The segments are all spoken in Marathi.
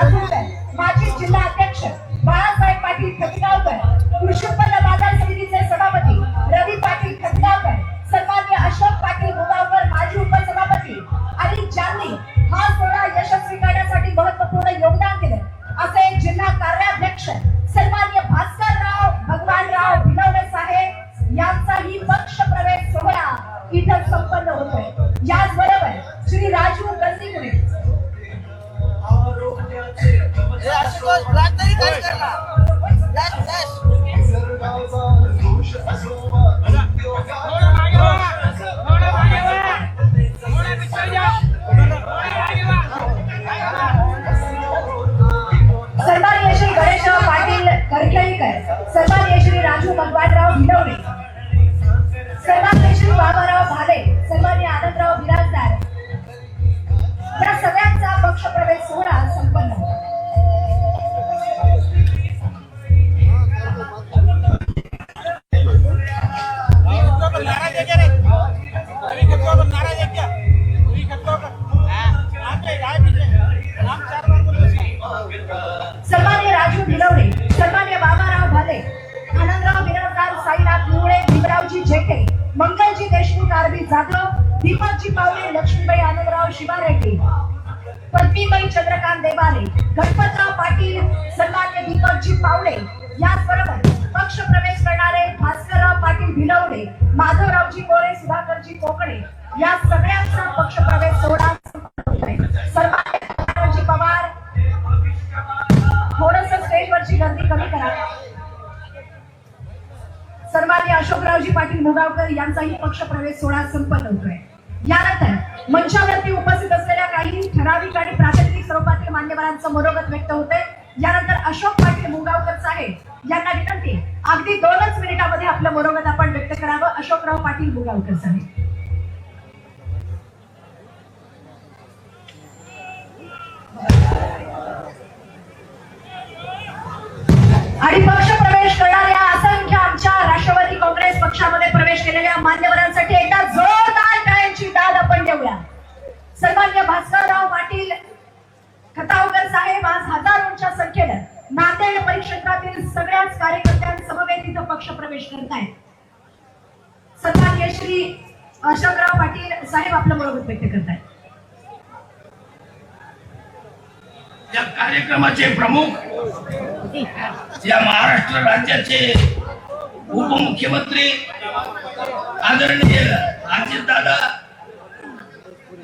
आजूरकर, माजी जिल्हा अध्यक्ष बाळासाहेब पाटील खटगावकर, कृषी उत्पन्न बाजार समितीचे सभापती रवी पाटील खटगावकर, सन्माननीय अशोक पाटील मुगावकर, माजी उपसभापती आणि ज्यांनी हा सोहळा यशस्वी करण्यासाठी महत्त्वपूर्ण योगदान केले असे जिल्हा कार्याध्यक्ष सन्माननीय भास्करराव भगवानराव भिलवडे साहेब यांचाही पक्ष प्रवेश सोहळा इथं संपन्न होतोय। याचबरोबर श्री राजू गंदीमुळे सन्माननीय श्री गणेशराव पाटील करखेळीकर, सन्माननीय श्री राजू भगवानराव भिलवडे, सन्माननीय श्री बाबाराव भाले, सन्माननीय आनंदराव बिराजदार या सगळ्यांचा पक्ष प्रवेश सोहळा संपन्न होतो। सन्माननीय राजू भिलवडे, सन्माननीय बाबाराव भाले, आनंदराव बिराजदार, साईनाथ मुळे, भीमरावजी जेके, मंगलजी देशमुख, आरबी जाधव, दीपकजी पावले, लक्ष्मीबाई आनंदराव शिवारेड्डी, पद्मीबाई चंद्रकांत देवाले, गणपतराव पाटील, सन्माननीय दीपकजी पावले याचबरोबर पक्ष प्रवेश करणारे भास्करराव पाटील भिलवडे, माधवरावजी कोळे, सुधाकरजी कोकणे या सगळ्यांचा पक्ष प्रवेश सोहळा सन्माननीय पवार, थोडस स्टेजवरची गर्दी कमी करा। सन्माननीय अशोकरावजी पाटील मुगावकर यांचाही पक्ष प्रवेश सोहळा संपन्न होतोय। यानंतर मंचावरती उपस्थित असलेल्या काही ठराविक आणि प्रातिनिधिक स्वरूपातील मान्यवरांचं मनोगत व्यक्त होते। यानंतर अशोक पाटील मुगावकर साहेब यांना विनंती, अगदी 2च मिनिटांमध्ये आपलं मनोगत आपण व्यक्त करावं। अशोकराव पाटील मुगावकर साहेब आणि पक्ष प्रवेश करणाऱ्या असंख्य आमच्या राष्ट्रवादी काँग्रेस पक्षामध्ये प्रवेश केलेल्या मान्यवरांसाठी एकदा जोरदार टाळ्यांची दाद आपण देऊया। सन्माननीय भास्करराव पाटील खतावकर साहेब आज हजारोंच्या संख्येनं नांदेड परिक्षेत्रातील सगळ्याच कार्यकर्त्यांसमवेत इथं पक्ष प्रवेश करत आहेत। सन्माननीय श्री अशोकराव पाटील साहेब आपलं मनोगत व्यक्त करत आहेत। या कार्यक्रमाचे प्रमुख या महाराष्ट्र राज्याचे उपमुख्यमंत्री आदरणीय अजितदादा,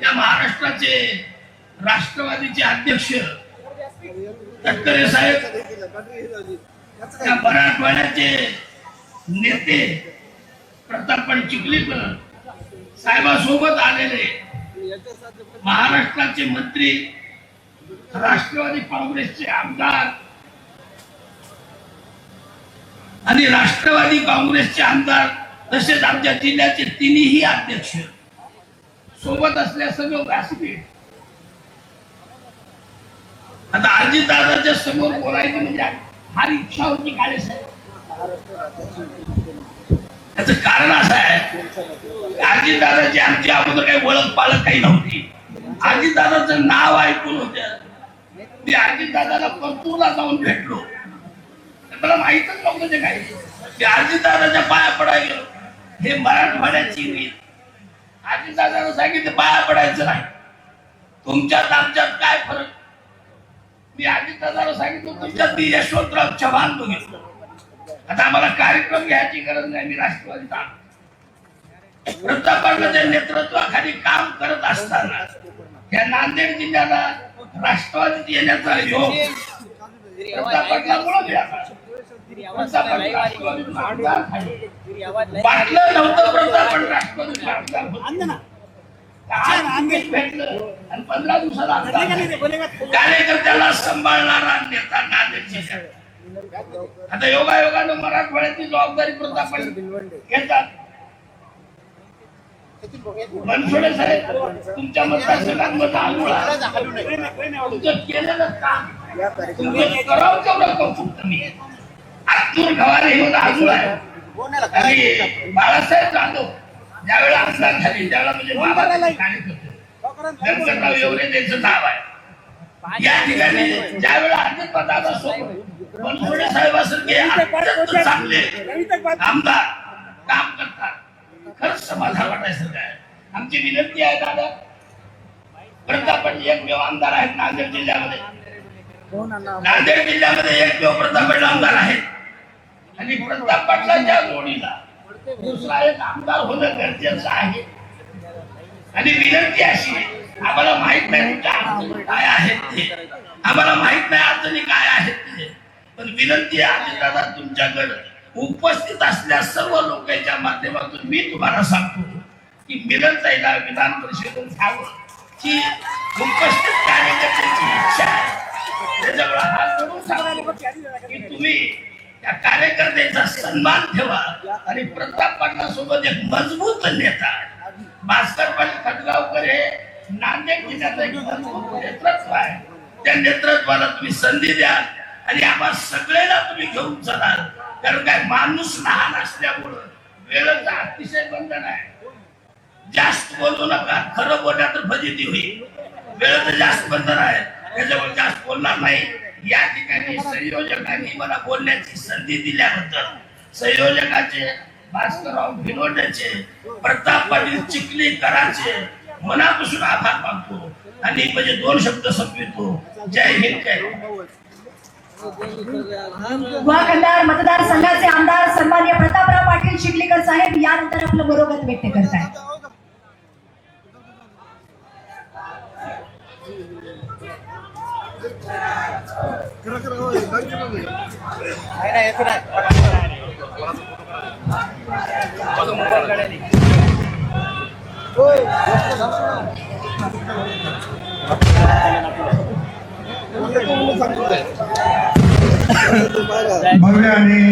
या महाराष्ट्राचे राष्ट्रवादीचे अध्यक्ष तटकरे साहेब, या मराठवाड्याचे नेते प्रतापराव चिखलीकर साहेबांसोबत आलेले महाराष्ट्राचे मंत्री, राष्ट्रवादी काँग्रेसचे आमदार आणि राष्ट्रवादी काँग्रेसचे आमदार तसेच आमच्या जिल्ह्याचे तिन्ही अध्यक्ष सोबत असल्यासह व्यासपीठ। आता अजितदादाच्या समोर बोलायचं म्हणजे फार इच्छा होती काळे साहेब। त्याचं कारण असं आहे, अजितदादाची आमची अगोदर काही ओळख पाळख काही नव्हती। अजितदादाचं नाव ऐकून होतं, मी अजितदादाला परतूरला जाऊन भेटलो, मला माहितच नव्हतं ते काय। की अजितदादाच्या पाया पडायला गेलो, हे मराठवाड्याची रीत। अजितदादाला सांगितलं पाया पडायचं नाही, तुमच्यात आमच्यात काय फरक। मी अजितदादाला सांगितलं तुमच्यात मी यशवंतराव चव्हाण बघितलं, आता आम्हाला कार्यक्रम घ्यायची गरज नाही, मी राष्ट्रवादीत आलो। प्रतापरावांच्या नेतृत्वाखाली काम करत असताना या नांदेड जिल्ह्याला राष्ट्रवादीत येण्याचा योग प्रतापरावांमुळे मिळाला। वाटलं नव्हतं प्रतापराव राष्ट्रवादीत आमदार होतील, भेटलं आणि 15 दिवसाला कार्यकर्त्याला सांभाळणारा नेता नांदेडचे। आता योगायोगानं मराठवाड्याची जबाबदारी प्रतापराव घेतात। मनसोडे साहेब, तुमच्या मतदारसंघात तुमचं केलेलं काम, तुमचं करावं तेवढं कौतुक तुम्ही। आतूर गवारे हे आजूळ आहे आणि बाळासाहेब जाधव ज्यावेळेला आमदार झाले त्यावेळेला म्हणजे बाबाला कार्यकर्ते गणपतराव एवढे त्यांचं नाव आहे। या ठिकाणी ज्यावेळेला अजितदादा सोबत बनसोडे साहेबांसारखे अत्यंत चांगले आमदार काम करतात, खरंच समाधान वाटायसारखं आहे. आमची विनंती आहे दादा, प्रताप पाटील एकमेव आमदार आहेत नांदेड जिल्ह्यामध्ये. नांदेड जिल्ह्यामध्ये एकमेव प्रताप पाटील आमदार आहेत आणि प्रताप पाटलांच्या जोडीला दुसरा एक आमदार होणं गरजेचं आहे. आणि विनंती अशी, आम्हाला माहित नाही तुमच्या अडचणी काय आहेत ते, आम्हाला माहित नाही अडचणी काय आहेत ते, पण विनंती आहे अजितदादा तुमच्याकडे उपस्थित असलेल्या सर्व लोकांच्या माध्यमातून मी तुम्हाला सांगतो की मिलनताईला विधान परिषदेत घ्यावं की उपस्थित कार्यकर्त्यांची इच्छा आहे. त्याच्यामुळे हात जोडून सांगतो की तुम्ही त्या कार्यकर्त्यांचा सन्मान ठेवा आणि प्रताप पाटलांसोबत एक मजबूत नेता भास्कर पाटील खटगावकर हे नांदेड जिल्ह्याचं एक मजबूत नेतृत्व आहे. त्या नेतृत्वाला तुम्ही संधी द्या आणि आम्हा सगळ्यांना तुम्ही घेऊन चला. कारण काय माणूस लहान असल्यामुळं वेळेचं अतिशय बंधन आहे. जास्त बोलू नका, खरं बोलल्या तर फजिती होईल. वेळेचं जास्त बंधन आहे, त्याच्यामुळे जास्त बोलणार नाही. या ठिकाणी संयोजकांनी मला बोलण्याची संधी दिल्याबद्दल संयोजकाचे, भास्करराव भिलोंडेचे, प्रताप पाटील चिखलीकरांचे मनापासून आभार मानतो आणि म्हणजे 2 शब्द संपवितो. जय हिंद, जय वाघंधार मतदारसंघाचे आमदार सन्माननीय प्रतापराव पाटील चिखलीकर साहेब यानंतर आपलं मनोगत व्यक्त करतायत. भव्य आणि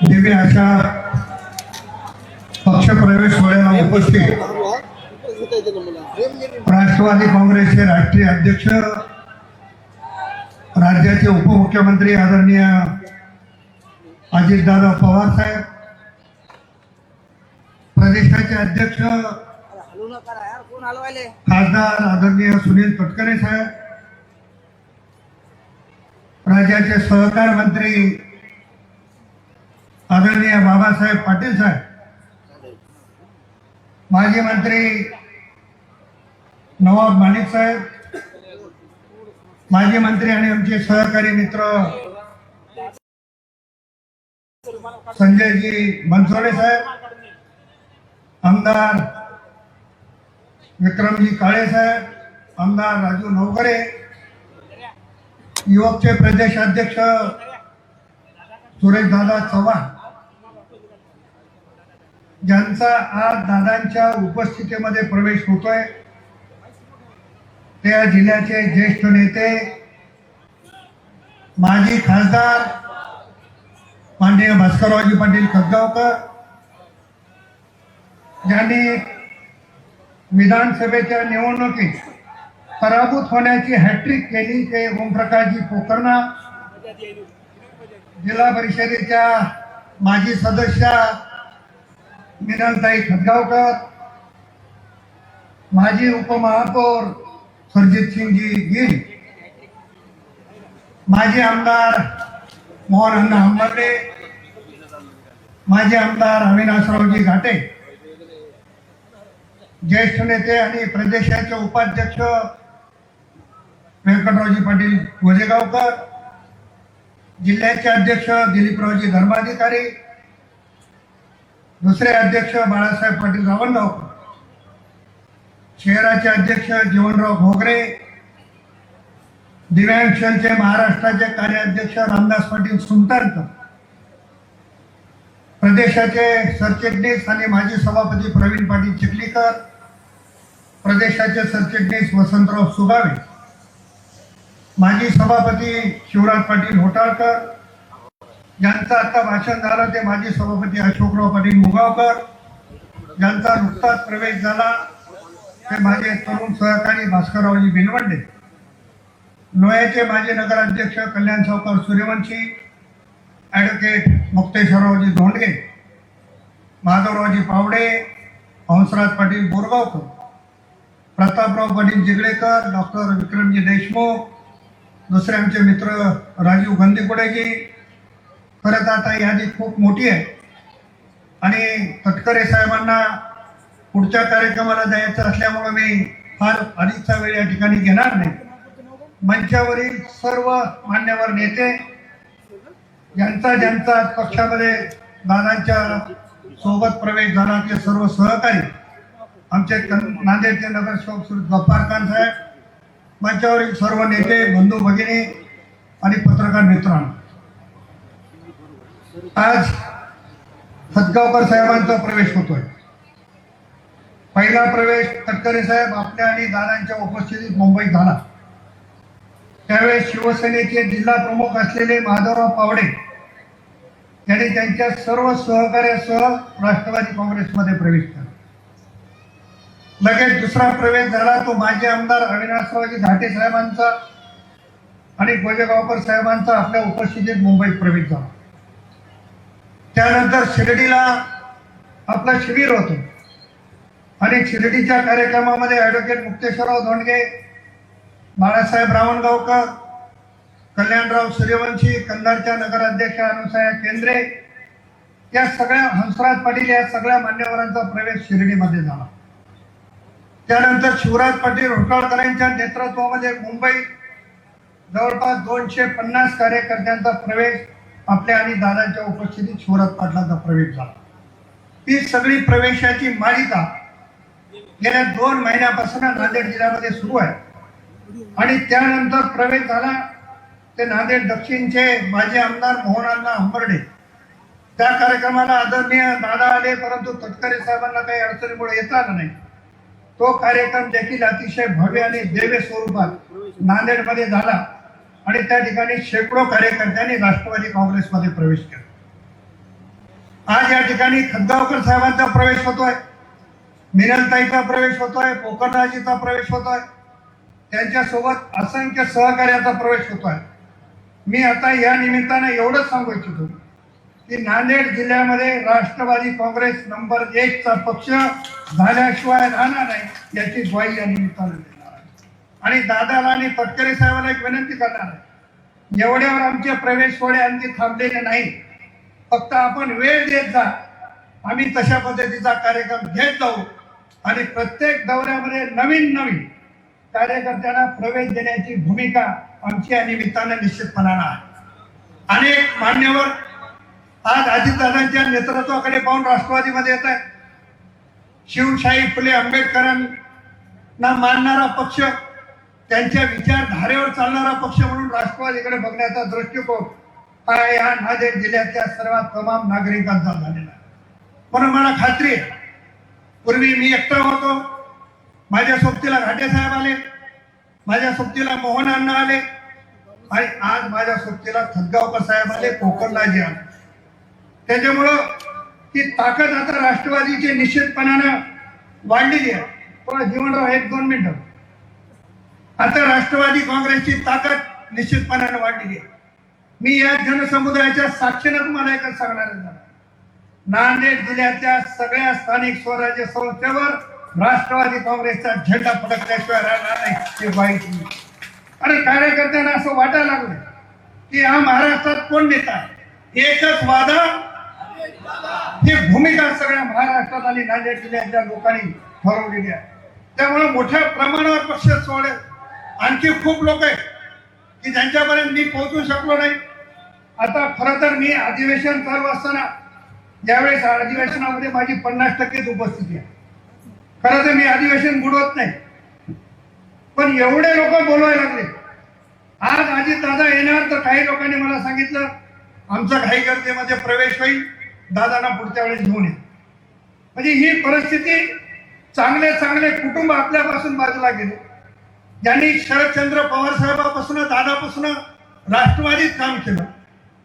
दिव्य अशा पक्षप्रवेश सोहळ्याला उपस्थित राष्ट्रवादी काँग्रेसचे राष्ट्रीय अध्यक्ष, राज्याचे उपमुख्यमंत्री आदरणीय अजितदादा पवार साहेब, प्रदेशाचे अध्यक्ष खासदार आदरणीय सुनील तटकरे साहेब, राज्याचे सहकार मंत्री आदरणीय बाबासाहेब पाटील साहेब, माजी मंत्री नवाब माणिक साहेब, माजी मंत्री आणि आमचे सहकारी मित्र संजयजी बनसोडे साहेब, आमदार विक्रमजी काळे साहेब, आमदार राजू नवकरे, युवकचे प्रदेश अध्यक्ष सुरेशदादा चव्हाण, ज्यांचा आज दादांच्या उपस्थितीमध्ये प्रवेश होतोय, त्या जिल्ह्याचे ज्येष्ठ नेते माजी खासदार माननीय भास्कररावजी पाटील खतगावकर, ज्यांनी विधानसभेच्या निवडणुकीत पराभूत होण्याची हॅट्रिक केली, ते ओमप्रकाशजी पोकर्णा, जिल्हा परिषदेच्या माजी सदस्य मिनलताई खतगावकर, माजी उपमहापौर सरजितसिंगजी गिल, माजी आमदार मोहन हंबर्डे, माजी आमदार अविनाशरावजी घाटे, ज्येष्ठ नेते आणि प्रदेशाचे उपाध्यक्ष व्यंकटरावजी पाटील गोजेगावकर, जिल्ह्याचे अध्यक्ष दिलीपरावजी धर्माधिकारी, दुसरे अध्यक्ष बाळासाहेब पाटील रावणगावकर, शहराचे अध्यक्ष जीवनराव घोगरे, दिव्यांग सेलचे महाराष्ट्राचे कार्याध्यक्ष रामदास पाटील सुंटारकर, प्रदेशाचे सरचिटणीस आणि माजी सभापती प्रवीण पाटील चिखलीकर, प्रदेशाचे सरचिटणीस वसंतराव सुगावे, माजी सभापती शिवराज पाटील होटाळकर, ज्यांचं आता भाषण झालं ते माजी सभापती अशोकराव पाटील मुगावकर, ज्यांचा नुकताच प्रवेश झाला ते माझे तरुण सहकारी भास्कररावजी भिलवंडे, लोह्याचे माजी नगराध्यक्ष कल्याण सावकार सूर्यवंशी, ॲडव्होकेट मुक्तेश्वररावजी धोंडगे, माधवरावजी पावडे, हंसराज पाटील बोरगावकर, प्रतापराव पाटील चिखलेकर, डॉक्टर विक्रमजी देशमुख, दुसरे आमचे मित्र राजीव गंदीकुडेजी. खरं तर आता यादी खूप मोठी आहे आणि तटकरे साहेबांना पुढच्या कार्यक्रमाला जायचं असल्यामुळे मी फार अधिकचा वेळ या ठिकाणी घेणार नाही. मंचावरील सर्व मान्यवर नेते, ज्यांचा ज्यांचा पक्षामध्ये दादांच्या सोबत प्रवेश झाला ते सर्व सहकारी, आमचे नांदेडचे नगरसेवक श्री गफ्फार खान साहेब, मंचावरील सर्व नेते, बंधू भगिनी आणि पत्रकार मित्रांनो, आज खतगावकर साहेबांचा प्रवेश होतोय. पहिला प्रवेश तटकरे साहेब आपल्या आणि दादांच्या उपस्थितीत मुंबईत झाला. त्यावेळेस शिवसेनेचे जिल्हा प्रमुख असलेले माधवराव पावडे यांनी त्यांच्या सर्व सहकार्यासह राष्ट्रवादी काँग्रेसमध्ये प्रवेश केला. लगेच दुसरा प्रवेश झाला तो माजी आमदार अविनाशरावजी घाटे साहेबांचा आणि गोजेगावकर साहेबांचा आपल्या उपस्थितीत मुंबईत प्रवेश झाला. त्यानंतर शिर्डीला आपलं शिबिर होतं आणि शिर्डीच्या कार्यक्रमामध्ये ॲडव्होकेट मुक्तेश्वरराव धोंडगे, बाळासाहेब रावणगावकर, कल्याणराव सूर्यवंशी, कंधारच्या नगराध्यक्षा अनुसया केंद्रे, या सगळ्या, हंसराज पाटील, या सगळ्या मान्यवरांचा प्रवेश शिर्डीमध्ये झाला. त्यानंतर शिवराज पाटील होटळकरांच्या नेतृत्वामध्ये मुंबईत जवळपास 250 कार्यकर्त्यांचा प्रवेश आपल्या आणि दादांच्या उपस्थितीत शिवराज पाटलांचा प्रवेश झाला. ही सगळी प्रवेशाची मालिका गेल्या 2 महिन्यापासून नांदेड जिल्ह्यामध्ये सुरू आहे. आणि त्यानंतर प्रवेश झाला ते नांदेड दक्षिणचे माजी आमदार मोहनअण्णा हंबर्डे. त्या कार्यक्रमाला आदरणीय दादा आले, परंतु तटकरे साहेबांना काही अडचणीमुळे येता आलं नाही. तो कार्यक्रम देखील अतिशय भव्य आणि दिव्य स्वरूपात नांदेडमध्ये झाला आणि त्या ठिकाणी शेकडो कार्यकर्त्यांनी राष्ट्रवादी काँग्रेसमध्ये प्रवेश केला. आज या ठिकाणी खतगावकर साहेबांचा प्रवेश होतोय, मिनलताईचा प्रवेश होतोय, पोखरराजीचा प्रवेश होतोय, त्यांच्यासोबत असंख्य सहकार्याचा प्रवेश होतोय. मी आता या निमित्तानं एवढंच सांगू इच्छितो की नांदेड जिल्ह्यामध्ये राष्ट्रवादी काँग्रेस नंबर 1 चा पक्ष झाल्याशिवाय राहणार नाही याची ग्वाही या निमित्तानं देणार आहे. आणि दादाला आणि तटकरे साहेबांना एक विनंती करणार आहे, एवढ्यावर आमचे प्रवेश सोहळे आणखी थांबलेले नाही. फक्त आपण वेळ देत जा, आम्ही तशा पद्धतीचा कार्यक्रम घेत जाऊ आणि प्रत्येक दौऱ्यामध्ये नवीन नवीन कार्यकर्त्यांना प्रवेश देण्याची भूमिका आमची या निमित्तानं निश्चितपणानं आहे. अनेक मान्यवर आज अजितदादांच्या नेतृत्वाकडे पाहून राष्ट्रवादीमध्ये येत आहे. शिवशाही फुले आंबेडकरांना मानणारा पक्ष, त्यांच्या विचारधारेवर चालणारा पक्ष म्हणून राष्ट्रवादीकडे बघण्याचा दृष्टिकोन हा या नांदेड जिल्ह्यातल्या सर्वात तमाम नागरिकांचा झालेला आहे. म्हणून मला खात्री आहे, पूर्वी मी एकटा होतो, माझ्या सोबतीला घाटे साहेब आले, माझ्या सोबतीला मोहन अण्णा आले आणि आज माझ्या सोबतीला खतगावकर साहेब आले, पोखरलाजी आले. त्याच्यामुळं ती ताकद आता राष्ट्रवादीची निश्चितपणानं वाढलेली आहे. थोडा जीवनराव 1-2 मिनिटं. आता राष्ट्रवादी काँग्रेसची ताकद निश्चितपणानं वाढलेली आहे. मी या जनसमुदायाच्या साक्षीनं तुम्हाला एकच सांगणार आहे, नांदेड जिल्ह्यातल्या सगळ्या स्थानिक स्वराज्य संस्थेवर राष्ट्रवादी काँग्रेसचा झेंडा फडकल्याशिवाय राहणार नाही हे वाईट. आणि कार्यकर्त्यांना असं वाटायला लागलं की हा महाराष्ट्रात कोण नेता आहे, एकच वादा, ही भूमिका सगळ्या महाराष्ट्रात आणि नांदेड जिल्ह्यातल्या लोकांनी ठरवलेली आहे. त्यामुळे मोठ्या प्रमाणावर पक्ष सोडे आणखी खूप लोक आहेत की ज्यांच्यापर्यंत मी पोहोचू शकलो नाही. आता खरं तर मी अधिवेशन चालू असताना, ज्यावेळेस अधिवेशनामध्ये माझी 50% उपस्थिती आहे, खरं तर मी अधिवेशन बुडवत नाही, पण एवढे लोक बोलवायला लागले. आज अजितदादा येणार तर काही लोकांनी मला सांगितलं आमचा घाईगर्दीमध्ये प्रवेश होईल, दादांना पुढच्या वेळेस घेऊन ये. म्हणजे ही परिस्थिती, चांगले चांगले कुटुंब आपल्यापासून बाजूला गेले, ज्यांनी शरदचंद्र पवार साहेबापासून, दादापासून राष्ट्रवादीत काम केलं,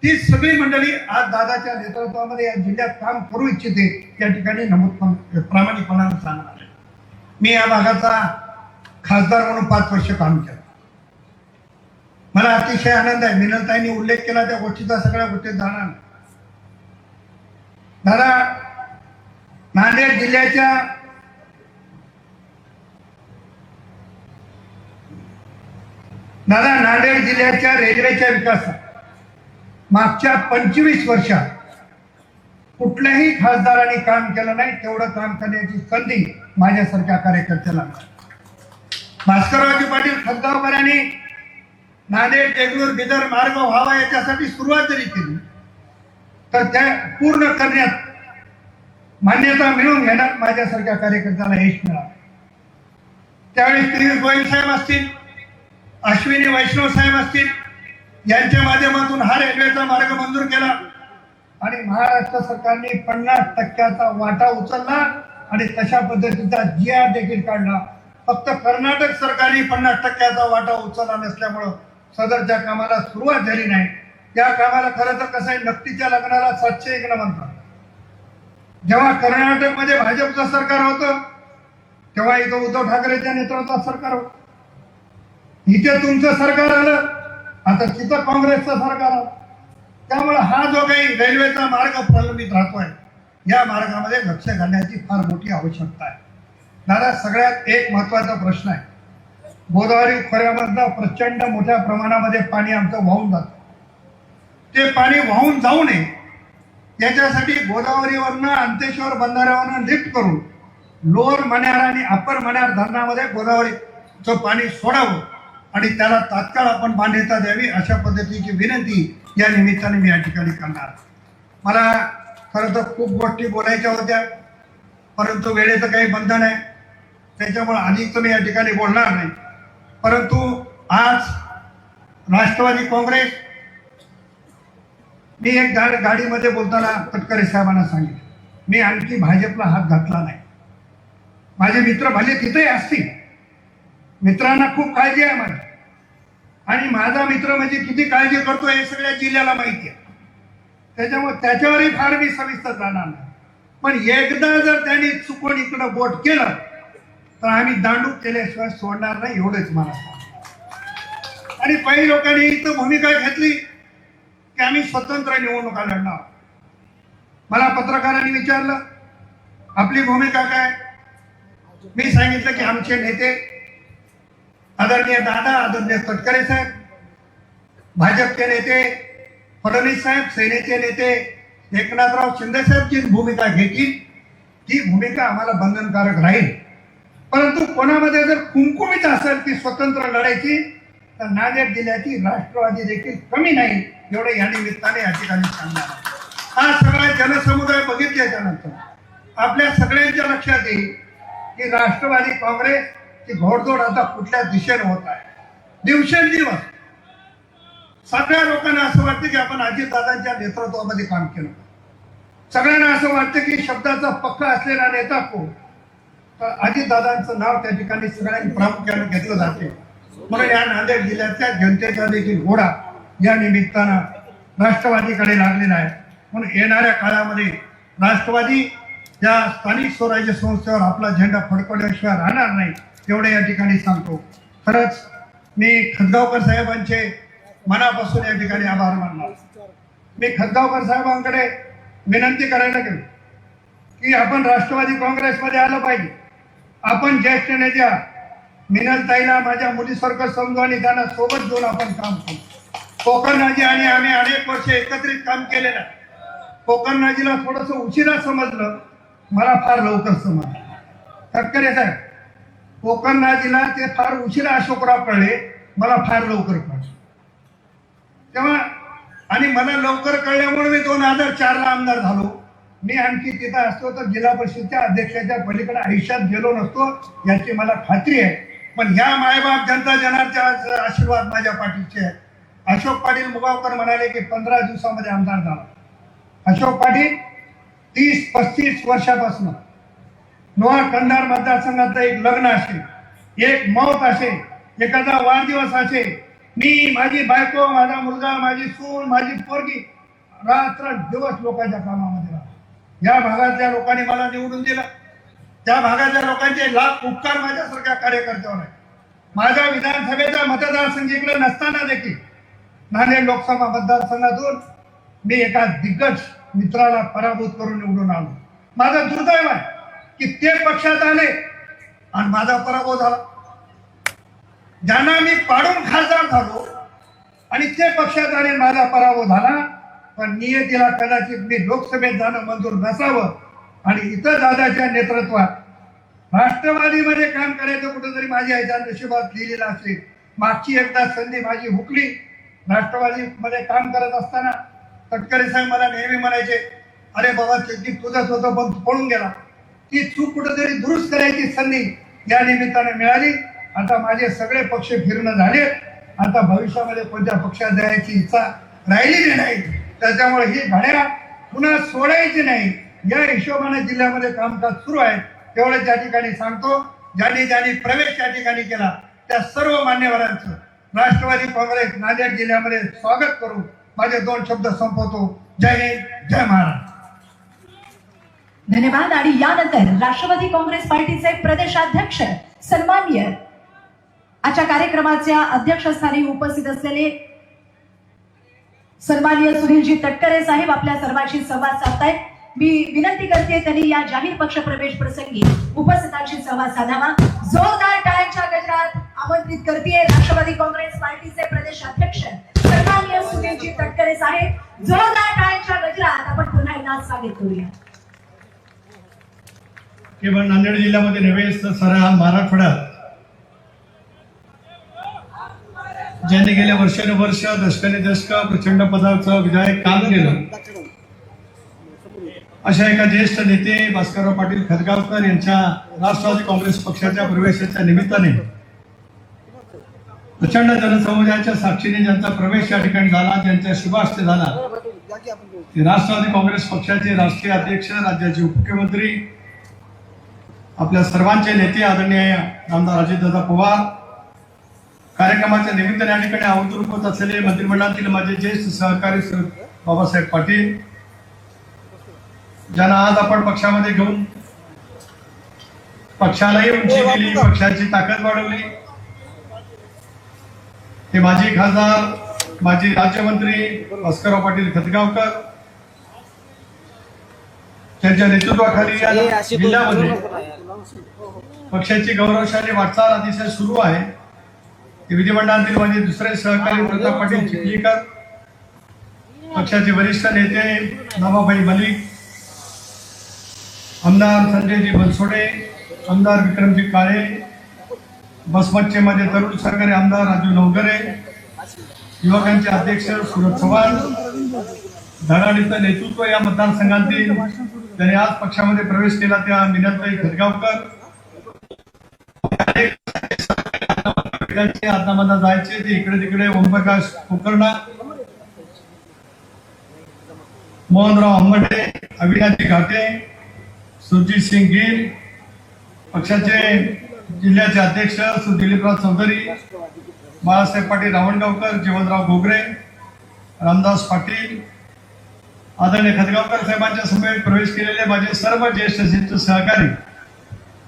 ती सगळी मंडळी आज दादाच्या नेतृत्वामध्ये या जिल्ह्यात काम करू इच्छिते या ठिकाणी नमूद प्रामाणिकपणानं सांगणार आहे. मी या भागाचा खासदार म्हणून 5 वर्ष काम केलं. मला अतिशय आनंद आहे. मिनलताईंनी उल्लेख केला त्या गोष्टीचा, सगळ्या गोष्टीत जाणार. दादा नांदेड जिल्ह्याच्या दादा, नांदेड जिल्ह्याच्या रेल्वेच्या विकासात मागच्या 25 वर्षात कुठल्याही खासदारांनी काम केलं नाही तेवढं काम करण्याची संधी माझ्यासारख्या कार्यकर्त्याला मिळाली. भास्कररावजी पाटील खतगावकरांनी नांदेड देगलूर बिदर मार्ग व्हावा याच्यासाठी सुरुवात जरी केली तर त्या पूर्ण करण्यात मान्यता मिळवून घेण्यात माझ्यासारख्या कार्यकर्त्याला यश मिळालं. त्यावेळी पियुष गोयल साहेब असतील, अश्विनी वैष्णव साहेब असतील, यांच्या माध्यमातून हा रेल्वेचा मार्ग मंजूर केला आणि महाराष्ट्र सरकारने 50% वाटा उचलला आणि तशा पद्धतीचा GR देखील काढला. फक्त कर्नाटक सरकारने 50% वाटा उचलला नसल्यामुळं सदरच्या कामाला सुरुवात झाली नाही. त्या कामाला खरं तर कसं आहे, नक्कीच्या लग्नाला 701 म्हणतात. जेव्हा कर्नाटकमध्ये भाजपचं सरकार होतं तेव्हा इथं उद्धव ठाकरेच्या नेतृत्वात सरकार होतं. इथे तुमचं सरकार आलं, आता तिथं काँग्रेसचं सरकार आलं. त्यामुळे हा जो काही रेल्वेचा मार्ग प्रलंबित राहतोय या मार्गामध्ये लक्ष घालण्याची फार मोठी आवश्यकता आहे. दादा, सगळ्यात एक महत्वाचा प्रश्न आहे. गोदावरी खोऱ्यामधनं प्रचंड मोठ्या प्रमाणामध्ये पाणी आमचं वाहून जातं. ते पाणी वाहून जाऊ नये याच्यासाठी गोदावरीवरनं अंतेश्वर बंधाऱ्यावरनं लिफ्ट करून लोअर मण्यार आणि अप्पर मण्यार धरणामध्ये गोदावरीचं पाणी सोडावं आणि त्याला तात्काळ आपण मान्यता द्यावी अशा पद्धतीची विनंती या निमित्ताने मी या ठिकाणी करणार. मला खरं तर खूप गोष्टी बोलायच्या होत्या परंतु वेळेचं काही बंधन आहे, त्याच्यामुळे अधिक मी या ठिकाणी बोलणार नाही. परंतु आज राष्ट्रवादी काँग्रेस, मी एक गाडीमध्ये बोलताना तटकरे साहेबांना सांगितलं, मी आणखी भाजपला हात घातला नाही. माझे मित्र भले तिथे असतील, मित्रांना खूप काळजी आहे माझी आणि माझा मित्र म्हणजे किती काळजी करतो हे सगळ्या जिल्ह्याला माहिती आहे. त्याच्यामुळे त्याच्यावरही फार मी सविस्तर जाणार नाही. पण एकदा जर त्यांनी चुकून इकडं बोट केलं तर आम्ही दांडूक केल्याशिवाय सोडणार नाही, एवढंच मला सांग. आणि काही लोकांनी इथं भूमिका घेतली की आम्ही स्वतंत्र निवडणुका लढणार. मला पत्रकारांनी विचारलं आपली भूमिका काय. मी सांगितलं की आमचे नेते आदरणीय दादा, आदरणीय तटकरे साहेब, भाजपचे नेते फडणवीस साहेब, सेनेचे नेते एकनाथराव शिंदे साहेब जी भूमिका घेतील ती भूमिका आम्हाला बंधनकारक राहील. परंतु कोणामध्ये जर कुमकुमीत असेल की स्वतंत्र लढायची तर नांदेड जिल्ह्याची राष्ट्रवादी देखील कमी नाही, एवढं या निमित्ताने या ठिकाणी सांगणार. हा सगळा जनसमुदाय बघितल्याच्या नंतर आपल्या सगळ्यांच्या लक्षात येईल की राष्ट्रवादी काँग्रेसची घोडदौड आता कुठल्या दिशेने होत आहे. दिवसेंदिवस सगळ्या लोकांना असं वाटतं की आपण अजितदादांच्या नेतृत्वामध्ये काम केलं. सगळ्यांना असं वाटतं की शब्दाचा पक्का असलेला नेता कोण, तर अजितदादांचं नाव त्या ठिकाणी सगळ्यांनी प्रामुख्याने घेतलं जाते. म्हणून या नांदेड जिल्ह्याच्या जनतेचा देखील घोडा या निमित्तानं राष्ट्रवादीकडे लागलेला आहे. म्हणून येणाऱ्या काळामध्ये राष्ट्रवादी या स्थानिक स्वराज्य संस्थेवर आपला झेंडा फडकवल्याशिवाय राहणार नाही, एवढे या ठिकाणी सांगतो. खरंच मी खतगावकर साहेबांचे मनापासून या ठिकाणी आभार मानणार. मी खतगावकर साहेबांकडे विनंती करायला गेलो की आपण राष्ट्रवादी काँग्रेसमध्ये आलं पाहिजे. आपण ज्येष्ठ नेत्या मिनलताईला माझ्या मुलीसारखं समजू आणि त्यांना सोबत घेऊन आपण काम करू. कोकणराजी आणि आम्ही अनेक वर्ष एकत्रित काम केलेलं आहे. कोकणराजीला थोडंसं उशिरा समजलं, मला फार लवकर समजलं. तटकरे साहेब, कोकणराजीला ते फार उशिरा अशोकराव कळले, मला फार लवकर कळलं. तेव्हा आणि मला लवकर कळल्यामुळे मी 2004ला आमदार झालो. मी आणखी तिथं असतो तर जिल्हा परिषदच्या अध्यक्षाच्या पलीकडे आयुष्यात गेलो नसतो याची मला खात्री आहे. पण ह्या मायबाप जनता जनार्दनचे आशीर्वाद माझ्या पाठीचे आहे. अशोक पाटील मुगावकर म्हणाले की 15 दिवसामध्ये आमदार झाला. अशोक पाटील 30-35 वर्षापासून लोहा कंधार मतदारसंघातलं एक लग्न असेल, एक मौत असेल, एखादा वाढदिवस असेल, मी, माझी बायको, माझा मुलगा, माझी सून, माझी पोरगी रात्र दिवस लोकांच्या कामामध्ये राहतो. या भागातल्या लोकांनी मला निवडून दिलं. त्या भागातल्या लोकांचे लाख उपकार माझ्यासारख्या कार्यकर्त्यावर आहे. माझ्या विधानसभेचा मतदारसंघ इकडे नसताना देखील नांदेड लोकसभा मतदारसंघातून मी एका दिग्गज मित्राला पराभूत करून निवडून आलो. माझं दुर्दैव आहे की ते पक्षात आले आणि माझा पराभव झाला. ज्यांना मी पाडून खासदार झालो आणि ते पक्षाद्वारे माझा पराभव झाला, पण नियतीला कदाचित मी लोकसभेत जाणं मंजूर नसावं आणि इतर दादाच्या नेतृत्वात राष्ट्रवादीमध्ये काम करायचं कुठेतरी माझ्या ह्याच्या नशिबात लिहिलेलं असेल. मागची एकदा संधी माझी हुकली. राष्ट्रवादीमध्ये काम करत असताना तटकरे साहेब मला नेहमी म्हणायचे, अरे बाबा चेकिंग तुझंच होतं पण तू पळून गेला. ती चूक कुठेतरी दुरुस्त करायची संधी या निमित्ताने मिळाली. आता माझे सगळे पक्ष फिरणं झाले. आता भविष्यामध्ये कोणत्या पक्षात जायची इच्छा राहिलेली नाही. त्याच्यामुळे ही घड्या पुन्हा सोडायची नाही. या हिशोबाने जिल्ह्यामध्ये कामकाज सुरू आहे. तेवढं त्या ठिकाणी सांगतो, ज्यांनी प्रवेश त्या ठिकाणी केला त्या सर्व मान्यवरांचं राष्ट्रवादी काँग्रेस नांदेड जिल्ह्यामध्ये स्वागत करून माझे 2 शब्द संपवतो. जय हिंद, जय महाराष्ट्र. धन्यवाद. आणि यानंतर राष्ट्रवादी काँग्रेस पार्टीचे प्रदेशाध्यक्ष सन्माननीय आजच्या कार्यक्रमाच्या अध्यक्षस्थानी उपस्थित असलेले सन्माननीय सुनीलजी तटकरे साहेब आपल्या सर्वांशी संवाद साधतायत. मी विनंती करते त्यांनी या जाहीर पक्ष प्रवेश प्रसंगी उपस्थितांशी संवाद साधावा. जोरदार टाळ्यांच्या गजरात आमंत्रित करते राष्ट्रवादी काँग्रेस पार्टीचे प्रदेशाध्यक्ष सन्माननीय सुनीलजी तटकरे साहेब. जोरदार टाळ्यांच्या गजरात आपण पुन्हा एकदा स्वागत करूया. केवळ नांदेड जिल्ह्यामध्ये नव्हे तर साऱ्या मराठवाड्यात ज्यांनी गेल्या वर्षानुवर्ष दशकाने दशक प्रचंड पदाचं विधायक काम केलं, अशा एका ज्येष्ठ नेते भास्करराव पाटील खतगावकर यांच्या राष्ट्रवादी काँग्रेस पक्षाच्या प्रवेशाच्या निमित्ताने प्रचंड जनसमुदायाच्या साक्षीने ज्यांचा प्रवेश या ठिकाणी झाला, ज्यांच्या शुभास्ते झाला, ते राष्ट्रवादी काँग्रेस पक्षाचे राष्ट्रीय अध्यक्ष, राज्याचे उपमुख्यमंत्री, आपल्या सर्वांचे नेते आदरणीय आमदार अजितदादा पवार, कार्यक्रमाच्या निमित्ताने या ठिकाणी आमंत्रित होत असलेले मंत्रिमंडळातील माझे ज्येष्ठ सहकारी बाबासाहेब पाटील, ज्यांना आज आपण पक्षामध्ये घेऊन पक्षालाही उंची दिली, पक्षाची ताकद वाढवली, हे माजी खासदार, माजी राज्यमंत्री भास्करराव पाटील खतगावकर, त्यांच्या नेतृत्वाखाली या जिल्ह्यामध्ये पक्षाची गौरवशाली वाटचाल अतिशय सुरू आहे. विधिमंडळातील माझे दुसरे सहकारी प्रताप पाटील चिखलीकर, पक्षाचे वरिष्ठ नेते नवाबाई मलिक, आमदार संजयजी बनसोडे, आमदार विक्रमजी काळे, बसमतचे माझे तरुण सहकारी आमदार राजू नवगरे, युवकांचे अध्यक्ष सुरज चव्हाण, धडाडीचं नेतृत्व या मतदारसंघातील ज्यांनी आज पक्षामध्ये प्रवेश केला त्या मीनाताई खतगावकर, आत्मामध्ये जायचे ते इकडे तिकडे ओमप्रकाश कुलकर्णी, मोहनराव आंबटे, अविनाशी घाटे, सुरजीत सिंग गिल, पक्षाचे जिल्ह्याचे अध्यक्ष दिलीपराव चौधरी, बाळासाहेब पाटील रावणगावकर, जीवनराव घोगरे, रामदास पाटील, आदरणीय खतगावकर साहेबांच्या समेत प्रवेश केलेले माझे सर्व ज्येष्ठ सहकारी,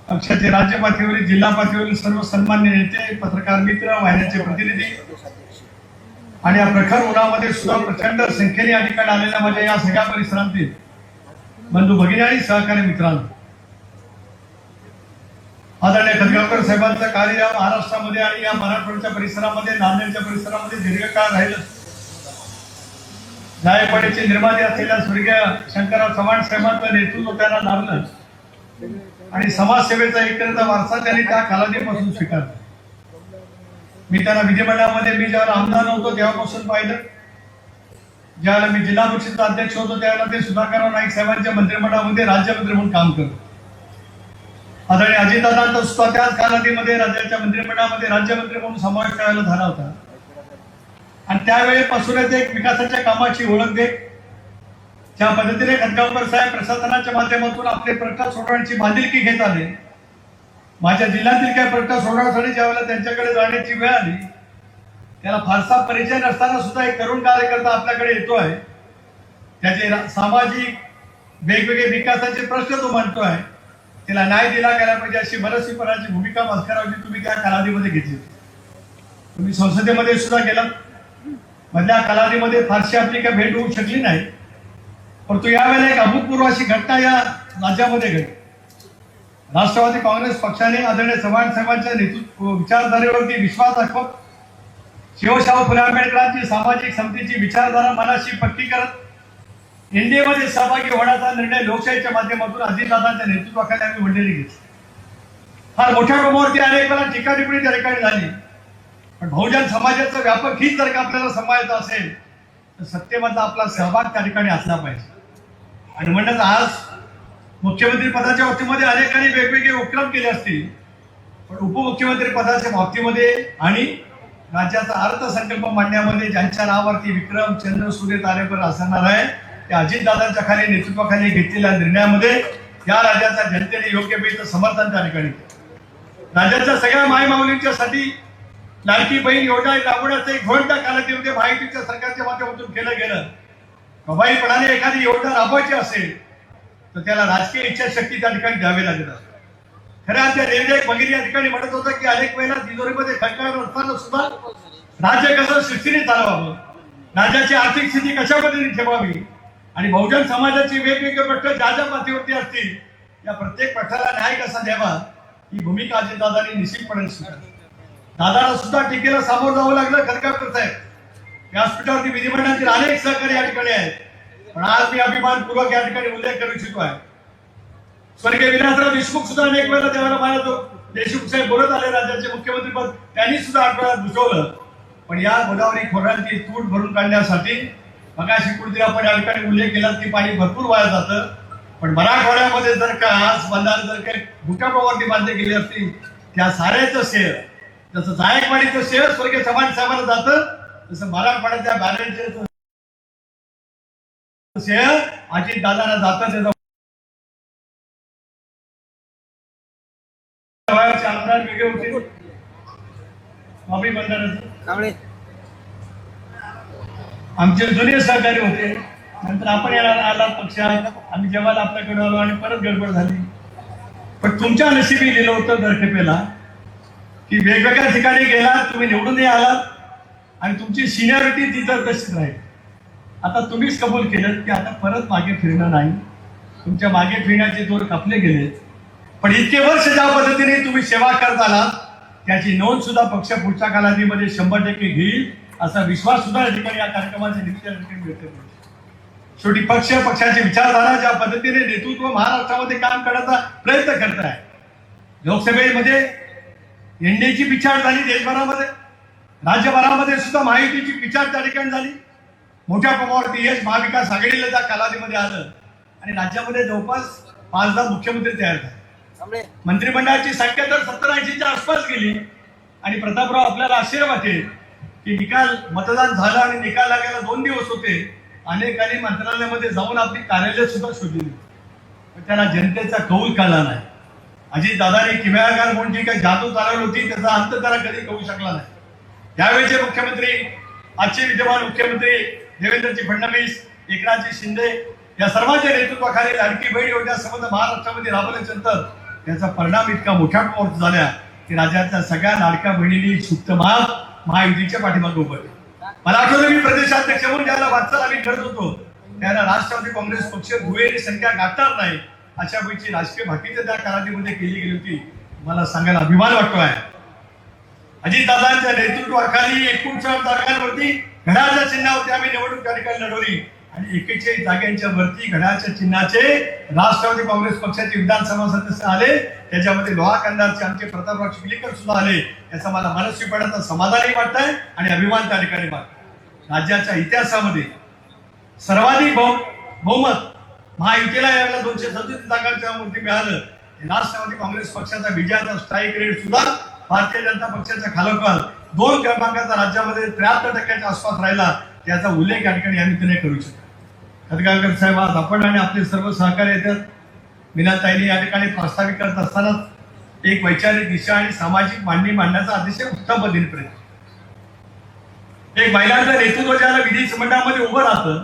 पक्षाचे राज्य पातळीवरील, जिल्हा पातळीवरील सर्व सन्मान्य नेते, पत्रकार मित्र, वाहिन्याचे प्रतिनिधी आणि या प्रखर उन्हामध्ये सुद्धा प्रचंड संख्येने या ठिकाणी आलेल्या माझ्या या सगळ्या परिसरातील बंधू भगिनी आणि सहकारी मित्रांनो, आदरणीय खतगावकर साहेबांचं कार्य या महाराष्ट्रामध्ये आणि या मराठवाड्याच्या परिसरामध्ये, नांदेडच्या परिसरामध्ये दीर्घकाळ राहिलं. जायकवाडीचे निर्माते असलेल्या स्वर्गीय शंकरराव चव्हाण साहेबांचं नेतृत्व त्यांना लाभलं आणि समाजसेवेचा एकंदर वारसा त्यांनी त्या कालावधीपासून स्वीकारला. मी त्यांना विधिमंडळामध्ये मी ज्यावेळेला आमदार नव्हतो तेव्हापासून पाहिलं, ज्यावेळेला मी जिल्हा परिषदेचा अध्यक्ष होतो त्यावेळेला ते सुधाकरराव नाईक साहेबांच्या मंत्रिमंडळामध्ये राज्यमंत्री म्हणून काम करतो. आदरणीय अजितदादांचा सुद्धा त्याच कालावधीमध्ये राज्याच्या मंत्रिमंडळामध्ये राज्यमंत्री म्हणून समावेश करायला झाला होता आणि त्यावेळेपासूनच एक विकासाच्या कामाची ओळख देत ज्या पद्धतीने खतगावकर साहेब प्रशासनाच्या माध्यमातून आपले प्रश्न सोडवण्याची बांधिलकी घेत आले, माझ्या जिल्ह्यातील काही प्रश्न सोडवण्यासाठी ज्यावेळेला त्यांच्याकडे जाण्याची वेळ आली, त्याला फारसा परिचय नसताना सुद्धा एक तरुण कार्यकर्ता आपल्याकडे येतोय, त्याचे सामाजिक वेगवेगळे विकासाचे प्रश्न तो मांडतोय, त्याला न्याय दिला गेला पाहिजे अशी बरीचशी पराची भूमिका भास्कररावजी तुम्ही त्या कालावधीमध्ये घेतली. तुम्ही संसदेमध्ये सुद्धा गेलात, मधल्या कालावधीमध्ये फारशी आपली काही भेट होऊ शकली नाही, परंतु यावेळेला एक अभूतपूर्व अशी घटना या राज्यामध्ये घडली. राष्ट्रवादी काँग्रेस पक्षाने आदरणीय चव्हाण साहेबांच्या नेतृत्व विचारधारेवरती विश्वास दाखवत शिवशाहू फुले आंबेडकरांची सामाजिक समतेची विचारधारा मनाशी पक्की करत एनडीएमध्ये सहभागी होण्याचा निर्णय लोकशाहीच्या माध्यमातून अजितदादांच्या नेतृत्वाखाली आम्ही मंडळी घेतली. फार मोठ्या प्रमाणावरती अनेक वेळा टीका टिप्पणी त्या ठिकाणी झाली, पण बहुजन समाजाचं व्यापक हित जर का आपल्याला सांभाळायचं असेल तर सत्तेमधला आपला सहभाग त्या ठिकाणी असला पाहिजे. आणि म्हणूनच आज मुख्यमंत्री पदाच्या बाबतीमध्ये अनेकांनी वेगवेगळे उपक्रम केले असतील, पण उपमुख्यमंत्री पदाच्या बाबतीमध्ये आणि राज्याचा अर्थसंकल्प मांडण्यामध्ये ज्यांच्या नावावरती विक्रम चंद्र सूर्य तारेवर असणार आहे त्या अजितदादांच्या खाली नेतृत्वाखाली घेतलेल्या निर्णयामध्ये या राज्याच्या जनतेने योग्य वेळीचं समर्थन त्या ठिकाणी केलं. राज्याच्या सगळ्या मायमाऊलींच्या साठी लाडकी बहीण योजना राबवण्याचं एक घोळ त्या कालावधीमध्ये महायुतीच्या सरकारच्या माध्यमातून केलं गेलं. प्रभावीपणाने एखादी योजना राबवायची असेल तर त्याला राजकीय इच्छाशक्ती त्या ठिकाणी द्यावी लागत असते. खऱ्या त्या निर्णय भगिनी या ठिकाणी म्हणत होतं की अनेक वेळेला तिजोरीमध्ये खटकाळ असताना सुद्धा राज्य कसं शिस्तीने चालवावं, राज्याची आर्थिक स्थिती कशा पद्धतीने ठेवावी आणि बहुजन समाजाची वेगवेगळे प्रश्न ज्या ज्या पातळीवरती असतील या प्रत्येक प्रश्नाला न्याय कसा द्यावा ही भूमिका अजितदादांनी निश्चितपणे स्वीकारली. दादाला सुद्धा टीकेला सामोरं जावं लागलं. खरगावकर साहेब व्यासपीठावरती विधिमंडळातील अनेक सहकारी या ठिकाणी आहेत, पण आज मी अभिमानपूर्वक या ठिकाणी उल्लेख करू इच्छितो आहे. स्वर्गीय विलासराव देशमुख सुद्धा अनेक वेळेला त्यावेळेला मला तो देशमुख साहेब बोलत आले राज्याचे मुख्यमंत्री पद त्यांनी सुद्धा आठवड्यात भूषवलं. पण या गोदावरी खोऱ्यांची तूट भरून काढण्यासाठी मगाशी कुठेतरी आपण या ठिकाणी उल्लेख केला की पाणी भरपूर वाया जातं, पण मराठवाड्यामध्ये जर का आज बंधारे जर काही मोठ्या प्रमाणात बांधले गेले असतील त्या साऱ्याचं श्रेय जसं जायकवाडीचं श्रेय स्वर्गीय चव्हाण साहेबांना जातं तसं मराठवाड्याच्या बॅलन्सचं श्रेय अजितदादांना जातं. त्याचा आमदार वेगळे होते बाबी बंधाऱ्याचे आमचे जुने सहकारी होते. नंतर आपण आला पक्षात आम्ही जेव्हा आपल्याकडे आलो आणि परत गडबड झाली. पण तुमच्या नशिबी लिहिलं होतं दरखेपेला की वेगवेगळ्या ठिकाणी गेलात, तुम्ही निवडूनही आलात आणि तुमची सिनियरिटी तिथं तशीच राहील. आता तुम्हीच कबूल केलं की आता परत मागे फिरणं नाही. तुमच्या मागे फिरण्याचे दोर कापले गेले, पण इतके वर्ष ज्या पद्धतीने तुम्ही सेवा करत आलात त्याची नोंद सुद्धा पक्ष पुढच्या कालावधीमध्ये 100% घेईल असा विश्वास सुद्धा या ठिकाणी या कार्यक्रमाच्या निमित्ताने व्यक्त करतो. शेवटी पक्षाची विचारधारा ज्या पद्धतीने नेतृत्व महाराष्ट्रामध्ये काम करण्याचा प्रयत्न करत आहे. लोकसभेमध्ये एनडीएची विचार झाली, देशभरामध्ये राज्यभरामध्ये सुद्धा महायुतीची विचार त्या ठिकाणी झाली. मोठ्या प्रमाणावरती यश महाविकास आघाडीला त्या कालावधीमध्ये आलं आणि राज्यामध्ये जवळपास 5-10 मुख्यमंत्री तयार झाले. मंत्रिमंडळाची संख्या तर 70-80च्या आसपास गेली. आणि प्रतापराव आपल्याला आश्चर्य वाटेल की निकाल मतदान झालं आणि निकाल लागायला 2 दिवस होते. अनेकांनी मंत्रालयामध्ये जाऊन आपली कार्यालय सुद्धा शोधली, पण त्याला जनतेचा कौल कळला नाही. अजितदादांनी किमयागार म्हणून जी काही जादू चालवली होती त्याचा अंत त्याला कधी कळू शकला नाही. यावेळेचे मुख्यमंत्री आजचे विद्यमान मुख्यमंत्री देवेंद्रजी फडणवीस, एकनाथजी शिंदे या सर्वांच्या नेतृत्वाखाली लाडकी बहीण योजना संबंध महाराष्ट्रामध्ये राबवल्यानंतर त्याचा परिणाम इतका मोठ्या प्रमाणात झाला की राज्यातल्या सगळ्या लाडक्या बहिणींनी सुप्त महायुतीच्या पाठीमागे उभं. मला आठवलं मी प्रदेशाध्यक्ष म्हणून ज्याला वाटचाल आम्ही करत होतो त्याला राष्ट्रवादी काँग्रेस पक्ष दुहेरी संख्या गाठणार नाही अशा वेळची राजकीय भाकीचं त्या कालावधीमध्ये केली गेली होती. मला सांगायला अभिमान वाटतो आहे. अजितदादांच्या नेतृत्वाखाली 69 जागांवरती घड्याळाच्या चिन्हावरती आम्ही निवडणूक त्या ठिकाणी लढवली आणि 41 जागांच्या वरती घड्याळाच्या चिन्हाचे राष्ट्रवादी काँग्रेस पक्षाचे विधानसभा सदस्य आले. त्याच्यामध्ये लोहा कंदारचे आमचे प्रतापराव चिखलीकर सुद्धा आले. याचा मला मनस्वीपणाचा समाधानही वाटतंय आणि अभिमान त्या ठिकाणी वाटतो. राज्याच्या इतिहासामध्ये सर्वाधिक बहुमत महायुतीला यावेळेला 237 जागांच्या वरती मिळालं. राष्ट्रवादी काँग्रेस पक्षाचा विजयाचा स्ट्राईक रेट सुद्धा भारतीय जनता पक्षाच्या खालोखाल 2 क्रमांकाचा राज्यामध्ये 73% आसपास राहिला. त्याचा उल्लेख या ठिकाणी आम्ही करू शकतो. खतगावकर साहेब आज आपण आणि आपले सर्व सहकारी येतात. मीनाताईंनी या ठिकाणी प्रास्ताविक करत असतानाच एक वैचारिक दिशा आणि सामाजिक मांडणी मांडण्याचा अतिशय उत्तम पद्धतीने प्रयत्न. एक महिलांचं नेतृत्व ज्याला विधी मंडळामध्ये उभं राहतं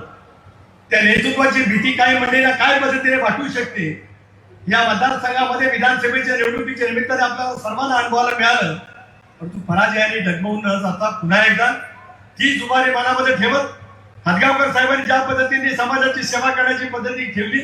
त्या नेतृत्वाची भीती काय मंडळीला काय पद्धतीने वाटू शकते या मतदारसंघामध्ये विधानसभेच्या निवडणुकीच्या निमित्ताने आपल्याला सर्वांना अनुभवायला मिळालं. परंतु पराजयाने डगमवून न जाता पुन्हा एकदा ती जुबारी मनामध्ये ठेवत खतगावकर साहेबांनी ज्या पद्धतीने समाजाची सेवा करण्याची पद्धती ठेवली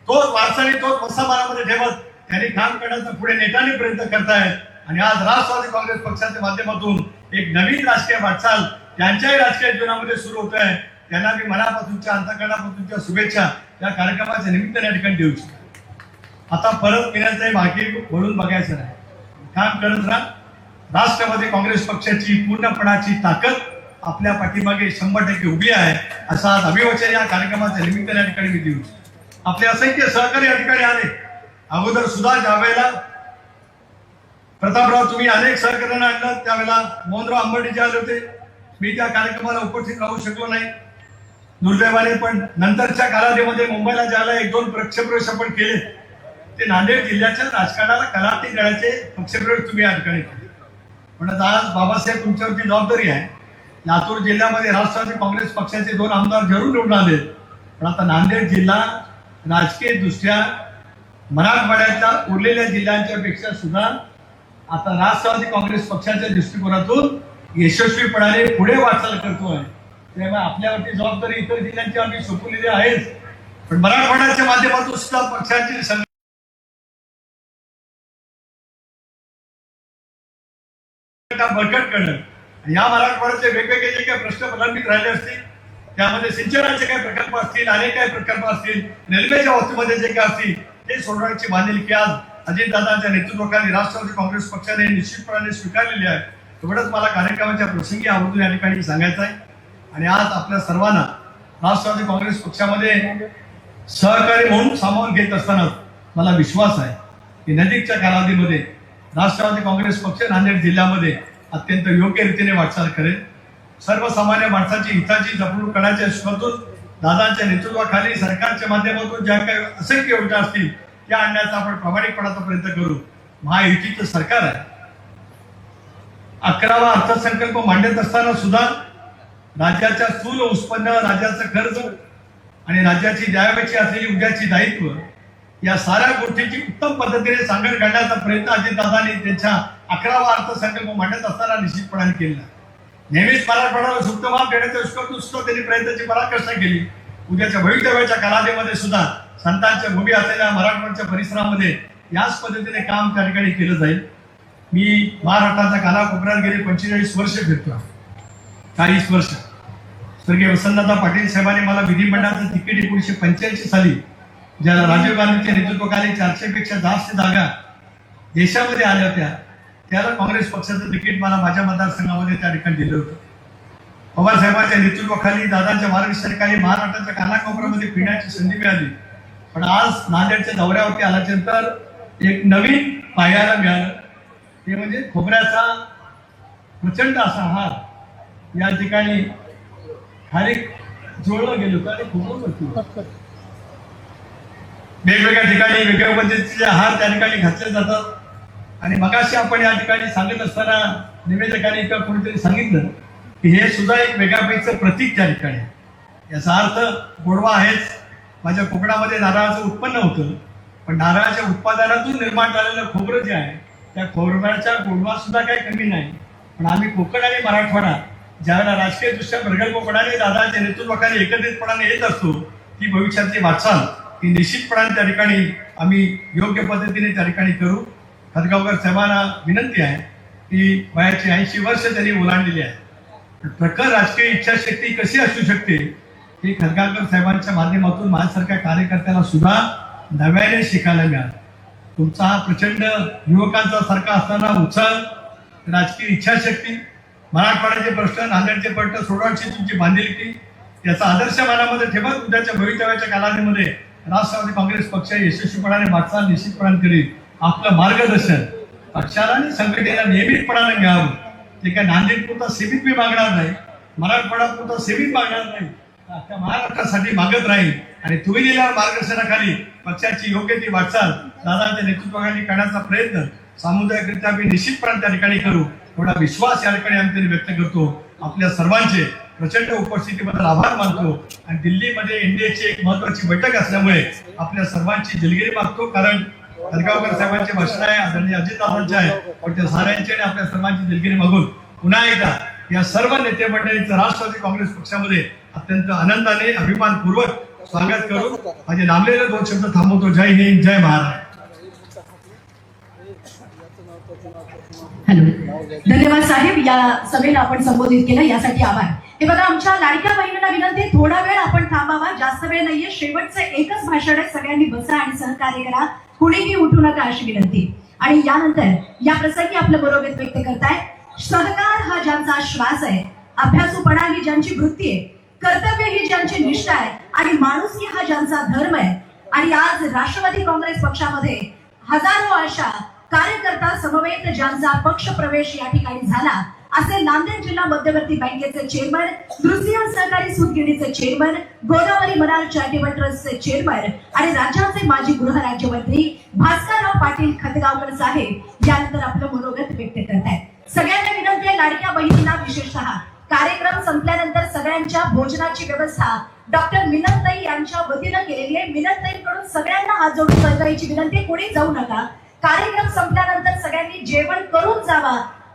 तोच वारसाने तोच वसा मनामध्ये ठेवत त्यांनी काम करण्याचा पुढे नेटाने प्रयत्न करतायत आणि आज राष्ट्रवादी काँग्रेस पक्षाच्या माध्यमातून एक नवीन राजकीय वाटचाल त्यांच्याही राजकीय जीवनामध्ये सुरू होत आहे. त्यांना मी मनापासूनच्या अंतःकरणापासूनच्या शुभेच्छा या कार्यक्रमाच्या निमित्ताने या ठिकाणी देऊ इच्छितो. आता परत फिरायचंही मागे वळून बघायचं नाही, काम करत राहा. राष्ट्रवादी काँग्रेस पक्षाची पूर्णपणाची ताकद आपल्या पाठीमागे 100% उभी आहे असं आज अभिवचन या कार्यक्रमाच्या निमित्ताने या ठिकाणी मी देऊ इच्छितो. आपले असंख्य सहकारी या ठिकाणी आले. अगोदर सुद्धा ज्यावेळेला प्रतापराव तुम्ही अनेक सहकार्यांना आणलं, त्यावेळेला मोहनराव अंबर्डीचे आले होते. मी त्या कार्यक्रमाला उपस्थित राहू शकलो नाही दुर्दैवाने, पण नंतरच्या कालावधीमध्ये मुंबईला ज्याला 1-2 प्रक्षेप्रवेश आपण केले ते नांदेड जिल्ह्याच्या राजकारणाला कलाटी देण्याचे प्रक्षेप्रवेश तुम्ही या ठिकाणी केले. पण आज बाबासाहेब तुमच्यावरती जबाबदारी आहे. लातूर जिल्ह्यामध्ये राष्ट्रवादी काँग्रेस पक्षाचे 2 आमदार जरूर निवडून आले, पण आता नांदेड जिल्हा राजकीय दृष्ट्या मराठवाड्यातल्या उरलेल्या जिल्ह्यांच्या पेक्षा सुद्धा आता राष्ट्रवादी काँग्रेस पक्षाच्या दृष्टिकोनातून यशस्वीपणाने पुढे वाटचाल करतो आहे. त्यामुळे आपल्यावरती जबाबदारी इतर जिल्ह्यांची आम्ही सोपवलेली आहेच, पण मराठवाड्याच्या माध्यमातून सुद्धा पक्षाची बळकट करणं. या मराठवाड्याचे वेगवेगळे जे काही प्रश्न प्रलंबित राहिले असतील, त्यामध्ये सिंचनाचे काही प्रकल्प असतील, अनेक काही प्रकल्प असतील, रेल्वेच्या बाबतीमध्ये जे काही असतील ते सोडवण्याची बांधिलकी आज अजितदादांच्या नेतृत्वाखाली राष्ट्रवादी काँग्रेस पक्षाने निश्चितपणाने स्वीकारलेली आहे. एवढंच मला कार्यक्रमाच्या प्रसंगी आवर्जून या ठिकाणी सांगायचं आहे. आणि आज आपल्या सर्वांना राष्ट्रवादी काँग्रेस पक्षामध्ये सहकारी म्हणून सामावून घेत असताना मला विश्वास आहे की नजीकच्या कालावधीमध्ये राष्ट्रवादी काँग्रेस पक्ष नांदेड जिल्ह्यामध्ये अत्यंत योग्य रीतीने वाटचाल करेल. सर्वसामान्य माणसाची हिताची जपणूक करण्याच्या हिशोबातून दादांच्या नेतृत्वाखाली सरकारच्या माध्यमातून ज्या काही असंख्य योजना असतील त्या आणण्याचा आपण प्रामाणिकपणाचा प्रयत्न करू. महायुतीचं सरकार आहे. 11वा अर्थसंकल्प मांडत असताना सुद्धा राज्याच्या स्थूल उत्पन्न, राज्याचं खर्च आणि राज्याची द्यावयाची असलेली उद्याची दायित्व या साऱ्या गोष्टीची उत्तम पद्धतीने सांगड घालण्याचा प्रयत्न अजितदादांनी त्यांच्या 11वा अर्थसंकल्प मांडत असताना निश्चितपणाने केला. नेहमीच मराठवाड्याला सुप्त माप देण्याच्या सुद्धा त्यांनी प्रयत्नाची पराकाष्ठा केली. उद्याच्या भवितव्याच्या कालावधीमध्ये सुद्धा संतांच्या भूमी असलेल्या मराठवाड्याच्या परिसरामध्ये याच पद्धतीने काम त्या ठिकाणी केलं जाईल. मी महाराष्ट्राच्या कानाकोपऱ्यात गेले 45 वर्ष फिरतो. 40 वर्ष स्वर्गीय वसंतदादा पाटील साहेबांनी मला विधिमंडळाचं तिकीट 1985 साली ज्याला राजीव गांधीच्या नेतृत्वाखाली 400 पेक्षा जास्त जागा देशामध्ये आल्या होत्या, त्याला काँग्रेस पक्षाचं तिकीट मला माझ्या मतदारसंघामध्ये त्या ठिकाणी दिलं होतं. पवार साहेबांच्या नेतृत्वाखाली, दादांच्या मार्गदर्शनाखाली महाराष्ट्राच्या कानाकोपऱ्यामध्ये फिरण्याची संधी मिळाली. पण आज नांदेडच्या दौऱ्यावरती आल्यानंतर एक नवीन पाहायला मिळालं, ते म्हणजे खोबऱ्याचा प्रचंड असा हार या ठिकाणी खाली जोडलं गेलं होतं आणि खोबरं वेगवेगळ्या ठिकाणी वेगवेगळ्या पद्धतीचे हार त्या ठिकाणी घातले जातात. आणि मगाशी आपण या ठिकाणी सांगत असताना निवेदकांनी किंवा कोणीतरी सांगितलं की हे सुद्धा एक वेगळ्यापैकीचं प्रतीक त्या ठिकाणी. याचा अर्थ गोडवा आहेच. माझ्या कोकणामध्ये नारळाचं उत्पन्न होतं, पण नारळाच्या उत्पादनातून निर्माण झालेलं खोबरं जे आहे त्या खोबऱ्याच्या गोडवा सुद्धा काही कमी नाही. पण आम्ही कोकण आणि मराठवाडा ज्यावेळेला राजकीय दृष्ट्या प्रगल्भपणाने दादाच्या नेतृत्वाखाली एकत्रितपणाने येत असतो, ती भविष्यातली वाटचाल ही निश्चितपणाने त्या ठिकाणी आम्ही योग्य पद्धतीने त्या ठिकाणी करू. खतगावकर साहेबांना विनंती आहे की वयाची 80 वर्ष त्यांनी ओलांडलेली आहे. प्रखर राजकीय इच्छाशक्ती कशी असू शकते ही खतगावकर साहेबांच्या माध्यमातून माझ्यासारख्या कार्यकर्त्याला सुद्धा नव्याने शिकायला मिळालं. तुमचा हा प्रचंड युवकांचा सारखा असताना उत्साह, राजकीय इच्छाशक्ती, मराठवाड्याचे प्रश्न, नांदेडचे प्रश्न सोडवण्याची तुमची बांधिलकी याचा आदर्श मनामध्ये ठेवत उद्याच्या भवितव्याच्या कालावधीमध्ये राष्ट्रवादी काँग्रेस पक्ष यशस्वीपणाने वाटचाल निश्चितपणाने करेल. आपलं मार्गदर्शन पक्षाला आणि संघटनेला नियमितपणाने मिळावं. ते काय नांदेड पुरता सीमित मी मागणार नाही, मराठवाडा पुरता सीमित मागणार नाही, त्या महाराष्ट्रासाठी मागत राहील. आणि तुम्ही दिलेल्या मार्गदर्शनाखाली पक्षाची योग्य ती वाटचाल दादांच्या नेतृत्वाखाली करण्याचा प्रयत्न सामुदायिकरित्या आम्ही निश्चितपणे त्या ठिकाणी करू, एवढा विश्वास या ठिकाणी आम्ही व्यक्त करतो. आपल्या सर्वांचे प्रचंड उपस्थितीबद्दल आभार मानतो. आणि दिल्लीमध्ये एनडीएची एक महत्वाची बैठक असल्यामुळे आपल्या सर्वांची दिलगिरी मागतो, कारण खतगावकर साहेबांचे भाषण आहे, आदरणीय अजितदादांचे आहे, पण त्या साऱ्यांची आणि आपल्या सर्वांची दिलगिरी मागून पुन्हा एकदा या सर्व नेते मंडळींचं राष्ट्रवादी काँग्रेस पक्षामध्ये अत्यंत आनंदाने अभिमानपूर्वक स्वागत करून माझे लांबलेले 2 शब्द थांबवतो. जय हिंद, जय महाराष्ट्र. हॅलो, धन्यवाद साहेब. या सभेला आपण संबोधित केलं यासाठी आभार. हे बघा, आमच्या लाडक्या बहिणींना विनंती, थोडा वेळ आपण थांबावा, जास्त वेळ नाहीये. शेवटचं एकच भाषण आहे, सगळ्यांनी बसा आणि सहकार्य करा, कुणीही उठू नका अशी विनंती. आणि यानंतर या प्रसंगी आपलं मनोगत व्यक्त करताय. सहकार हा ज्यांचा श्वास आहे, अभ्यासूपणा ही ज्यांची वृत्ती आहे, कर्तव्य ही ज्यांची निष्ठा आहे आणि माणुसकी हा ज्यांचा धर्म आहे. आणि आज राष्ट्रवादी काँग्रेस पक्षामध्ये हजारो अशा कार्यकर्ता समवेत ज्यांचा पक्ष प्रवेश या ठिकाणी झाला, असे नांदेड जिल्हा मध्यवर्ती बँकेचे चेअरमन, दृश्य सहकारी सूतगिरणीचे चेअरमन, गोदावरी मनाल चॅरिटेबल ट्रस्टचे चेअरमन आणि राज्याचे माजी गृहराज्यमंत्री भास्करराव पाटील खतगावकर साहेब यानंतर आपलं मनोगत व्यक्त करतायत. सगळ्यांना विनंती आहे, लाडक्या बहिणींना विशेषतः कार्यक्रम संपल्यानंतर सगळ्यांच्या भोजनाची व्यवस्था डॉक्टर मिनतताई यांच्या वतीनं केलेली आहे. मिनतताईंकडून सगळ्यांना हात जोडून कळवायची विनंती, कोणी जाऊ नका. कार्यक्रम संपल्यानंतर सगळ्यांनी जेवण करून जावा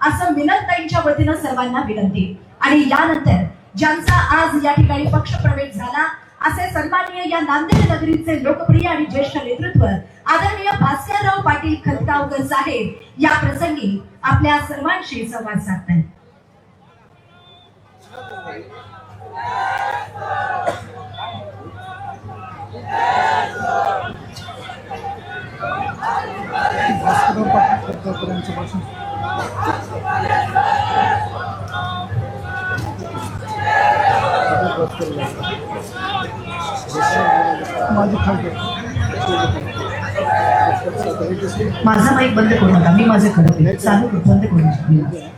असं मिनतताईंच्या वतीनं सर्वांना विनंती. आणि यानंतर ज्यांचा आज या ठिकाणी पक्ष प्रवेश झाला, असे सन्माननीय या नांदेड नगरीचे लोकप्रिय आणि ज्येष्ठ नेतृत्व आदरणीय भास्करराव पाटील खतगावकर साहेब या प्रसंगी आपल्या सर्वांशी संवाद साधतात. माझा माईक बंद करू नका, मी माझं करते, चालू बंद करू नका.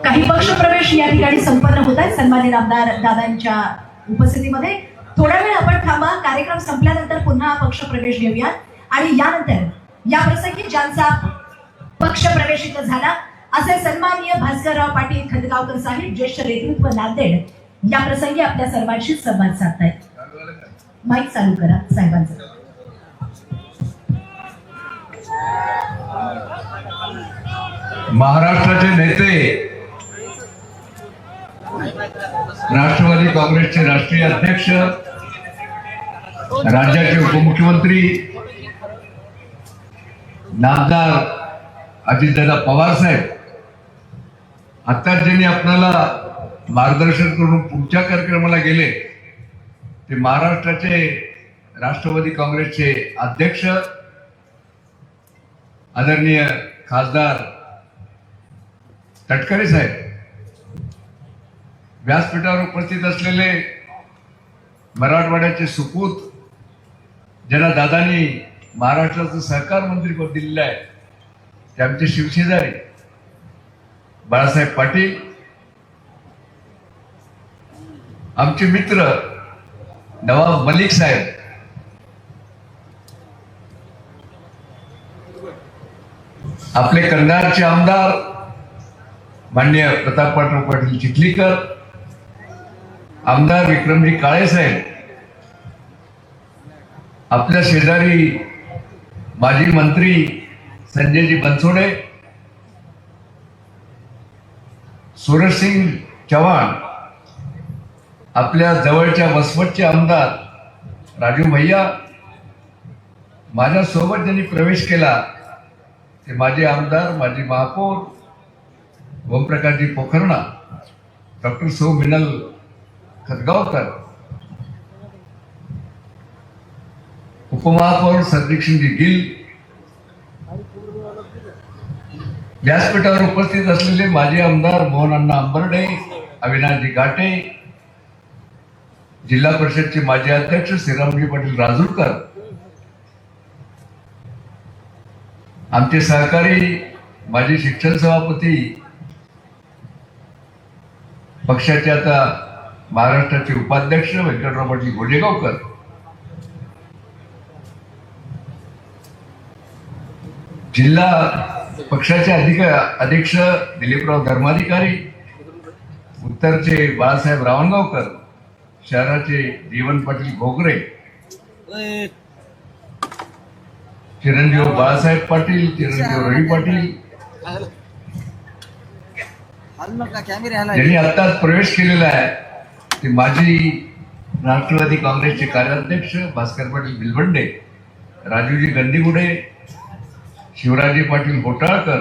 काही पक्ष प्रवेश या ठिकाणी संपन्न होत आहेत सन्माननीय आमदार दादांच्या उपस्थितीमध्ये. थोडा वेळ आपण थांबा, कार्यक्रम संपल्यानंतर पुन्हा पक्ष प्रवेश घेऊया. आणि यानंतर या प्रसंगी ज्यांचा पक्ष प्रवेश इथं झाला, असे सन्माननीय भास्करराव पाटील खतगावकर साहेब ज्येष्ठ नेतृत्व नांदेड या प्रसंगी आपल्या सर्वांशी संवाद साधतायत. माईक चालू करा साहेबांचा. महाराष्ट्राचे नेते, राष्ट्रवादी काँग्रेसचे राष्ट्रीय अध्यक्ष, राज्याचे उपमुख्यमंत्री नामदार अजितदादा पवार साहेब, आता ज्यांनी आपल्याला मार्गदर्शन करून पुढच्या कार्यक्रमाला गेले ते महाराष्ट्राचे राष्ट्रवादी काँग्रेसचे अध्यक्ष आदरणीय खासदार तटकरे साहेब, व्यासपीठावर उपस्थित असलेले मराठवाड्याचे सुपूत, ज्यांना दादांनी महाराष्ट्राचं सहकार मंत्रीपद दिलेलं आहे, ते आमचे शिवशेजारी बाळासाहेब पाटील, आमचे मित्र नवाब मलिक साहेब, आपले कंधारचे आमदार माननीय प्रतापराव पाटील चिखलीकर, आमदार विक्रमजी काळे साहेब, आपल्या शेजारी माजी मंत्री संजयजी बनसोडे, सूरजसिंग चव्हाण, आपल्या जवळच्या वसमतचे आमदार राजू भैया, माझ्यासोबत ज्यांनी प्रवेश केला ते माझे आमदार, माजी महापौर ओमप्रकाशजी पोखरणा, डॉक्टर सौ मिनल खतगावकर, उपमहापौर सरदीक्षिणजी गिल, व्यासपीठावर उपस्थित असलेले माजी आमदार मोहनअण्णा अंबर्डे, अविनाशजी घाटे, जिल्हा परिषदचे माजी अध्यक्ष श्रीरामजी पाटील राजूरकर, आमचे सहकारी माजी शिक्षण सभापती, पक्षाचे आता महाराष्ट्राचे उपाध्यक्ष व्यंकटराव पाटील गोजेगावकर, जिल्हा पक्षाचे अध्यक्ष दिलीपराव धर्माधिकारी, उत्तरचे बाळासाहेब रावणगावकर, शहराचे जीवन पाटील घोगरे, चिरंजीव बाळासाहेब पाटील, चिरंजीव रवी पाटील, ज्यांनी आत्ताच प्रवेश केलेला आहे ते माजी राष्ट्रवादी काँग्रेसचे कार्याध्यक्ष भास्कर पाटील बिलबंडे, राजूजी गंदीगुडे, शिवराजी पाटील घोटाळकर,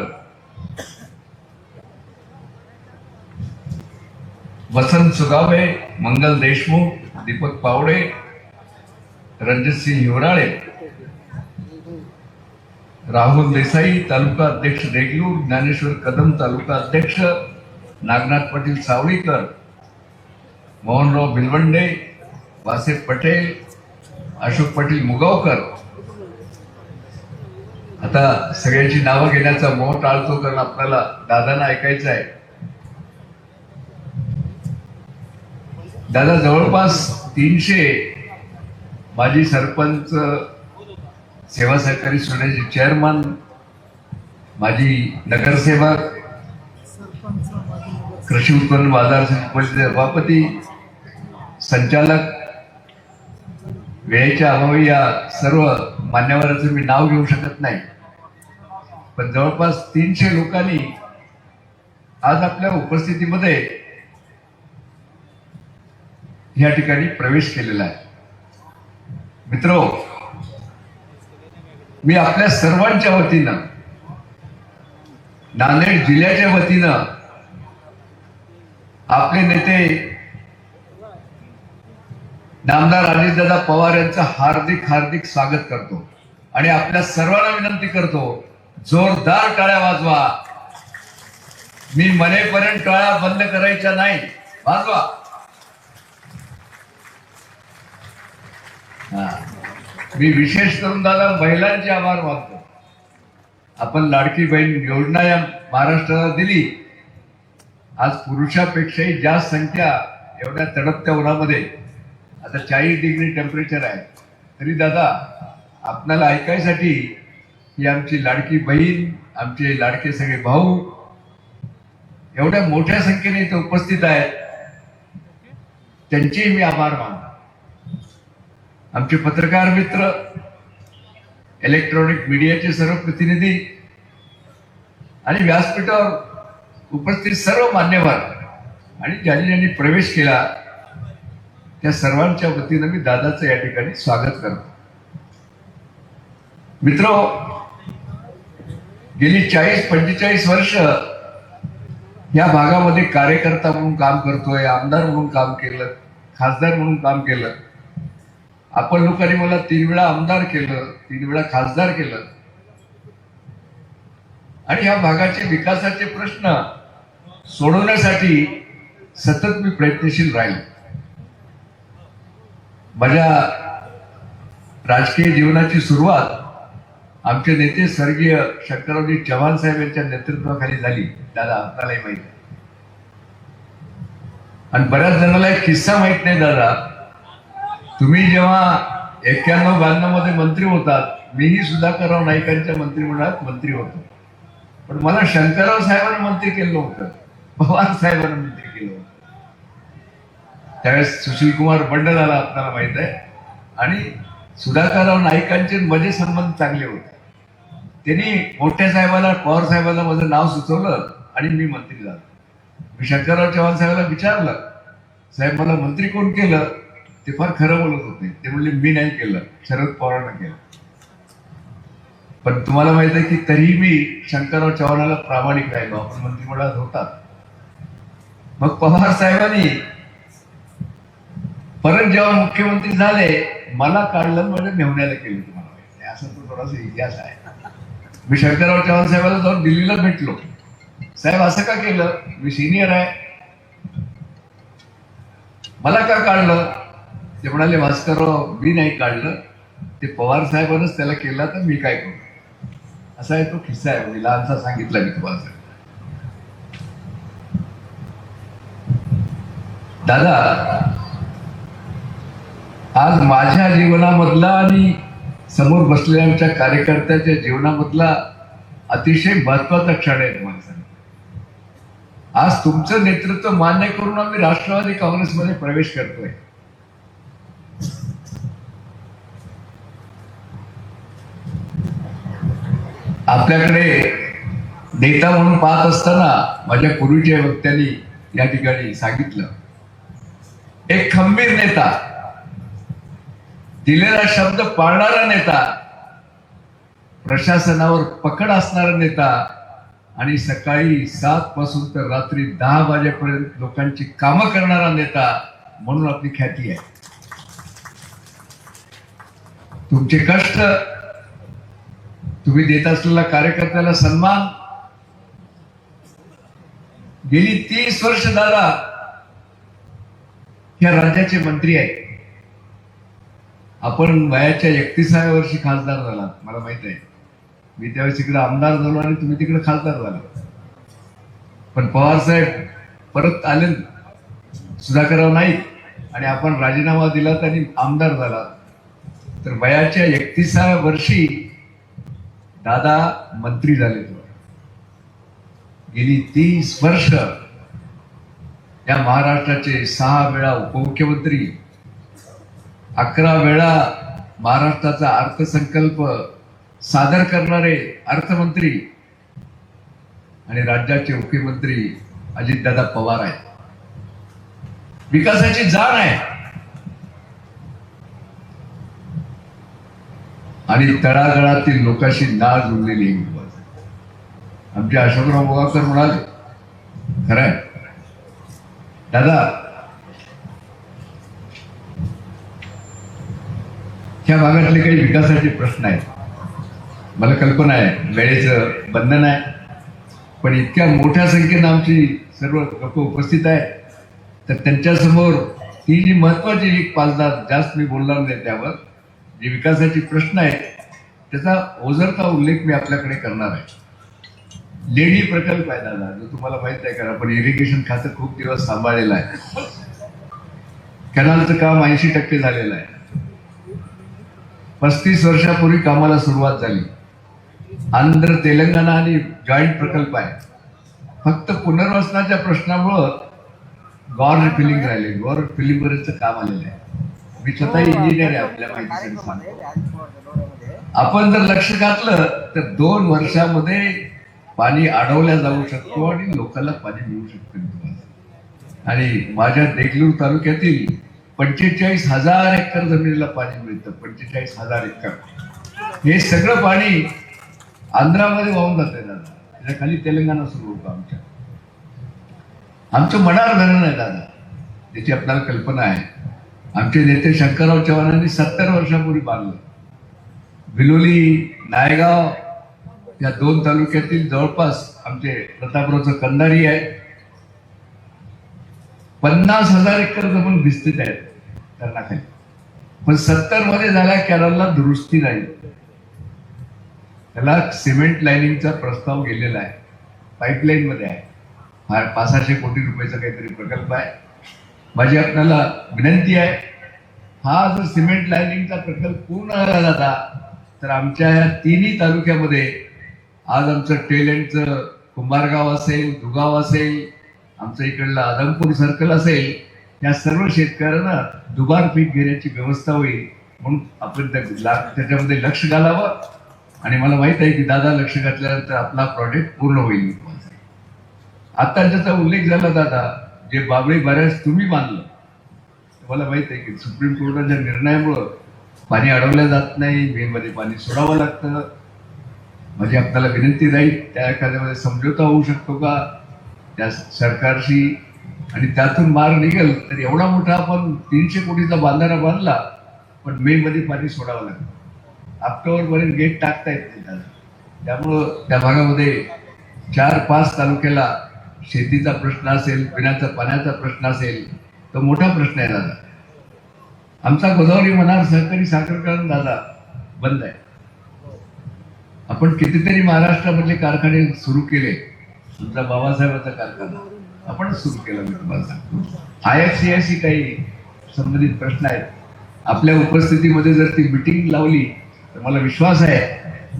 वसंत सुगावे, मंगल देशमुख, दीपक पावडे, रणजितसिंह हिवराळे, राहुल देसाई तालुका अध्यक्ष देगलूर, ज्ञानेश्वर कदम तालुका अध्यक्ष, नागनाथ पाटील सावळीकर, मोहनराव भिलवंडे, वासेफ पटेल, अशोक पाटील मुगावकर. आता सगळ्यांची नावं घेण्याचा मोह टाळतो, कारण आपल्याला दादांना ऐकायचं आहे. दादा जवळपास 300 माजी सरपंच, सेवा सहकारी सोसायटीचे चेअरमन, माजी नगरसेवक, कृषी उत्पन्न बाजार समितीचे सभापती, संचालक, वेळेच्या अभावी या सर्व मान्यवरांचं मी नाव घेऊ शकत नाही, पण जवळपास 300 लोकांनी आज आपल्या उपस्थितीमध्ये या ठिकाणी प्रवेश केलेला आहे. मित्रो, मी आपल्या सर्वांच्या वतीनं, नांदेड जिल्ह्याच्या वतीनं आपले नेते नामदार अजितदादा पवार यांचं हार्दिक हार्दिक स्वागत करतो आणि आपल्या सर्वांना विनंती करतो, जोरदार टाळ्या वाजवा. मी म्हणेपर्यंत टाळ्या बंद करायच्या नाही, वाजवा. मी विशेष करून दादा महिलांचे आभार मानतो. आपण लाडकी बहीण योजना या महाराष्ट्राला दिली. आज पुरुषापेक्षाही जास्त संख्या एवढ्या तडकत्या उन्हामध्ये, आता 40 डिग्री टेम्परेचर आहे, तरी दादा आपल्याला ऐकायसाठी ही आमची लाडकी बहीण, आमचे लाडके सगळे भाऊ एवढ्या मोठ्या संख्येने इथे उपस्थित आहेत, त्यांचेही मी आभार मानतो. आमचे पत्रकार मित्र, इलेक्ट्रॉनिक मीडियाचे सर्व प्रतिनिधी आणि व्यासपीठावर उपस्थित सर्व मान्यवर आणि ज्यांनी प्रवेश केला त्या सर्वांच्या वतीनं मी दादाचं या ठिकाणी स्वागत करतो. मित्रो, गेली 40-45 वर्ष या भागामध्ये कार्यकर्ता म्हणून काम करतोय, आमदार म्हणून काम केलं, खासदार म्हणून काम केलं. आपण लोकांनी मला 3 वेळा आमदार केलं, 3 वेळा खासदार केलं आणि या भागाचे विकासाचे प्रश्न सोडवण्यासाठी सतत मी प्रयत्नशील राहील. माझ्या राजकीय जीवनाची सुरुवात आमचे नेते स्वर्गीय शंकररावजी चव्हाण साहेब यांच्या नेतृत्वाखाली झाली. दादा आपल्यालाही माहिती आहे आणि बऱ्याच जणांना एक किस्सा माहित नाही. दादा, तुम्ही जेव्हा 91-92 मध्ये मंत्री होतात, मीही सुधाकरराव नाईकांच्या मंत्रिमंडळात मंत्री होतो, पण मला शंकरराव साहेबांना मंत्री केलं होतं, पवार साहेबांना मंत्री केलं होतं. त्यावेळेस सुशीलकुमार बंड झाला, आपल्याला माहित आहे, आणि सुधाकरराव नाईकांचे माझे संबंध चांगले होते. त्यांनी मोठ्या साहेबाला, पवार साहेबांना माझं नाव सुचवलं आणि मी मंत्री झालो. मी शंकरराव चव्हाण साहेबांना विचारलं, साहेब मला मंत्री कोण केलं? ते फार खरं बोलत होते. ते म्हणले मी नाही केलं, शरद पवारांना केलं. पण तुम्हाला माहित आहे की तरीही मी शंकरराव चव्हाणाला प्रामाणिक राहिलो. आपण मंत्रिमंडळात होतात. मग पवार साहेबांनी परत जेव्हा मुख्यमंत्री झाले, मला काढलं, माझ्या मेहुण्याला केलं. तुम्हाला माहिती आहे, असं तो थोडासा इतिहास आहे. मी शंकरराव चव्हाण साहेबांना जाऊन दिल्लीला भेटलो. साहेब असं का केलं? मी सिनियर आहे, मला का काढलं? ते म्हणाले, भास्करराव मी नाही काढलं, ते पवार साहेबांनाच त्याला केला, तर मी काय करू? असा आहे तो किस्सा आहे. मी लहानसा सांगितला मी तुम्हाला. दादा, आज माझ्या जीवनामधला आणि समोर बसलेल्या आमच्या कार्यकर्त्याच्या जीवनामधला अतिशय महत्वाचा क्षण आहे. तुम्हाला सांगतो, आज तुमचं नेतृत्व मान्य करून आम्ही राष्ट्रवादी काँग्रेसमध्ये प्रवेश करतोय. आपल्याकडे नेता म्हणून पाहत असताना माझ्या पूर्वीच्या वक्त्यांनी या ठिकाणी सांगितलं, एक खंबीर नेता, दिलेला शब्द पाळणारा नेता, प्रशासनावर पकड असणारा नेता आणि सकाळी 7 पासून तर रात्री 10 वाजेपर्यंत लोकांची कामं करणारा नेता म्हणून आपली ख्याती आहे. तुमचे कष्ट, तुम्ही देत असलेला कार्यकर्त्याला सन्मान, गेली 30 वर्ष दादा या राज्याचे मंत्री आहेत. आपण वयाच्या 31व्या वर्षी खासदार झालात, मला माहित आहे. मी त्यावेळेस इकडे आमदार झालो आणि तुम्ही तिकडे खासदार झाला. पण पवार साहेब परत आले, सुधाकरराव नाईक, आणि आपण राजीनामा दिलात आणि आमदार झाला. तर वयाच्या 31व्या वर्षी दादा मंत्री झाले. गेली 30 वर्ष या महाराष्ट्राचे 6 वेळा उपमुख्यमंत्री, 11 वेळा महाराष्ट्राचा अर्थसंकल्प सादर करणारे अर्थमंत्री आणि राज्याचे मुख्यमंत्री अजितदादा पवार आहेत. विकासाची जाण आहे आणि तळागाळातील लोकांशी नाळ जुळलेली आहे. आमचे अशोकराव बोगावकर म्हणाले, खरंय दादा, ह्या भागातले काही विकासाचे प्रश्न आहेत. मला कल्पना आहे वेळेचं बंधन आहे, पण इतक्या मोठ्या संख्येनं आमची सर्व लोक उपस्थित आहेत, तर त्यांच्यासमोर ही जी महत्वाची एक 5-10 जास्त मी बोलणार नाही त्यावर, जे विकासाचे प्रश्न आहेत त्याचा ओझरता उल्लेख मी आपल्याकडे करणार आहे. लेणी प्रकल्प आहे दादा, जो तुम्हाला माहित आहे का, आपण इरिगेशन खातं खूप दिवस सांभाळलेलं आहे. कॅनलचं काम 80% झालेलं आहे. 35 वर्षापूर्वी कामाला सुरुवात झाली. आंध्र, तेलंगणा आणि जॉईंट प्रकल्प आहे. फक्त पुनर्वसनाच्या प्रश्नामुळं गॉर फिलिंग राहिले. गॉर फिलिंग वरचं काम आलेलं आहे. मी स्वतः इंजिनियर आहे, आपल्या माहितीसाठी सांगतो. आपण जर लक्ष घातलं तर 2 वर्षामध्ये पाणी अडवल्या जाऊ शकतो आणि लोकांना पाणी मिळू शकतं. आणि माझ्या देगलूर तालुक्यातील 45,000 एकर जमिनीला पाणी मिळतं. 45,000 एकर. हे सगळं पाणी आंध्रामध्ये वाहून जाते दादा. त्याच्या खाली तेलंगणा सुरू होतं. आमचं मडार धरण आहे दादा, त्याची आपल्याला कल्पना आहे. आमचे नेते शंकरराव चव्हाणांनी 70 वर्षापूर्वी बांधलं. बिलोली, नायगाव या 2 तालुक्यातील जवळपास आमचे प्रतापरावचं कंधारी आहे. 50,000 एकर जमीन विस्तृत आहेत धरणाखाली. पण 70 मध्ये झाल्या कॅनलला दुरुस्ती नाही. त्याला सिमेंट लाईनिंगचा प्रस्ताव गेलेला आहे. पाईपलाईन मध्ये आहे. 500 कोटी रुपयाचा काहीतरी प्रकल्प आहे. माझी आपल्याला विनंती आहे, हा जर सिमेंट लाईनिंगचा प्रकल्प पूर्ण झाला जाता तर आमच्या या 3ही तालुक्यामध्ये आज आमचं टेलेंटचं कुंभारगाव असेल, दुगाव असेल, आमचं इकडलं आदमपूर सर्कल असेल, या सर्व शेतकऱ्यांना दुबार पीक घेण्याची व्यवस्था होईल. म्हणून आपण त्याच्यामध्ये लक्ष घालावं. आणि मला माहित आहे की दादा लक्ष घातल्यानंतर आपला प्रोजेक्ट पूर्ण होईल. आता ज्याचा उल्लेख झाला दादा, जे बाबळी बऱ्याच तुम्ही बांधलं, तुम्हाला माहित आहे की सुप्रीम कोर्टाच्या निर्णयामुळं पाणी अडवलं जात नाही. मे मध्ये पाणी सोडावं लागतं. माझी आपल्याला विनंती राहील, त्या एखाद्यामध्ये समझोता होऊ शकतो का त्या सरकारशी, आणि त्यातून मार्ग निघेल. तर एवढा मोठा आपण 300 कोटीचा बांधारा बांधला, पण मे मध्ये पाणी सोडावं लागतं. ऑक्टोबर पर्यंत गेट टाकता येत नाही. त्यामुळं त्या भागामध्ये 4-5 तालुक्याला शेतीचा प्रश्न असेल, पिण्याचा पाण्याचा प्रश्न असेल, तो मोठा प्रश्न आहे दादा. आमचा गोदावरी मनार सहकारी साखर कारखाना दादा बंद आहे. आपण कितीतरी महाराष्ट्रामधले कारखाने सुरू केले. तुमचा बाबासाहेबांचा कारखाना आपण सुरू केला. मी तुम्हाला सांगतो, IFCIC काही संबंधित प्रश्न आहेत. आपल्या उपस्थितीमध्ये जर ती मिटिंग लावली तर मला विश्वास आहे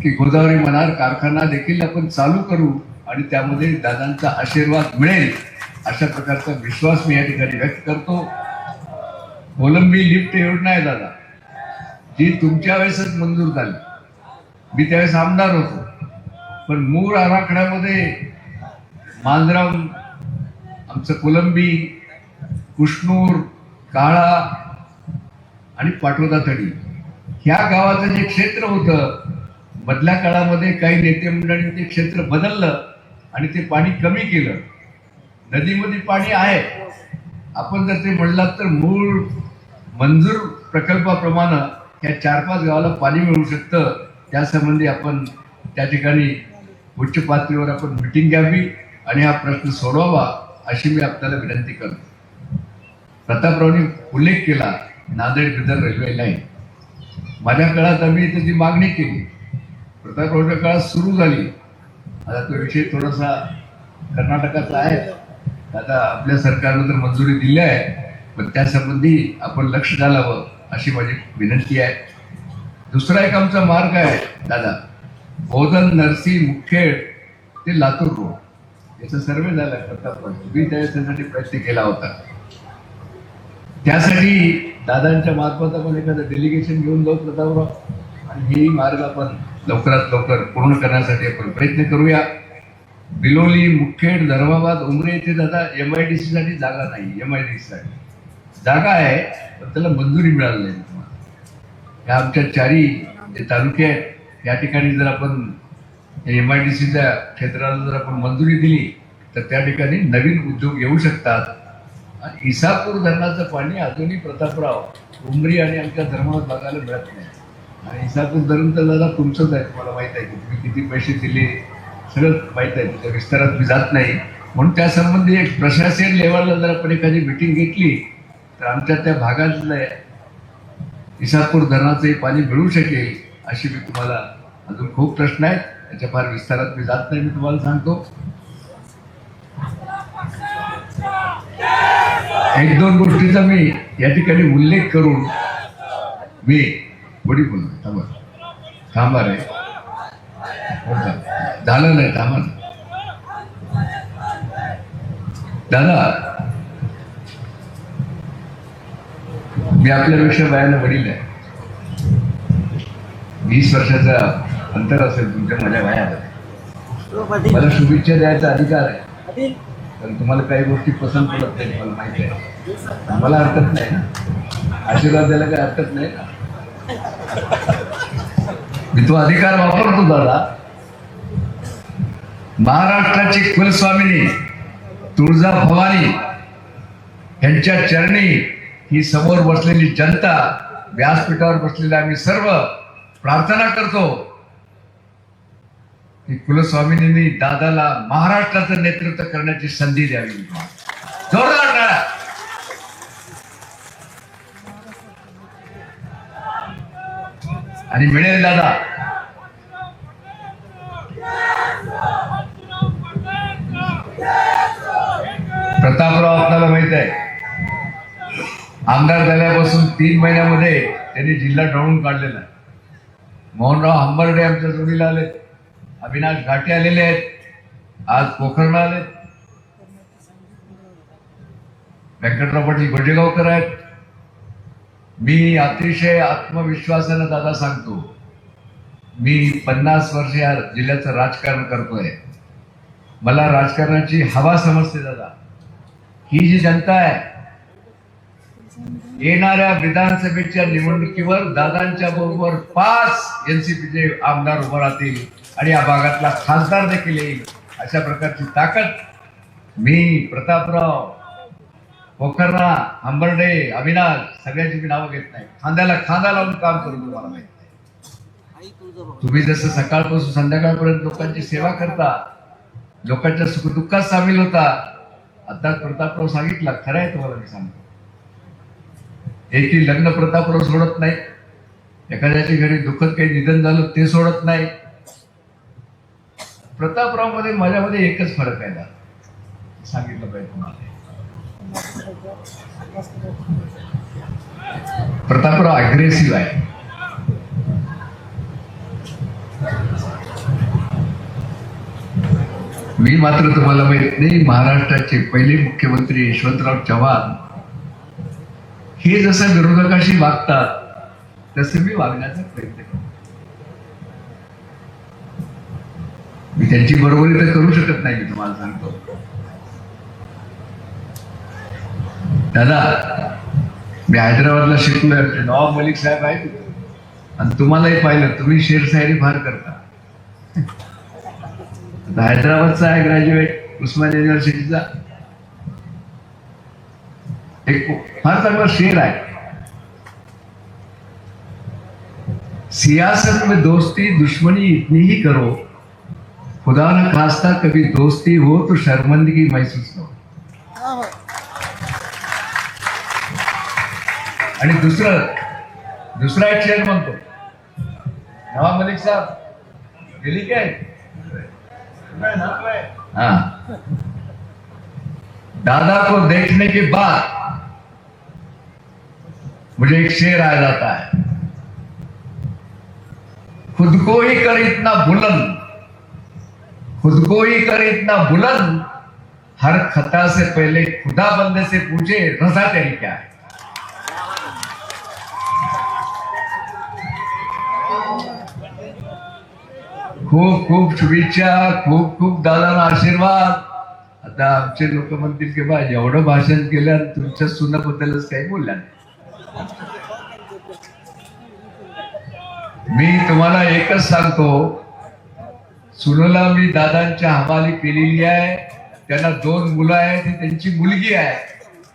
की गोदावरी मनार कारखाना देखील आपण चालू करू आणि त्यामध्ये दादांचा आशीर्वाद मिळेल, अशा प्रकारचा विश्वास मी या ठिकाणी व्यक्त करतो. कोलंबी लिफ्ट योजना आहे दादा, जी तुमच्या वेळेसच मंजूर झाली. मी त्यावेळेस आमदार होतो. पण मूळ आराखड्यामध्ये मांजराम, आमचं कोलंबी, कुष्णूर, काळा आणि पाटोदा तळी ह्या गावाचं जे क्षेत्र होतं, मधल्या काळामध्ये काही नेते मंडळींनी ते क्षेत्र बदललं आणि ते पाणी कमी केलं. नदीमध्ये पाणी आहे, आपण जर ते म्हणलात तर मूळ मंजूर प्रकल्पाप्रमाणे या 4-5 गावाला पाणी मिळू शकतं. त्यासंबंधी आपण त्या ठिकाणी उच्च पातळीवर आपण मिटिंग घ्यावी आणि हा प्रश्न सोडवावा अशी मी आपल्याला विनंती करतो. प्रतापरावनी उल्लेख केला नांदेड बिदर रेल्वे लाईन. माझ्या काळात आम्ही त्याची मागणी केली, प्रतापरावच्या काळात सुरू झाली. आता तो विषय थोडासा कर्नाटकाचा आहे. आता आपल्या सरकारनं तर मंजुरी दिली आहे, पण त्यासंबंधी आपण लक्ष घालावं अशी माझी विनंती आहे. दुसरा एक आमचा मार्ग आहे दादा, बोधन नरसी मुखेड ते लातूर रोड, याचा सर्वे झाला प्रतापराव. तुम्ही त्यासाठी प्रयत्न केला होता. त्यासाठी दादांच्या मार्फत आपण एखादं डेलिगेशन घेऊन जाऊ प्रतापराव, आणि हेही मार्ग आपण लवकरात लवकर पूर्ण करण्यासाठी आपण प्रयत्न करूया. बिलोली, मुखेड, धर्माबाद, उमरे येथे दादा MIDC साठी जागा नाही. MIDC साठी जागा आहे, पण त्याला मंजुरी मिळाली नाही. तुम्हाला या आमच्या 4 जे तालुके आहेत या ठिकाणी जर आपण MIDCच्या क्षेत्राला जर आपण मंजुरी दिली तर त्या ठिकाणी नवीन उद्योग येऊ शकतात. आणि इसापूर धरणाचं पाणी अजूनही प्रतापराव, उमरी आणि आमच्या धर्माबाद भागाला मिळत नाही. आणि इसापूर धरण तर दादा तुमचंच आहे, तुम्हाला माहित आहे की तुम्ही किती पैसे दिले सगळं माहित आहे. त्या विस्तारात मी जात नाही. म्हणून त्यासंबंधी एक प्रशासन लेवलला जर आपण एखादी मिटिंग घेतली तर आमच्या त्या भागातलं इसापूर धरणाचंही पाणी मिळू शकेल. अशी मी तुम्हाला, अजून खूप प्रश्न आहेत, त्याच्या फार विस्तारात मी जात नाही. मी तुम्हाला सांगतो 1-2 गोष्टीचा मी या ठिकाणी उल्लेख करून मी थोडी बोलतो. थांबा रे, झालं नाही, थांबा दादा. मी आपल्यापेक्षा वयानं वडील आहे. 20 वर्षाचा अंतर असेल तुमच्या माझ्या वयात. मला शुभेच्छा द्यायचा अधिकार आहे, पण तुम्हाला काही गोष्टी पसंत पडत नाही, मला माहिती आहे. मला हरकत नाही ना, आशीर्वाद द्यायला काही हरकत नाही ना. मी तो अधिकार वापरतो दादा. महाराष्ट्राची कुलस्वामिनी तुळजा भवानी यांच्या चरणी ही समोर बसलेली जनता, व्यासपीठावर बसलेले आम्ही सर्व प्रार्थना करतो की कुलस्वामिनींनी दादाला महाराष्ट्राचं नेतृत्व करण्याची संधी द्यावी. जोरदार टाळ्या. आणि मिळेल दादा. प्रतापराव आपल्याला माहित आहे, आमदार झाल्यापासून 3 महिन्यामध्ये त्यांनी जिल्हा ढवळून काढलेला आहे. मोहनराव हंबर्डे आमच्या जोडीला आले, अविनाश घाटे आलेले आहेत, आज पोखरणा आले, व्यंकटराव पाटील गोजेगावकर आहेत. मी अतिशय आत्मविश्वासानं दादा सांगतो, मी 50 वर्ष या जिल्ह्याचं राजकारण करतोय. मला राजकारणाची हवा समजते दादा. ही जी जनता आहे, येणाऱ्या विधानसभेच्या निवडणुकीवर दादांच्या बरोबर 5 NCPचे आमदार उभं राहतील आणि या भागातला खासदार देखील येईल. अशा प्रकारची ताकद मी प्रतापराव, पोखरणा, हंबर्डे, अविनाश सगळ्यांची मी नावं घेत नाही. खांद्याला खांदा लावून काम करून तुम्हाला माहित आहे. तुम्ही जसं सकाळपासून संध्याकाळपर्यंत लोकांची सेवा करता, लोकांच्या सुखदुःखात सामील होता. आता प्रतापराव सांगितलं, खरं आहे तुम्हाला मी सांगतो. एकही लग्न प्रतापराव सोडत नाही, एखाद्याच्या घरी दुःखद काही निधन झालं ते सोडत नाही. प्रतापराव मध्ये माझ्यामध्ये एकच फरक आहे, सांगितलं पाहिजे तुम्हाला. प्रतापराव अग्रेसिव्ह आहे. मी मात्र तुम्हाला माहित नाही, महाराष्ट्राचे पहिले मुख्यमंत्री यशवंतराव चव्हाण हे जसं विरोधकाशी वागतात तसे मी वागण्याचा प्रयत्न करतो. मी त्यांची बरोबरी तर करू शकत नाही, मी तुम्हाला सांगतो दादा. मी हैदराबादला शिकलोय, नवाब मलिक साहेब आहेत आणि तुम्हालाही पाहिलं, तुम्ही शेरशायरी फार करता. आता हैदराबादचा आहे ग्रॅज्युएट उस्मानिया युनिव्हर्सिटीचा, एक फार चांगला शेर आहे, सियासत में दोस्ती दुश्मनी इतनी ही करो, खुदा न खास्ता कभी दोस्ती हो तो शर्मिंदगी महसूस न हो. आणि दुसरा एक शेर म्हणतो, नवाब मलिक साहब गेली काय, हाँ, दादा को देखने के बाद मुझे एक शेर आ जाता है, खुद को ही कर इतना बुलंद, खुद को ही कर इतना बुलंद, हर खता से पहले खुदा बंदे से पूछे रजा तेरी क्या है. खूप खूप शुभेच्छा, खूप खूप दादांना आशीर्वाद. आता आमचे लोक म्हणतील की बा एवढं भाषण केलं तुमच्या सुनाबद्दलच काही बोलल्या नाही. मी तुम्हाला एकच सांगतो, सुनला मी दादांच्या हवाली केलेली आहे, त्यांना 2 मुलं आहेत, ती त्यांची मुलगी आहे,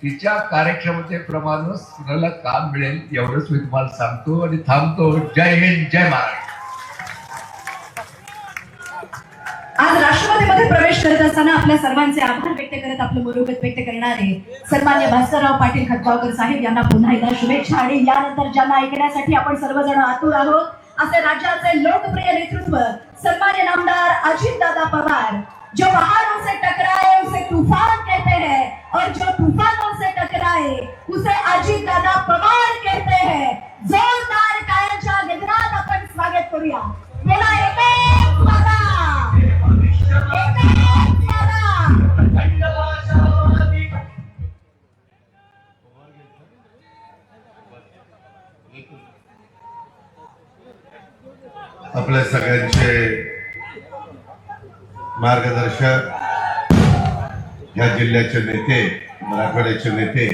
तिच्या कार्यक्षमतेप्रमाणे सुनला काम मिळेल एवढंच मी तुम्हाला सांगतो आणि थांबतो. जय हिंद, जय महाराष्ट्र. आज राष्ट्रवादीमध्ये प्रवेश करत असताना आपल्या सर्वांचे आभार व्यक्त करत आपलं मनोगत व्यक्त करणारे सन्मान्य भास्करराव पाटील खतगावकर साहेब यांना पुन्हा एकदा शुभेच्छा. आणि यानंतर ज्यांना ऐकण्यासाठी आपण सर्वजण आतुर आहोत असे राज्याचे लोकप्रिय नेतृत्व सन्मान्य नामदार अजितदादा पवार, जो पहाड़ों से टकराए उसे तूफान कहते हैं और जो तूफानों से टकराए उसे अजितदादा पवार कहते हैं. जोरदार टाळ्यांच्या गजरात आपण स्वागत करूया. बोला एकच वादा, एकच वादा. आपल्या सगळ्यांचे मार्गदर्शक, या जिल्ह्याचे नेते, मराठवाड्याचे नेते,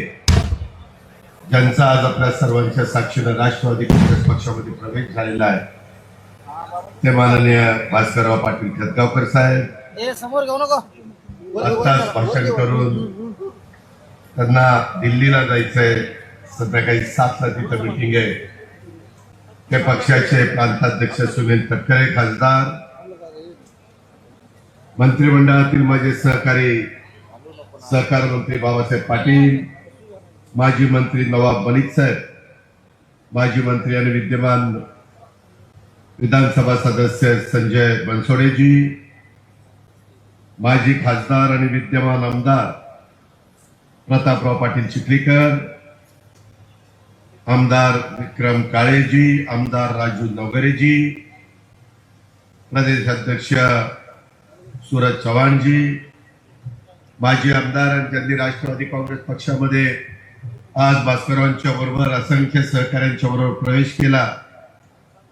ज्यांचा आज आपल्या सर्वांच्या साक्षीने राष्ट्रवादी काँग्रेस पक्षामध्ये प्रवेश झालेला आहे, ते माननीय भास्करराव पाटील खतगावकर साहेब समोर घेऊ नको. आत्ताच भाषण करून त्यांना दिल्लीला जायचंय, संध्याकाळी 7ला तिथं मीटिंग आहे. ते पक्षाचे प्रांताध्यक्ष सुनील तटकरे खासदार, मंत्रिमंडळातील माझे सहकारी सहकार मंत्री बाबासाहेब पाटील, माजी मंत्री नवाब मलिक साहेब, माजी मंत्री आणि विद्यमान विधानसभा सदस्य संजय बनसोडेजी, माजी खासदार आणि विद्यमान आमदार प्रतापराव पाटील चिखलीकर, आमदार विक्रम काळेजी, आमदार राजू नवगरेजी, प्रदेश अध्यक्ष सूरज चव्हाणजी, माजी आमदार आणि ज्यांनी राष्ट्रवादी काँग्रेस पक्षामध्ये आज भास्कररावांच्या बरोबर असंख्य सहकाऱ्यांच्या बरोबर प्रवेश केला,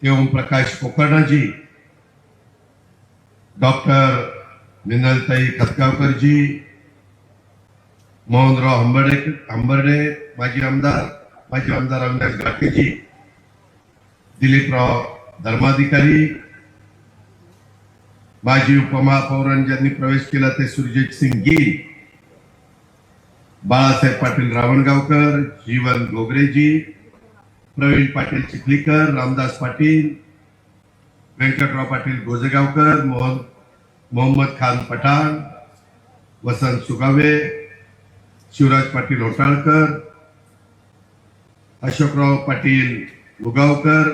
ते ओमप्रकाश कोकर्णजी, डॉक्टर मिनलताई खतगावकरजी, मोहनराव हंबर्डे, माजी आमदार अविनाश घाटेजी, दिलीपराव धर्माधिकारी, माजी उपमहापौरांनी ज्यांनी प्रवेश केला ते सुरजित सिंग गिल, बाळासाहेब पाटील रावणगावकर, जीवन गोगरेजी, प्रवीण पाटील चिखलीकर, रामदास पाटील, व्यंकटराव पाटील गोजेगावकर, मोहम्मद खान पठाण, वसंत सुगावे, शिवराज पाटील होटाळकर, अशोकराव पाटील मुगावकर,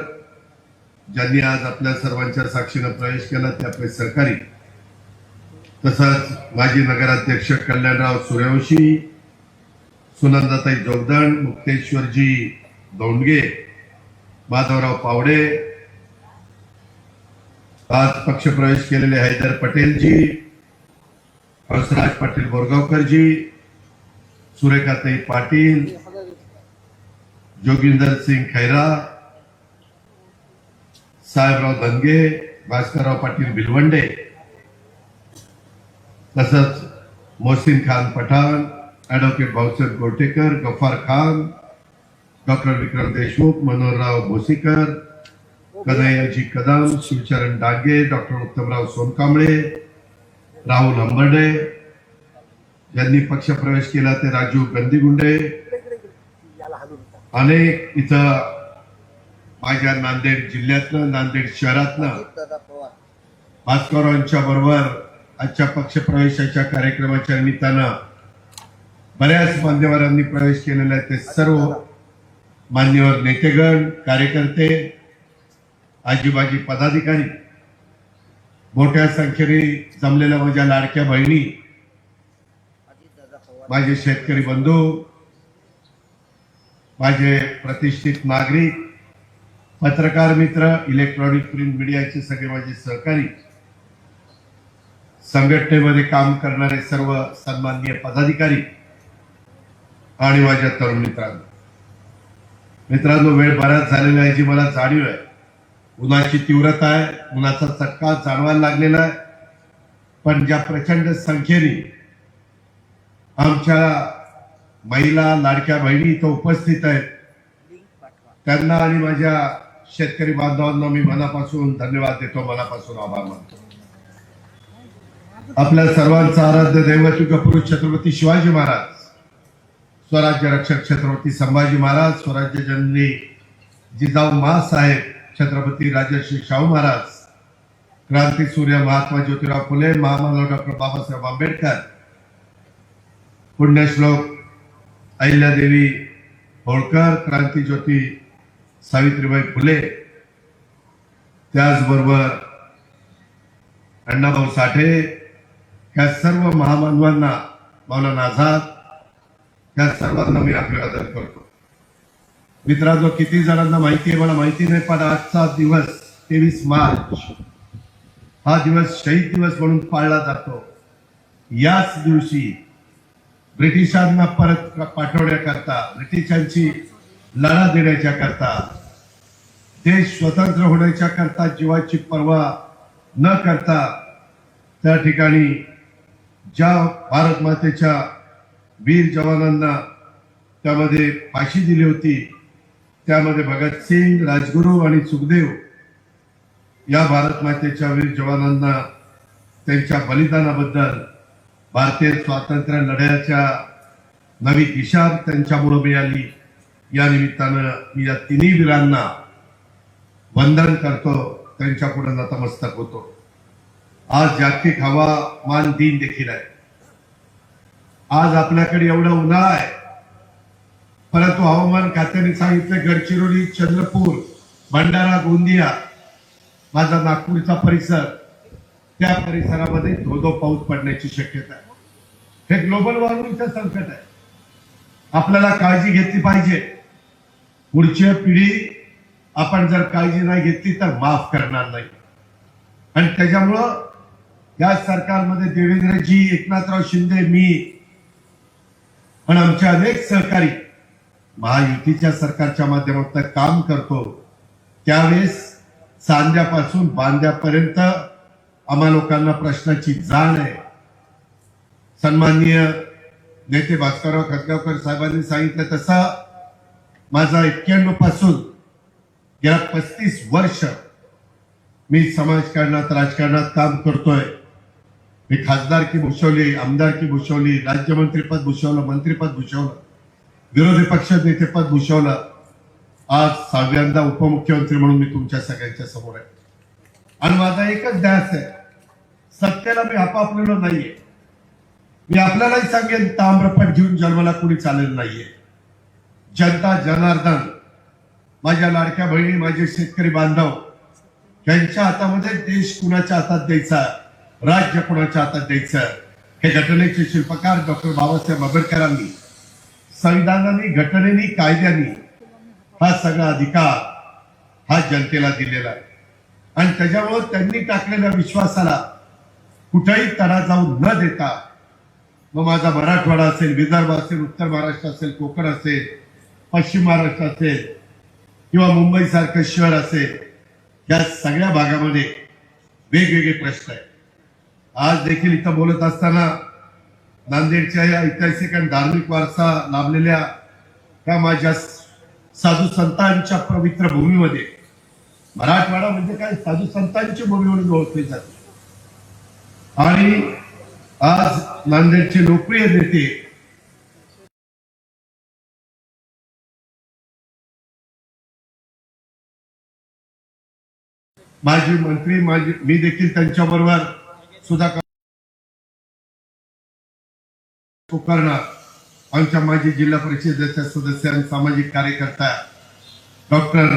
ज्यांनी आज आपल्या सर्वांच्या साक्षीने प्रवेश केला ते आपले सहकारी, तसंच माजी नगराध्यक्ष कल्याणराव सूर्यवंशी, सुनंदाताई जोगदंड, मुक्तेश्वरजी दोंडगे, माधवराव पावडे, आज पक्षप्रवेश केलेले हैदर पटेलजी, हंसराज पाटील बोरगावकरजी, सुरेखाताई पाटील, जोगिंदर सिंग खैरा, साहेबराव दंगे, भास्करराव पाटील भिलवंडे, तसंच मोहसिन खान पठाण, ॲडव्होकेट भाऊसाहेब गोटेकर, गफ्फार खान, डॉक्टर विक्रम देशमुख, मनोहरराव भोसीकर, कन्हैयाजी कदम, शिवचरण डागे, डॉक्टर उत्तमराव सोनकांबळे, राहुल अंबर्डे, ज्यांनी पक्षप्रवेश केला ते राजू गंदीगुंडे, अनेक इथं माझ्या नांदेड जिल्ह्यातलं, नांदेड शहरातलं भास्करांच्या बरोबर आजच्या पक्षप्रवेशाच्या कार्यक्रमाच्या निमित्तानं बऱ्याच मान्यवरांनी प्रवेश केलेला आहे. ते सर्व मान्यवर नेतेगण, कार्यकर्ते, आजीबाजी पदाधिकारी, मोठ्या संख्येने जमलेल्या माझ्या लाडक्या बहिणी, माझे शेतकरी बंधू, माझे प्रतिष्ठित नागरिक, पत्रकार मित्र, इलेक्ट्रॉनिक प्रिंट मीडियाचे सगळे माझे सहकारी, संघटनेमध्ये काम करणारे सर्व सन्माननीय पदाधिकारी आणि माझ्या तरुण मित्रांनो, वेळ बराच झालेला आहे जी मला जाणीव आहे. उन्हाची तीव्रता आहे, उन्हाचा चटका जाणवायला लागलेला आहे. पण ज्या प्रचंड संख्येने आमच्या महिला लाडक्या बहिणी इथं उपस्थित आहेत, त्यांना आणि माझ्या शेतकरी बांधवांना मी मनापासून धन्यवाद देतो, मनापासून आभार मानतो. आपल्या सर्वांचा आराध्य दैवत युगपुरुष छत्रपती शिवाजी महाराज, स्वराज्य रक्षक छत्रपती संभाजी महाराज, स्वराज्य जननी जिजाऊ माँसाहेब, छत्रपती राजर्षी शाहू महाराज, क्रांती सूर्य महात्मा ज्योतिराव फुले, महामानव डॉक्टर बाबासाहेब आंबेडकर, पुण्यश्लोक अहिल्यादेवी होळकर, क्रांती ज्योती सावित्रीबाई फुले, त्याचबरोबर अण्णाभाऊ साठे, या सर्व महामानवांना, मौलाना आझाद, या सर्वांना मी अभिवादन करतो. मित्रांनो, किती जणांना माहिती आहे मला माहिती नाही, पण आजचा दिवस 23 मार्च हा दिवस शहीद दिवस म्हणून पाळला जातो. याच दिवशी ब्रिटिशांना परत पाठवण्याकरता, ब्रिटिशांची लढा देण्याच्या करता, देश स्वतंत्र होण्याच्या करता जीवाची पर्वा न करता त्या ठिकाणी ज्या भारत मातेच्या वीर जवानांना त्यामध्ये फाशी दिली होती, त्यामध्ये भगतसिंग, राजगुरू आणि सुखदेव या भारत मातेच्या वीर जवानांना त्यांच्या बलिदानाबद्दल, भारतीय स्वातंत्र्य लढ्याच्या नवी दिशा त्यांच्यामुळे मिळाली, या निमित्तानं मी या तिन्ही वीरांना वंदन करतो, त्यांच्या पुढे नतमस्तक होतो. आज जागतिक हवामान दिन देखील आहे. आज आपल्याकडे एवढा उन्हाळा आहे, परंतु हवामान खात्याने सांगितलं गडचिरोली, चंद्रपूर, भंडारा, गोंदिया, माझा नागपूरचा परिसर, त्या परिसरामध्ये धोधो पाऊस पडण्याची शक्यता आहे. हे ग्लोबल वॉर्मिंगचं संकट आहे. आपल्याला काळजी घेतली पाहिजे. पुढची पिढी आपण जर काळजी नाही घेतली तर माफ करणार नाही. आणि त्याच्यामुळं या सरकारमध्ये देवेंद्रजी, एकनाथराव शिंदे, मी आणि आमचे अनेक सहकारी महायुतीच्या सरकारच्या माध्यमातून काम करतो. त्यावेळेस सांध्यापासून बांध्यापर्यंत आम्हा लोकांना प्रश्नाची जाण आहे. सन्माननीय नेते भास्करराव खतगावकर साहेबांनी सांगितलं तसं माझा 91 पासून गेल्या 35 वर्ष मी समाजकारणात, राजकारणात काम करतोय. मी खासदारकी भूषवली, आमदारकी भूषवली, राज्यमंत्रीपद भूषवलं, मंत्रीपद भूषवलं, विरोधी पक्ष नेतेपद भूषवलं. आज 6व्यांदा उपमुख्यमंत्री म्हणून मी तुमच्या सगळ्यांच्या समोर आहे. आणि माझा एकच ध्यास आहे, सत्तेला मी आपापलेलो नाहीये. मी आपल्यालाही सांगेन, ताम्रपट घेऊन जन्माला कुणी चालेल नाहीये. जनता जनार्दन, माझ्या लाडक्या बहिणी, माझे शेतकरी बांधव, यांच्या हातामध्ये देश कुणाच्या हातात द्यायचा, राज्य कुणाच्या हातात द्यायचं, हे घटनेचे शिल्पकार डॉक्टर बाबासाहेब आंबेडकरांनी, संविधानाने, घटनेने, कायद्याने हा सगळा अधिकार हा जनतेला दिलेला आहे. आणि त्याच्यामुळे त्यांनी टाकलेल्या विश्वासाला कुठेही तडा जाऊ न देता, मग माझा मराठवाडा असेल, विदर्भ असेल, उत्तर महाराष्ट्र असेल, कोकण असेल, पश्चिम महाराष्ट्र असेल किंवा मुंबई सारखं शहर असेल, या सगळ्या भागामध्ये वेगवेगळे प्रश्न आहेत. आज देखील इथं बोलत असताना नांदेडच्या या ऐतिहासिक आणि धार्मिक वारसा लाभलेल्या त्या माझ्या साधू संतांच्या पवित्र भूमीमध्ये, मराठवाडा म्हणजे काय, साधू संतांची भूमी म्हणून ओळखली जाते. आणि आज नांदेडचे लोकप्रिय नेते माजी मंत्री मी देखील त्यांच्याबरोबर सुधाकर कुलकर्णी, आमच्या माजी जिल्हा परिषदेच्या सदस्य आणि सामाजिक कार्यकर्ता डॉक्टर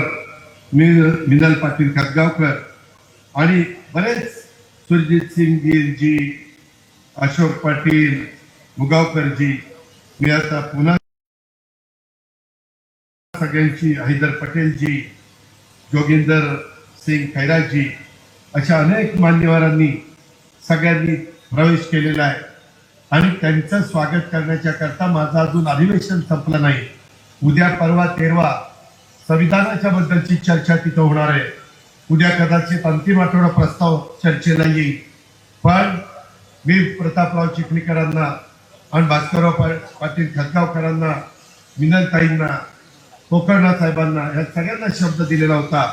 मिनल पाटील खतगावकर आणि बरेच सुरजित सिंग गिरजी, अशोक पाटील मुगावकरजी, मी आता पुन्हा सगळ्यांची, हैदर पटेलजी, जोगिंदर सिंग खैराजी, अशा अनेक मान्यवरांनी सगळ्यांनी प्रवेश केलेला आहे आणि त्यांचं स्वागत करण्याच्या करता माझं अजून अधिवेशन संपलं नाही. उद्या परवा 13 संविधानाच्या बद्दलची चर्चा तिथं होणार आहे. उद्या कदाचित अंतिम आठवडा प्रस्ताव चर्चेला येईल. पण मी प्रतापराव चिखलीकरांना आणि भास्करराव पाटील खतगावकरांना, मिनलताईंना, कोकर्णा साहेबांना या सगळ्यांना शब्द दिलेला होता.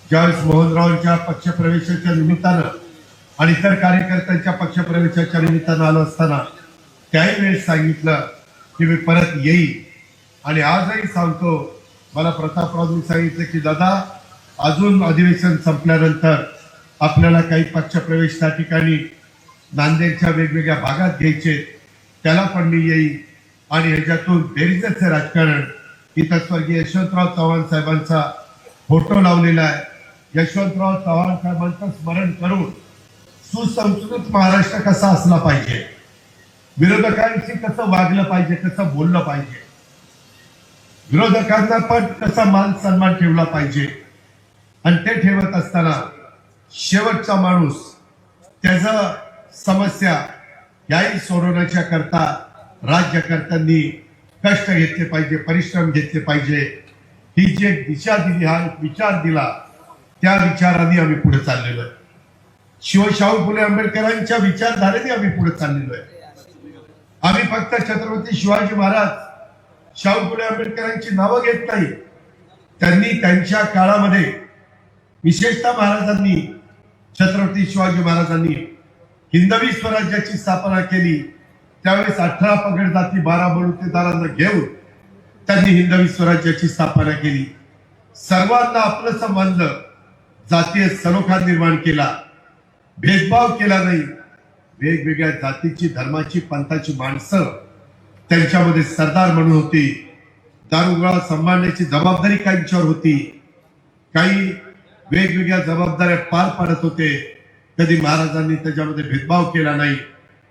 ज्यावेळेस मोहनरावांच्या पक्षप्रवेशाच्या निमित्तानं आणि इतर कार्यकर्त्यांच्या पक्षप्रवेशाच्या निमित्तानं आलो असताना त्याही वेळेस सांगितलं की मी परत येईल. आणि आजही सांगतो, मला प्रतापरावनी सांगितलं की दादा, अजून अधिवेशन संपल्यानंतर आपल्याला काही पक्षप्रवेश त्या ठिकाणी नांदेडच्या वेगवेगळ्या भागात घ्यायचे, त्याला पण मी येईल. आणि ह्याच्यातून बेरीजचे राजकारण, इथं स्वर्गीय यशवंतराव चव्हाण साहेबांचा फोटो लावलेला आहे. यशवंतराव चव्हाण साहेबांचं स्मरण करून सुसंस्कृत महाराष्ट्र कसा असला पाहिजे, विरोधकांशी कसं वागलं पाहिजे, कसं बोललं पाहिजे, विरोधकांना पण कसा मान सन्मान ठेवला पाहिजे. आणि ते ठेवत असताना शेवटचा माणूस, त्याचा समस्या याही सोडवण्याच्या करता राज्यकर्त्यांनी कष्ट घेतले पाहिजे, परिश्रम घेतले पाहिजे. ही जी एक दिशा दिली, हा एक विचार दिला, त्या विचाराने आम्ही पुढे चाललेलो आहे. शाहू फुले आंबेडकरांच्या विचारधारेने आम्ही पुढे चाललेलो आहे. आम्ही फक्त छत्रपती शिवाजी महाराज, शाहू फुले आंबेडकरांची नावं घेत नाही. त्यांनी त्यांच्या काळामध्ये, विशेषतः महाराजांनी, छत्रपती शिवाजी महाराजांनी हिंदवी स्वराज्याची स्थापना केली. त्यावेळेस 18 पगड जाती 12 बलुतेदारांना घेऊन त्यांनी हिंदवी स्वराज्याची स्थापना केली. सर्वांना आपलंसं मानलं, जातीय सलोखा निर्माण केला, भेदभाव केला नाही. वेगवेगळ्या जातीची, धर्माची, पंथाची माणसं त्यांच्यामध्ये सरदार म्हणून होती. दारुगोळा सांभाळण्याची जबाबदारी काहींच्यावर होती. काही वेगवेगळ्या जबाबदाऱ्या पार पाडत होते. कधी महाराजांनी त्याच्यामध्ये भेदभाव केला नाही.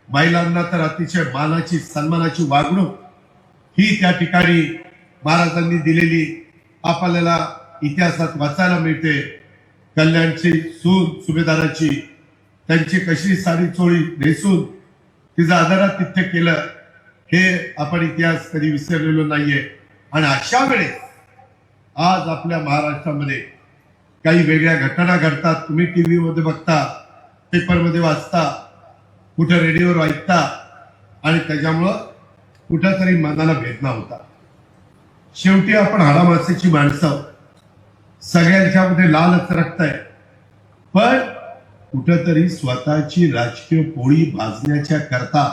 महिलांना तर अतिशय मानाची, सन्मानाची वागणूक ही त्या ठिकाणी महाराजांनी दिलेली आपल्याला इतिहासात वाचायला मिळते. कल्याणची सून सुभेदाराची, त्यांची कशी साडी चोळी नेसून तिचं आदरातिथ्य केलं, हे आपण इतिहास कधी विसरलेलो नाहीये. आणि अशा वेळेस आज आपल्या महाराष्ट्रामध्ये काही वेगळ्या घटना घडतात. तुम्ही टीव्ही मध्ये बघता, पेपरमध्ये वाचता, कुठं रेडिओवर ऐकता, आणि त्याच्यामुळं कुठंतरी मनाला वेदना होता. शेवटी आपण हाडामासेची माणसं, सगळ्यांच्या मध्ये लालच रक्त आहे. पण कुठंतरी स्वतःची राजकीय पोळी भाजण्याच्या करता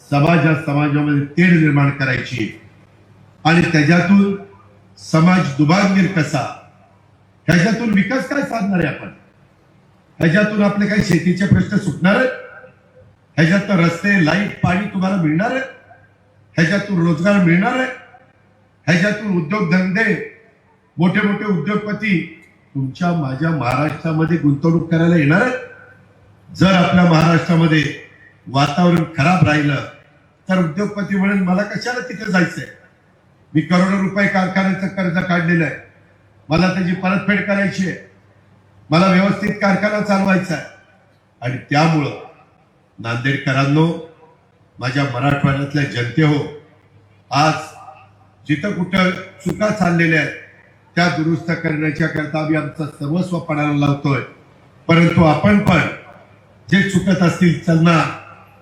समाजामध्ये तेढ निर्माण करायची आणि त्याच्यातून समाज दुभांगीर कसा, ह्याच्यातून विकास काय साधणार आहे आपण, ह्याच्यातून आपले काही शेतीचे प्रश्न सुटणार आहेत, ह्याच्यातून रस्ते, लाईट, पाणी तुम्हाला मिळणार आहे, ह्याच्यातून रोजगार मिळणार आहे, ह्याच्यातून उद्योगधंदे, मोठे मोठे उद्योगपती तुमच्या माझ्या महाराष्ट्रामध्ये गुंतवणूक करायला येणार आहेत. जर आपल्या महाराष्ट्रामध्ये वातावरण खराब राहिलं तर उद्योगपती म्हणेल मला कशाला तिथे जायचंय, मी करोडो रुपये कारखान्याचं कर्ज काढलेलं आहे, मला त्याची परतफेड करायची आहे, मला व्यवस्थित कारखाना चालवायचा आहे. आणि त्यामुळं नांदेडकरांनो, माझ्या मराठवाड्यातल्या जनते हो, आज जिथं कुठं चुका चाललेल्या आहेत त्या दुरुस्त करण्याच्या करता आम्ही आमचं सर्वस्व पणाला लावतोय. परंतु आपण पण जे चुकत असतील त्यांना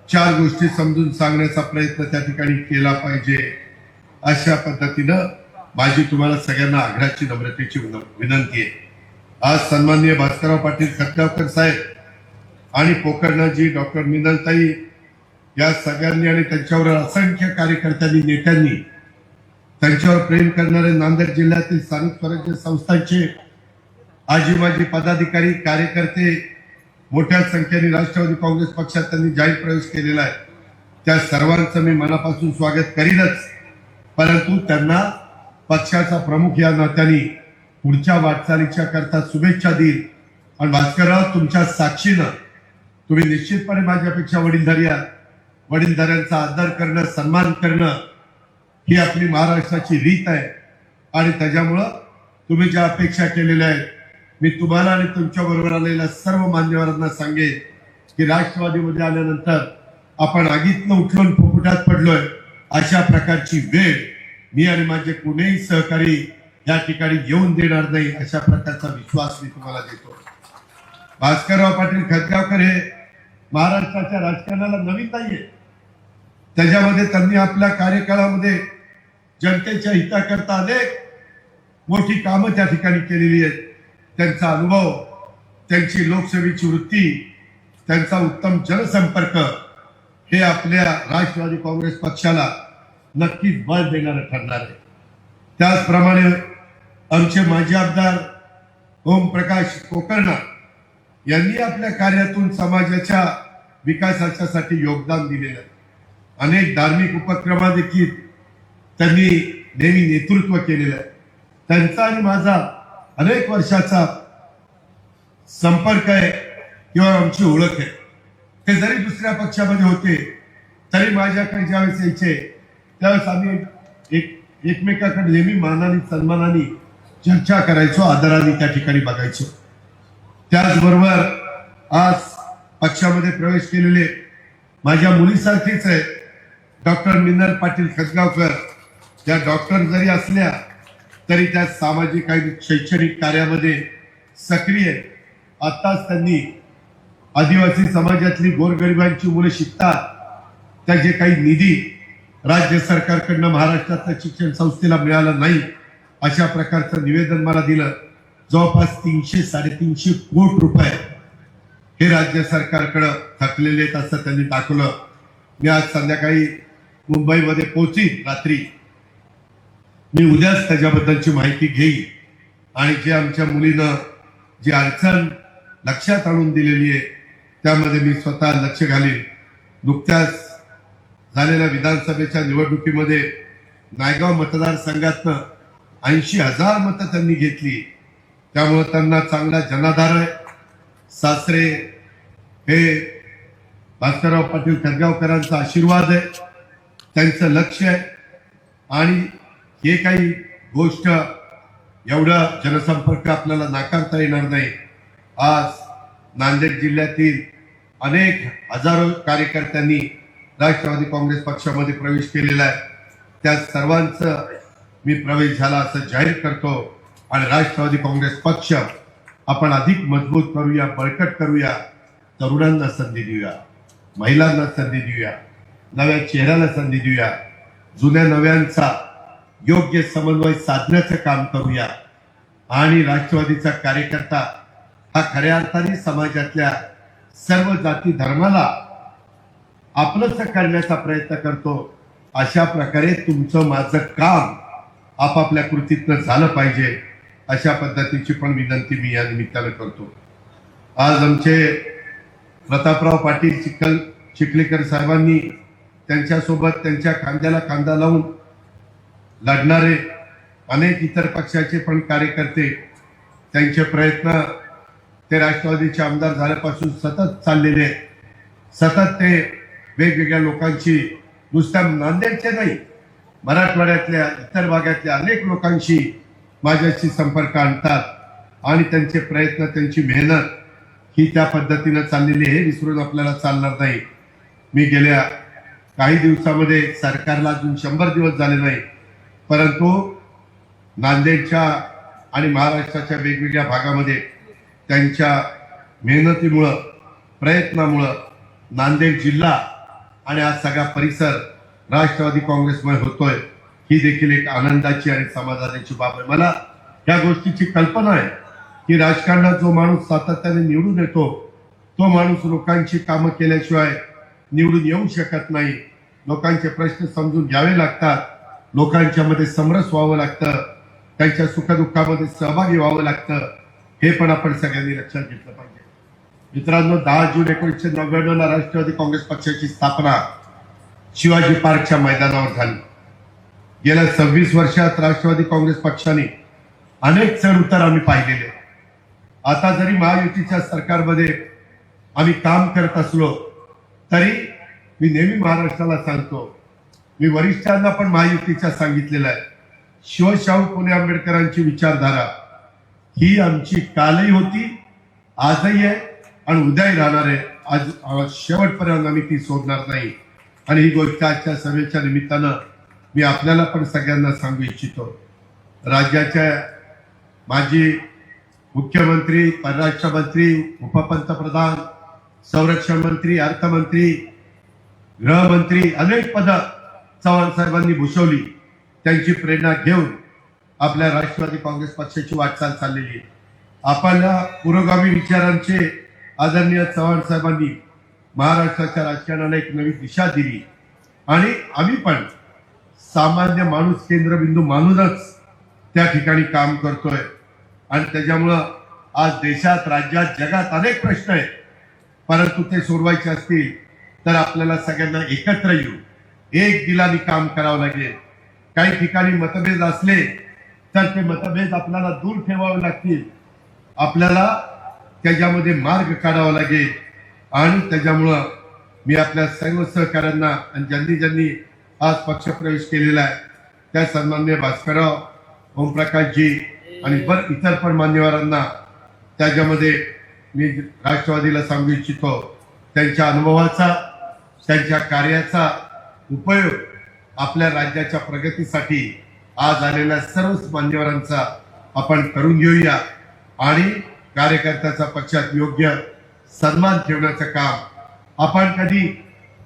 4 गोष्टी समजून सांगण्याचा प्रयत्न त्या ठिकाणी केला पाहिजे. अशा पद्धतीनं माझी तुम्हाला सगळ्यांना आग्रहाची, नम्रतेची विनंती आहे. आज सन्माननीय भास्करराव पाटील खतगावकर साहेब आणि पोकर्णजी, डॉक्टर मिनलताई या सगळ्यांनी आणि त्यांच्यावर असंख्य कार्यकर्त्यांनी नेत्यांनी त्यांच्यावर प्रेम करणारे नांदेड जिल्ह्यातील स्थानिक स्वराज्य संस्थांचे आजी माजी पदाधिकारी कार्यकर्ते मोठ्या संख्येने राष्ट्रवादी काँग्रेस पक्षात त्यांनी जाहीर प्रवेश केलेला आहे. त्या सर्वांचं मी मनापासून स्वागत करीनच, परंतु त्यांना पक्षाचा प्रमुख या नात्याने पुढच्या वाटचालीच्या करता शुभेच्छा देईल. आणि भास्करराव, तुमच्या साक्षीनं तुम्ही निश्चितपणे माझ्यापेक्षा वडीलधारी आहात. वडीलधाऱ्यांचा आदर करणं, सन्मान करणं ही आपली महाराष्ट्राची रीत आहे. आणि त्याच्यामुळं तुम्ही ज्या अपेक्षा केलेल्या आहेत, मी तुम्हाला आणि तुमच्या बरोबर आलेल्या सर्व मान्यवरांना सांगेन की राष्ट्रवादीमध्ये आल्यानंतर आपण आगीतनं उठून फुफुटात पडलोय, अशा प्रकारची वेळ मी आणि माझे कुणीही सहकारी या ठिकाणी येऊन देणार नाही, अशा प्रकारचा विश्वास मी तुम्हाला देतो. भास्करराव पाटील खतगावकर हे महाराष्ट्राच्या राजकारणाला नवीन नाहीये. त्याच्यामध्ये त्यांनी आपल्या कार्यकाळामध्ये जनतेच्या हिताकरता अनेक मोठी कामं त्या ठिकाणी केलेली आहेत. त्यांचा अनुभव, त्यांची लोकसेवेची वृत्ती, त्यांचा उत्तम जनसंपर्क हे आपल्या राष्ट्रवादी काँग्रेस पक्षाला नक्कीच बळ देणारं ठरणार आहे. त्याचप्रमाणे आमचे माजी आमदार ओमप्रकाश कोकर्णा यांनी आपल्या कार्यातून समाजाच्या विकासाच्यासाठी योगदान दिलेलं आहे. अनेक धार्मिक उपक्रमात देखील त्यांनी नेहमी नेतृत्व केलेलं आहे. त्यांचा आणि माझा अनेक वर्षाचा संपर्क आहे किंवा आमची ओळख आहे. ते जरी दुसऱ्या पक्षामध्ये होते तरी माझ्याकडे ज्यावेळेस यायचे त्यावेळेस आम्ही एकमेकाकडे नेहमी मानाने सन्मानाने चर्चा करायचो, आदराने त्या ठिकाणी बघायचो. त्याचबरोबर आज पक्षामध्ये प्रवेश केलेले माझ्या मुलीसारखीच आहे डॉक्टर मिनल पाटील खतगावकर. त्या डॉक्टर जरी असल्या तरी त्या सामाजिक आणि शैक्षणिक कार्यामध्ये सक्रिय आहे. आत्ताच त्यांनी आदिवासी समाजातली गोरगरिबांची मुलं शिकतात त्याचे काही निधी राज्य सरकारकडनं महाराष्ट्रातल्या शिक्षण संस्थेला मिळाला नाही, अशा प्रकारचं निवेदन मला दिलं. जवळपास 300-350 कोटी रुपये हे राज्य सरकारकडे थकलेले आहेत असं त्यांनी दाखवलं. मी आज संध्याकाळी मुंबईमध्ये पोहोचीन रात्री. मी उद्याच त्याच्याबद्दलची माहिती घेईन आणि जे आमच्या मुलीनं जी अडचण लक्षात आणून दिलेली आहे त्यामध्ये मी स्वतः लक्ष घालीन. नुकत्याच झालेल्या विधानसभेच्या निवडणुकीमध्ये नायगाव मतदारसंघातनं 80,000 मतं त्यांनी घेतली. त्यामुळे त्यांना चांगला जनाधार आहे. सासरे हे भास्करराव पाटील खतगावकरांचा आशीर्वाद आहे, त्यांचं लक्ष आहे. आणि हे काही गोष्ट एवढा जनसंपर्क आपल्याला नाकारता येणार नाही. आज नांदेड जिल्ह्यातील अनेक हजारो कार्यकर्त्यांनी राष्ट्रवादी काँग्रेस पक्षामध्ये प्रवेश केलेला आहे. त्या सर्वांचं मी प्रवेश झाला असं जाहीर करतो. आणि राष्ट्रवादी काँग्रेस पक्ष आपण अधिक मजबूत करूया, बळकट करूया. तरुणांना संधी देऊया, महिलांना संधी देऊया, नव्या चेहऱ्याला संधी देऊया, जुन्या नव्यांचा योग्य समन्वय साधण्याचं काम करूया. आणि राष्ट्रवादीचा कार्यकर्ता हा खऱ्या अर्थाने समाजातल्या सर्व जाती धर्माला आपलंच करण्याचा प्रयत्न करतो. अशा प्रकारे तुमचं माझं काम आपापल्या कृतीतनं झालं पाहिजे, अशा पद्धतीची पण विनंती मी या निमित्तानं करतो. आज आमचे प्रतापराव पाटील चिखलीकर साहेबांनी त्यांच्यासोबत त्यांच्या खांद्याला खांदा लावून लढणारे अनेक इतर पक्षाचे पण कार्यकर्ते, त्यांचे प्रयत्न ते राष्ट्रवादीचे आमदार झाल्यापासून सतत चाललेले आहेत. सतत ते वेगवेगळ्या लोकांची, नुसत्या नांदेडचे नाही, मराठवाड्यातल्या इतर भागातल्या अनेक लोकांशी माझ्याशी संपर्क आणतात. आणि त्यांचे प्रयत्न, त्यांची मेहनत ही त्या पद्धतीनं चाललेली आहे, विसरून आपल्याला चालणार नाही. मी गेल्या काही दिवसामध्ये, सरकारला अजून 100 दिवस झाले नाही, परंतु नांदेडच्या आणि महाराष्ट्राच्या वेगवेगळ्या भागामध्ये त्यांच्या मेहनतीमुळं, प्रयत्नामुळं नांदेड जिल्हा आणि आज सगळा परिसर राष्ट्रवादी काँग्रेसमुळे होतोय. ही देखील एक आनंदाची आणि समाधानाची बाब आहे. मला या गोष्टीची कल्पना आहे की राजकारणात जो माणूस सातत्याने निवडून येतो तो माणूस लोकांची कामं केल्याशिवाय निवडून येऊ शकत नाही. लोकांचे प्रश्न समजून घ्यावे लागतात, लोकांच्या मध्ये समरस व्हावं लागतं, त्यांच्या सुखदुःखामध्ये सहभागी व्हावं लागतं. हे पण आपण सगळ्यांनी लक्षात घेतलं पाहिजे. मित्रांनो, 10 जून 1999 ला राष्ट्रवादी काँग्रेस पक्षाची स्थापना शिवाजी पार्कच्या मैदानावर झाली. गेल्या 26 वर्षात राष्ट्रवादी काँग्रेस पक्षाने अनेक चढ उतार आम्ही पाहिलेले. आता जरी महायुतीच्या सरकारमध्ये आम्ही काम करत असलो तरी मी नेहमी महाराष्ट्राला सांगतो, मी वरिष्ठांना पण महायुतीच्या सांगितलेलं आहे, शिवशाहू फुले आंबेडकरांची विचारधारा ही आमची कालही होती, आजही आहे आणि उद्याही राहणार आहे. आज शेवटपर्यंत आम्ही ती सोडणार नाही. आणि ही गोष्ट आजच्या सभेच्या निमित्तानं मी आपल्याला पण सगळ्यांना सांगू इच्छितो. राज्याच्या माजी मुख्यमंत्री, परराष्ट्र मंत्री, उपपंतप्रधान, संरक्षण मंत्री, अर्थमंत्री, गृहमंत्री अनेक पदं चव्हाण साहेबांनी भूषवली. त्यांची प्रेरणा घेऊन आपल्या राष्ट्रवादी काँग्रेस पक्षाची वाटचाल चाललेली आहे. आपल्या पुरोगामी विचारांचे आदरणीय चव्हाण साहेबांनी महाराष्ट्राच्या राजकारणाला एक नवी दिशा दिली आणि आम्ही पण सामान्य माणूस केंद्रबिंदू मानूनच त्या ठिकाणी काम करतोय. आणि त्याच्यामुळं आज देशात, राज्यात, जगात अनेक प्रश्न आहेत, परंतु ते सोडवायचे असतील तर आपल्याला सगळ्यांना एकत्र येऊन एक दिलाने काम करावं लागेल. काही ठिकाणी मतभेद असले तर ते मतभेद आपल्याला दूर ठेवावे लागतील, आपल्याला त्याच्यामध्ये मार्ग काढावा लागेल. आणि त्याच्यामुळं मी आपल्या सर्व सहकाऱ्यांना आणि ज्यांनी ज्यांनी आज पक्षप्रवेश केलेला आहे त्या सन्माननीय भास्करराव, ओमप्रकाशजी आणि इतर पण मान्यवरांना त्याच्यामध्ये मी राष्ट्रवादीला सांगू इच्छितो, त्यांच्या अनुभवाचा, त्यांच्या कार्याचा उपयोग आपल्या राज्याच्या प्रगतीसाठी आज आलेल्या सर्वच मान्यवरांचा आपण करून घेऊया आणि कार्यकर्त्याचा पक्षात योग्य सन्मान ठेवण्याचं काम आपण कधी,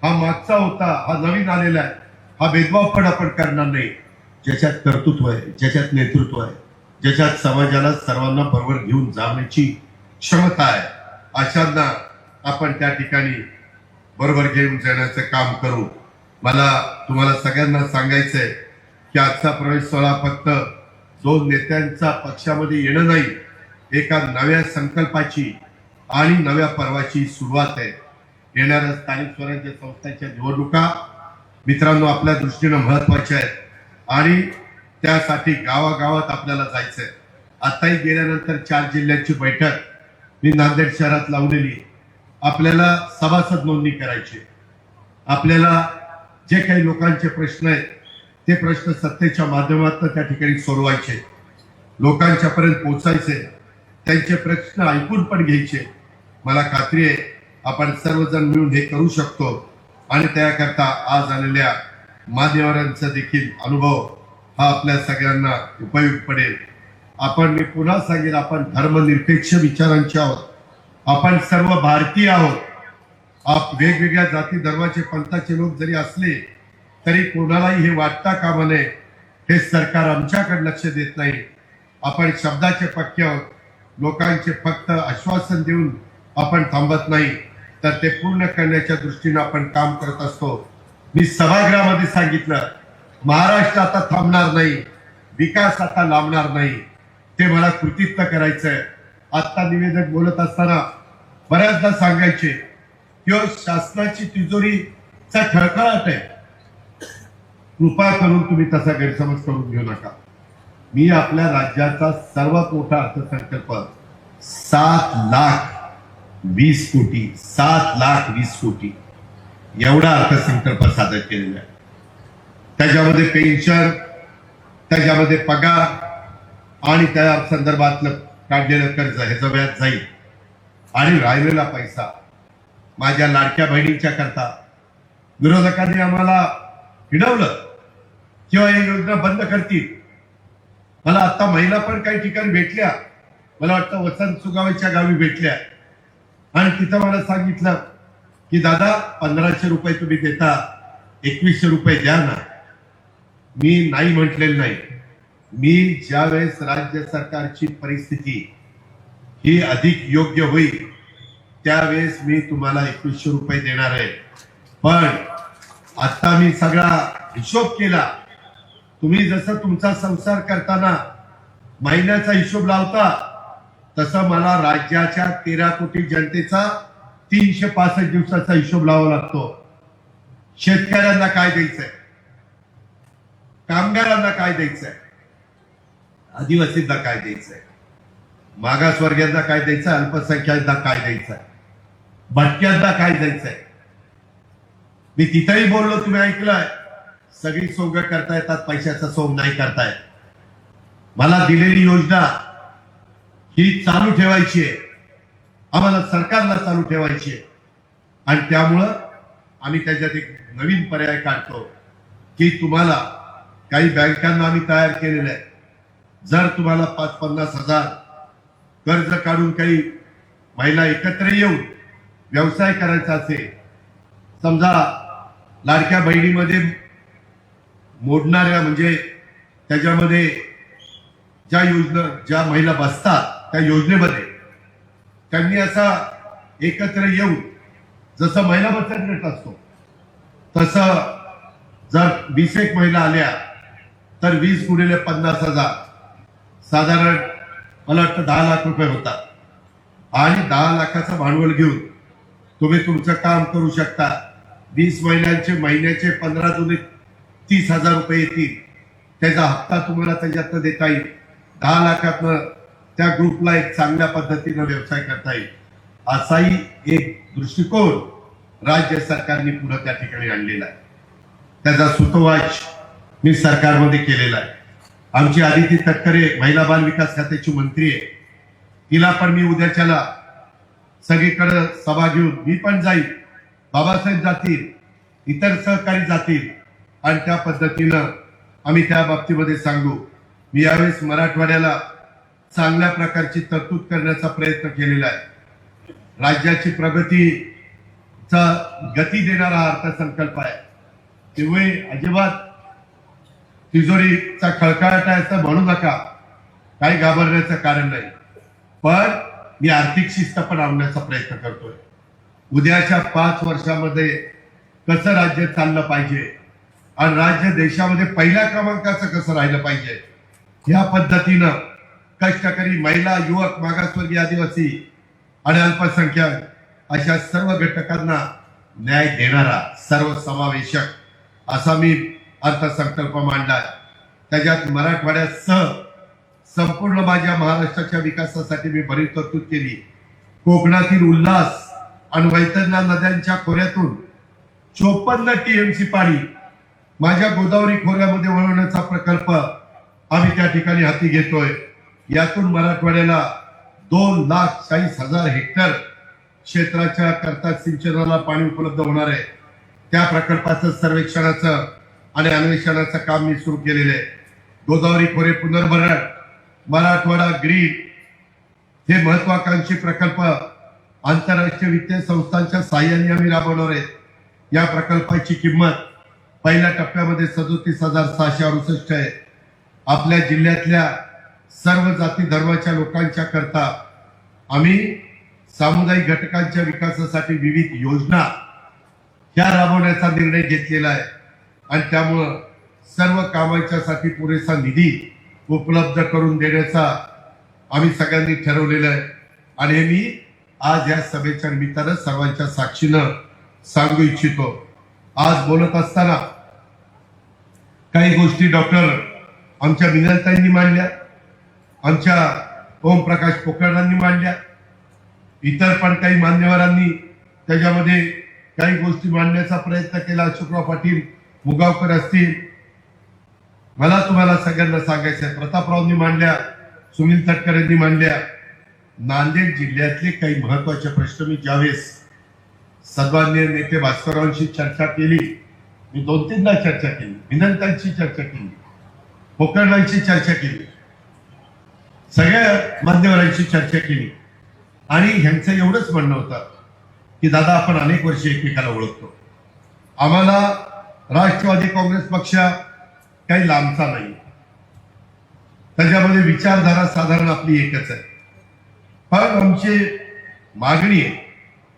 हा मागचा होता, हा नवीन आलेला आहे, हा भेदभाव पण आपण करणार नाही. ज्याच्यात कर्तृत्व आहे, ज्याच्यात नेतृत्व आहे, ज्याच्यात समाजाला सर्वांना बरोबर घेऊन जाण्याची क्षमता आहे, अशांना आपण त्या ठिकाणी बरोबर घेऊन जाण्याचं काम करू. मला तुम्हाला सगळ्यांना सांगायचंय की आजचा प्रवेश सोहळा फक्त 2 नेत्यांचा पक्षामध्ये येणं नाही, एका नव्या संकल्पाची आणि नव्या पर्वाची सुरुवात आहे. येणाऱ्या स्थानिक स्वराज्य संस्थांच्या निवडणुका मित्रांनो आपल्या दृष्टीनं महत्वाच्या आहेत आणि त्यासाठी गावागावात आपल्याला जायचंय. आताही गेल्यानंतर 4 जिल्ह्यांची बैठक मी नांदेड शहरात लावलेली. आपल्याला सभासद नोंदणी करायची, आपल्याला जे काही लोकांचे प्रश्न आहेत ते प्रश्न सत्तेच्या माध्यमातून त्या ठिकाणी सोडवायचे, लोकांच्या पर्यंत पोहोचायचे, त्यांचे प्रश्न ऐकून पण घ्यायचे. मला खात्री आहे आपण सर्वजण मिळून हे करू शकतो आणि त्याकरता आज आलेल्या मान्यवरांचा देखील अनुभव हा आपल्या सगळ्यांना उपयोग पडेल. मी पुन्हा सांगेन, आपण धर्मनिरपेक्ष विचारांचे आहोत, आपण सर्व भारतीय आहोत. वेगवेगळ्या जाती धर्माचे पंथाचे लोक जरी असले तरी कोणालाही हे वाटता कामा नये हे सरकार आमच्याकडे लक्ष देत नाही. आपण शब्दाचे पक्के आहोत, लोकांचे फक्त आश्वासन देऊन आपण थांबत नाही तर ते पूर्ण करण्याच्या दृष्टीने आपण काम करत असतो. मी सभागृहामध्ये सांगितलं, महाराष्ट्र आता थांबणार नाही, विकास आता लांबणार नाही, ते मला कृतीत्व करायचंय. आता निवेदक बोलत असताना बऱ्याचदा सांगायचे की शासनाची तिजोरीचा खळखळाट आहे, कृपा करून तुम्ही तसा गैरसमज करून घेऊ नका. मी आपल्या राज्याचा सर्वात मोठा अर्थसंकल्प 7,20,00,000 कोटी 7,20,00,000 कोटी एवढा अर्थसंकल्प सादर केलेला आहे. त्याच्यामध्ये पेन्शन, त्याच्यामध्ये पगार आणि त्या संदर्भातलं काढलेलं कर्ज ह्याचं व्याज जाईल आणि राहिलेला पैसा माझ्या लाडक्या बहिणींच्या करता. विरोधकांनी आम्हाला हिडवलं किंवा ही योजना बंद करतील. मला आता महिला पण काही ठिकाणी भेटल्या, मला वाटतं वसंत सुगावेच्या गावी भेटल्या आणि तिथं मला सांगितलं की दादा 1,500 रुपये तुम्ही देता, 2,100 रुपये द्या ना. मी नाही म्हटलेलं नाही. मी ज्यावेळेस राज्य सरकारची परिस्थिती ही अधिक योग्य होईल त्यावेळेस मी तुम्हाला 2,100 रुपये देणार आहे. पण आता मी सगळा हिशोब केला. तुम्ही जसं तुमचा संसार करताना महिन्याचा हिशोब लावता, तसं मला राज्याच्या 13 कोटी जनतेचा 365 दिवसाचा हिशोब लावावा लागतो. शेतकऱ्यांना काय द्यायचंय, कामगारांना काय द्यायचंय, आदिवासींना काय द्यायचंय, मागासवर्गीयांना काय द्यायचं, अल्पसंख्याकांना काय द्यायचंय, भटक्यांना काय द्यायचंय. मी तिथेही बोललो, तुम्ही ऐकलंय. सगळी सोंग करता येतात, पैशाचा सोंग नाही करतायत. मला दिलेली योजना ही चालू ठेवायची आहे, आम्हाला सरकारला चालू ठेवायची आहे. आणि त्यामुळं आम्ही त्याच्यात एक नवीन पर्याय काढतो की तुम्हाला काही बँकांना आम्ही तयार केलेलं आहे. जर तुम्हाला 5-50 हजार कर्ज काढून काही महिला एकत्र येऊन व्यवसाय करायचा असेल, समजा लाडक्या बहिणीमध्ये मोडणाऱ्या, म्हणजे त्याच्यामध्ये ज्या महिला बसतात त्या योजनेमध्ये, त्यांनी असा एकत्र येऊन, जसं महिला बचत गट असतो तसं जर 20 महिला आल्या तर 20 गुणिले 50,000, साधारण मला वाटतं 10 लाख रुपये होतात. आणि 10 लाखाचं भांडवल घेऊन तुम्ही तुमचं काम करू शकता. 20 महिन्यांचे महिन्याचे 15 जुने 30,000 रुपये येतील. त्याचा हप्ता तुम्हाला त्याच्यातनं देता येईल. 10 लाखातनं त्या ग्रुपला एक चांगल्या पद्धतीनं व्यवसाय करता येईल. असाही एक दृष्टिकोन राज्य सरकारने पुढे त्या ठिकाणी आणलेला आहे. त्याचा सुतोवाच मी सरकारमध्ये केलेला आहे. आमची आदिती तटकरे महिला बाल विकास खात्याची मंत्री आहे. तिला पण मी उद्याच्याला सगळीकडे सभा घेऊन मी पण जाईल, बाबासाहेब जातील, इतर सहकारी जातील आणि त्या पद्धतीनं आम्ही त्या बाबतीमध्ये सांगू. मी यावेळेस मराठवाड्याला चांगल्या प्रकारची तरतूद करण्याचा प्रयत्न केलेला आहे. राज्याची प्रगतीचा गती देणारा अर्थसंकल्प आहे. तेव्हा अजिबात तिजोरीचा खळखळाट आहे असं म्हणू नका, काही घाबरण्याचं कारण नाही. पण मी आर्थिक शिस्त पण आणण्याचा प्रयत्न करतोय. उद्याच्या 5 वर्षामध्ये कसं राज्य चाललं पाहिजे आणि राज्य देशामध्ये पहिल्या क्रमांकाचं कसं राहिलं पाहिजे, या पद्धतीनं कष्टकरी महिला, युवक, मागासवर्गीय, आदिवासी आणि अल्पसंख्याक अशा सर्व घटकांना न्याय देणारा सर्वसमावेशक असा मी अर्थसंकल्प मांडलाय. त्याच्यात मराठवाड्यासह संपूर्ण माझ्या महाराष्ट्राच्या विकासासाठी मी बरीच तरतूद केली. कोकणातील उल्हास आणि वैतरणा नद्यांच्या खोऱ्यातून 54 TMC पाणी माझ्या गोदावरी खोऱ्यामध्ये वळवण्याचा प्रकल्प आम्ही त्या ठिकाणी हाती घेतोय. यातून मराठवाड्याला 2,40,000 हेक्टर क्षेत्राच्या करता सिंचनाला पाणी उपलब्ध होणार आहे. त्या प्रकल्पाचं सर्वेक्षणाचं आणि अन्वेषणाचं काम मी सुरू केलेलं आहे. गोदावरी खोरे पुनर्भरण, मराठवाडा ग्रीन हे महत्वाकांक्षी प्रकल्प आंतरराष्ट्रीय वित्तीय संस्थांच्या साहाय्याने आम्ही राबवणार आहेत. या प्रकल्पाची किंमत पहिल्या टप्प्यामध्ये 37,668 आहे. आपल्या जिल्ह्यातल्या सर्व जाती धर्माच्या लोकांच्या करता आम्ही सामुदायिक घटकांच्या विकासासाठी विविध योजना ह्या राबवण्याचा निर्णय घेतलेला आहे. आणि त्यामुळं सर्व कामांच्यासाठी पुरेसा निधी उपलब्ध करून देण्याचा आम्ही सगळ्यांनी ठरवलेलं आहे. आणि हे मी आज या सभेच्या निमित्तानं सर्वांच्या साक्षीनं सांगू इच्छितो. आज बोलत असताना काही गोष्टी डॉक्टर आमच्या मिनलताईंनी मांडल्या, आमच्या ओमप्रकाश पोकळांनी मांडल्या, इतर पण काही मान्यवरांनी त्याच्यामध्ये काही गोष्टी मांडण्याचा प्रयत्न केला. अशोकराव पाटील मुगावकर असतील. मला तुम्हाला सगळ्यांना सांगायचं आहे, प्रतापरावांनी मांडल्या, सुनील तटकरेंनी मांडल्या. नांदेड जिल्ह्यातले काही महत्वाचे प्रश्न मी ज्यावेळेस सन्माननीय नेते भास्कररावांशी चर्चा केली, मी 2-3दा चर्चा केली, विनंतांची चर्चा केली, पोकळांची चर्चा केली, सगळ्या मान्यवरांची चर्चा केली. आणि ह्यांचं एवढंच म्हणणं होतं की दादा आपण अनेक वर्ष एकमेकाला ओळखतो, आम्हाला राष्ट्रवादी काँग्रेस पक्ष काही लांबचा नाही, त्याच्यामध्ये विचारधारा साधारण आपली एकच आहे. पण आमची मागणी आहे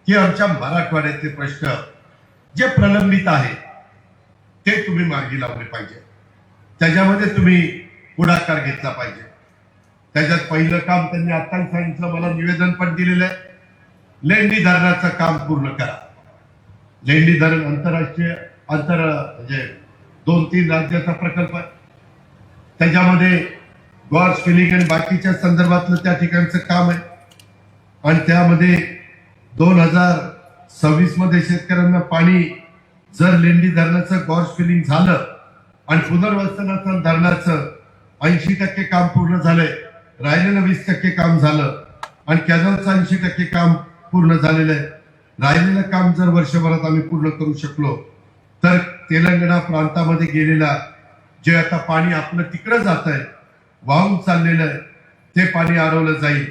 की आमच्या मराठवाड्यातले प्रश्न जे प्रलंबित आहे ते तुम्ही मार्गी लावले पाहिजे. त्याच्यामध्ये तुम्ही पुढाकार घेतला पाहिजे. त्याच्यात पहिलं काम त्यांनी आता सांगितलं, मला निवेदन पण दिलेलं आहे, लेंडी धरणाचं काम पूर्ण करा. लेंडी धरण आंतरराष्ट्रीय म्हणजे 2-3 राज्याचा प्रकल्प आहे. त्याच्यामध्ये गॉर्ज फिलिंग आणि बाकीच्या संदर्भातलं त्या ठिकाणचं काम आहे. आणि त्यामध्ये 2026 मध्ये शेतकऱ्यांना पाणी जर लेंडी धरणाचं गॉर्ज फिलिंग झालं आणि पुनर्वसनाचं धरणाचं 80% काम पूर्ण झालंय, राहिलेलं 20% काम झालं आणि कॅनलचं 80% काम पूर्ण झालेलं आहे. राहिलेलं काम जर वर्षभरात आम्ही पूर्ण करू शकलो तर तेलंगणा प्रांतामध्ये गेलेला जे आता पाणी आपलं तिकडं जात आहे, वाहून चाललेलं आहे, ते पाणी अडवलं जाईल.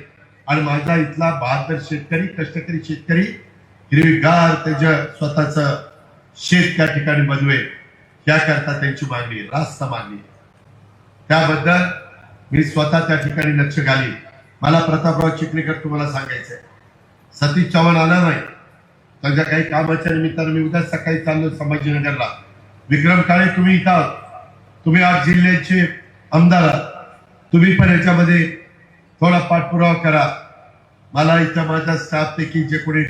आणि माझा इथला बहादर शेतकरी, कष्टकरी शेतकरी हिरवीगार त्याच्या स्वतःचं शेत त्या ठिकाणी बनवेल, त्याकरता त्यांची मागणी, रास्त मागणी. त्याबद्दल मी स्वतः त्या ठिकाणी लक्ष घालीन. मला प्रतापराव चिखलीकर तुम्हाला सांगायचंय, सतीश चव्हाण आला नाही, त्यांच्या काही कामाच्या निमित्तानं मी उद्या सकाळी चाललो संभाजीनगरला. विक्रम काळे तुम्ही इथं आहात, तुम्ही आज जिल्ह्याचे आमदार आहात, तुम्ही पण याच्यामध्ये थोडा पाठपुरावा करा. मला इथं माझ्या स्टाफ पैकी जे कोणी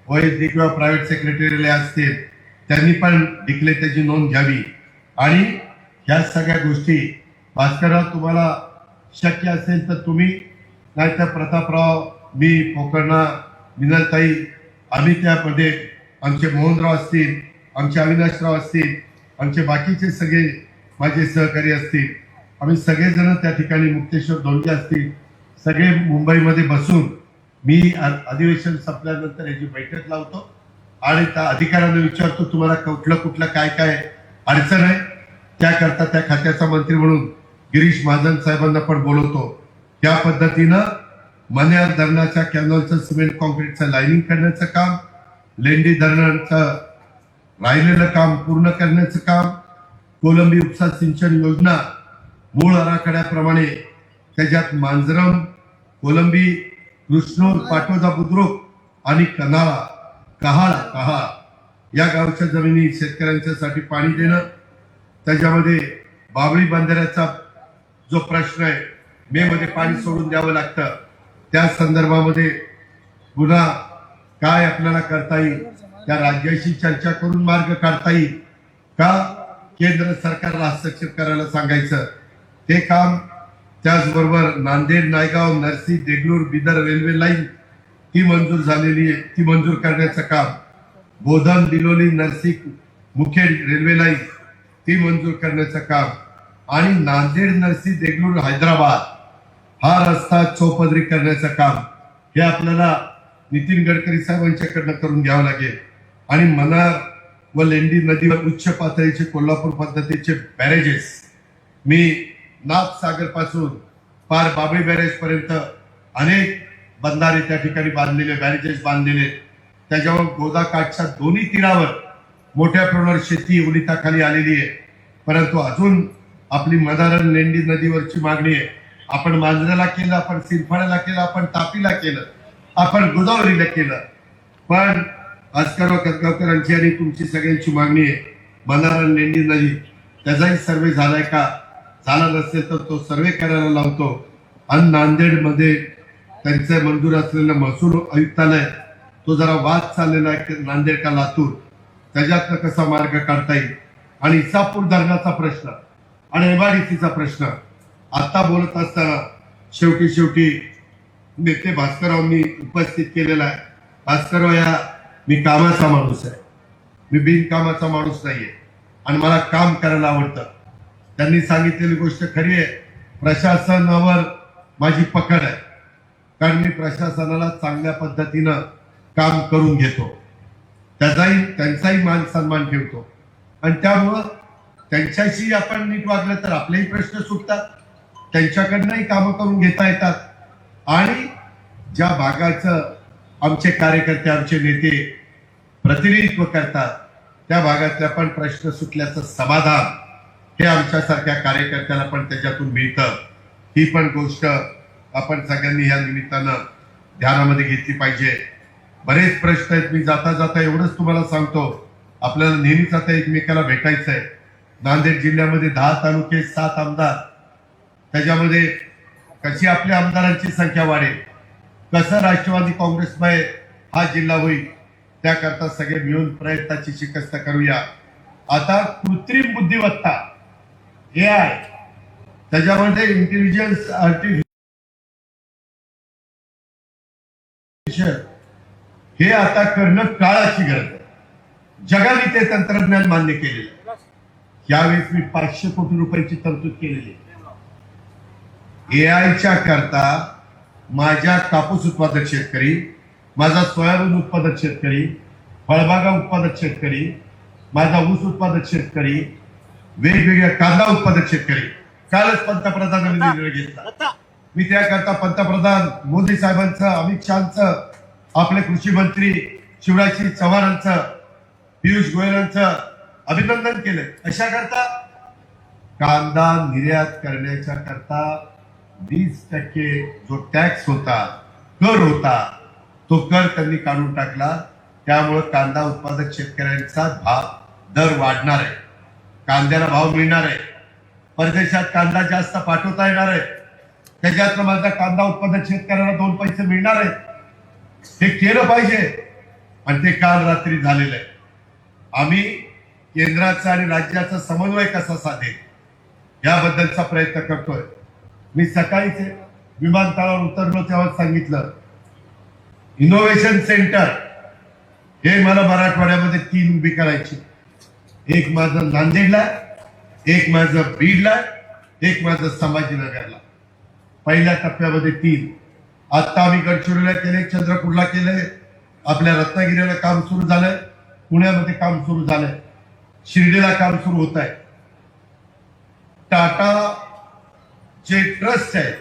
OSD किंवा प्रायव्हेट सेक्रेटरीला असतील त्यांनी पण डिक्लेअर त्याची नोंद घ्यावी. आणि ह्या सगळ्या गोष्टी भास्करराव तुम्हाला शक्य असेल तर तुम्ही, नाहीतर प्रतापराव, मी, पोकर्णा, मिनलताई, आम्ही त्यामध्ये आमचे मोहनराव असतील, आमचे अविनाशराव असतील, आमचे बाकीचे सगळे माझे सहकारी असतील, आम्ही सगळेजण त्या ठिकाणी, मुक्तेश्वर धोंडे असतील, सगळे मुंबईमध्ये बसून मी अधिवेशन संपल्यानंतर याची बैठक लावतो आणि त्या अधिकाऱ्यांना विचारतो तुम्हाला कुठलं काय काय अडचण आहे. त्याकरता त्या खात्याचा मंत्री म्हणून गिरीश महाजन साहेबांना पण बोलवतो. त्या पद्धतीनं मन्यार धरणाच्या कॅनॉलचं सिमेंट कॉन्क्रीटचं लाईनिंग करण्याचं काम, लेंडी धरणाचं राहिलेलं काम पूर्ण करण्याचं काम, कोलंबी उपसा सिंचन योजना मूळ आराखड्याप्रमाणे त्याच्यात मांजरम, कोलंबी, कृष्णोर, पाटोदा बुद्रुक आणि कनाळा, कहाळा या गावच्या जमिनी शेतकऱ्यांच्यासाठी पाणी देणं. त्याच्यामध्ये बाबळी बंधाऱ्याचा जो प्रश्न आहे, मे मध्ये पाणी सोडून द्यावं लागतं, त्या संदर्भामध्ये पुन्हा काय आपल्याला करता येईल, त्या राज्याशी चर्चा करून मार्ग काढता येईल का केंद्र सरकारला हस्तक्षेप करायला सांगायचं ते काम. त्याचबरोबर नांदेड, नायगाव, नरसी, देगलूर, बिदर रेल्वे लाईन ती मंजूर झालेली आहे, ती मंजूर करण्याचं काम. बोधन, दिलोली, नरसी, मुखेड रेल्वे लाईन ती मंजूर करण्याचं काम. आणि नांदेड, नरसी, देगलूर, हैदराबाद हा रस्ता चौपदरी करण्याचं काम हे आपल्याला नितीन गडकरी साहेबांच्याकडनं करून घ्यावं लागेल. आणि मनार व लेंडी नदीवर उच्च पातळीचे कोल्हापूर पद्धतीचे बॅरेजेस, मी नाथसागर पासून पार बाबळी बॅरेज पर्यंत अनेक बंधारे त्या ठिकाणी बांधलेले, बॅरेजेस बांधलेले. त्याच्यावर गोदाकाठच्या दोन्ही तीरावर मोठ्या प्रमाणावर शेती उलिताखाली आलेली आहे. परंतु अजून आपली मदारण लेंडी नदीवरची मागणी आहे. आपण मांजऱ्याला केलं, आपण सिरफाड्याला केलं, आपण तापीला केलं, आपण गोदावरीला केलं, पण भास्करराव कदगावकरांची आणि तुमची सगळ्यांची मागणी आहे मदारण लेंडी नदी, त्याचाही सर्वे झालाय का? झाला नसेल तर तो सर्वे करायला लावतो. आणि नांदेडमध्ये त्यांचं मंजूर असलेलं महसूल आयुक्तालय, तो जरा वाद चाललेला आहे नांदेड का लातूर, त्याच्यातनं कसा मार्ग काढता येईल. आणि इसापूर धरणाचा प्रश्न आणि MIDCचा प्रश्न आता बोलत असताना शेवटी नेते भास्कररावांनी उपस्थित केलेला आहे. भास्करराव या मी कामाचा माणूस आहे, मी बिनकामाचा माणूस नाहीये आणि मला काम करायला आवडतं. त्यांनी सांगितलेली गोष्ट खरी आहे. प्रशासनावर माझी पकड आहे, कारण मी प्रशासनाला चांगल्या पद्धतीनं काम करून घेतो, त्यांचाही मान सन्मान ठेवतो. आणि त्यामुळं त्यांच्याशी आपण नीट वागलं तर आपलेही प्रश्न सुटतात, त्यांच्याकडनंही कामं करून घेता येतात. आणि ज्या भागाचं आमचे कार्यकर्ते, आमचे नेते प्रतिनिधित्व करतात त्या भागातल्या पण प्रश्न सुटल्याचं समाधान हे आमच्यासारख्या कार्यकर्त्याला पण त्याच्यातून मिळतं. ही पण गोष्ट आपण सगळ्यांनी या निमित्तानं ध्यानामध्ये घेतली पाहिजे. बरेच प्रश्न आहेत, मी जाता एवढंच तुम्हाला सांगतो. आपल्याला नेहमीच आता एकमेकाला भेटायचं आहे. नांदेड जिल्ह्यामध्ये 10 तालुके 7 आमदार, त्याच्यामध्ये कशी आपल्या आमदारांची संख्या वाढेल, कसं राष्ट्रवादी काँग्रेसमय हा जिल्हा होईल, त्याकरता सगळे मिळून प्रयत्नाची शिकस्त करूया. आता कृत्रिम बुद्धिमत्ता AI, त्याच्यामध्ये इंटेलिजन्स आर्टिफिशियल, हे आता करणं काळाची गरज आहे. जगाने ते तंत्रज्ञान मान्य केलेलं आहे. यावेळेस मी 500 कोटी रुपयाची तरतूद केलेली आहे. AI करता माझ्या कापूस उत्पादक शेतकरी, माझा सोयाबीन उत्पादक शेतकरी, फळबागा उत्पादक शेतकरी, माझा ऊस उत्पादक शेतकरी, वेगवेगळ्या कांदा उत्पादक शेतकरी, कालच पंतप्रधानांनी निर्णय घेतला. मी त्याकरता पंतप्रधान मोदी साहेबांचं, अमित शहाचं, आपले कृषी मंत्री शिवराजसिंग चव्हाणांचं, पियुष गोयलांचं अभिनंदन केलं. अशा करता कांदा निर्यात करण्याच्या करता 20% जो टॅक्स होता, कर होता, तो कर त्यांनी काढून टाकला. त्यामुळे कांदा उत्पादक शेतकऱ्यांचा दर वाढणार आहे, कांद्याला भाव मिळणार आहे, परदेशात कांदा जास्त पाठवता येणार आहे, त्याच्यातनं माझा कांदा उत्पादक शेतकऱ्याला 2 पैसे मिळणार आहेत. हे केलं पाहिजे आणि ते काल रात्री झालेलं आहे. आम्ही केंद्राचा आणि राज्याचा समन्वय कसा साधेल याबद्दलचा प्रयत्न करतोय. मी सकाळीच विमानतळावर उतरलो तेव्हा सांगितलं, इनोव्हेशन सेंटर हे मला मराठवाड्यामध्ये 3 उभी करायची. एक माझं नांदेडला, एक माझं बीडला, एक माझं संभाजीनगरला. पहिल्या टप्प्यामध्ये 3. आता आम्ही गडचिरोलीला केले, चंद्रपूरला केले, आपल्या रत्नागिरीला काम सुरू झालंय, पुण्यामध्ये काम सुरू झालंय, शिर्डीला काम सुरू होत आहे. टाटा जे ट्रस्ट आहे,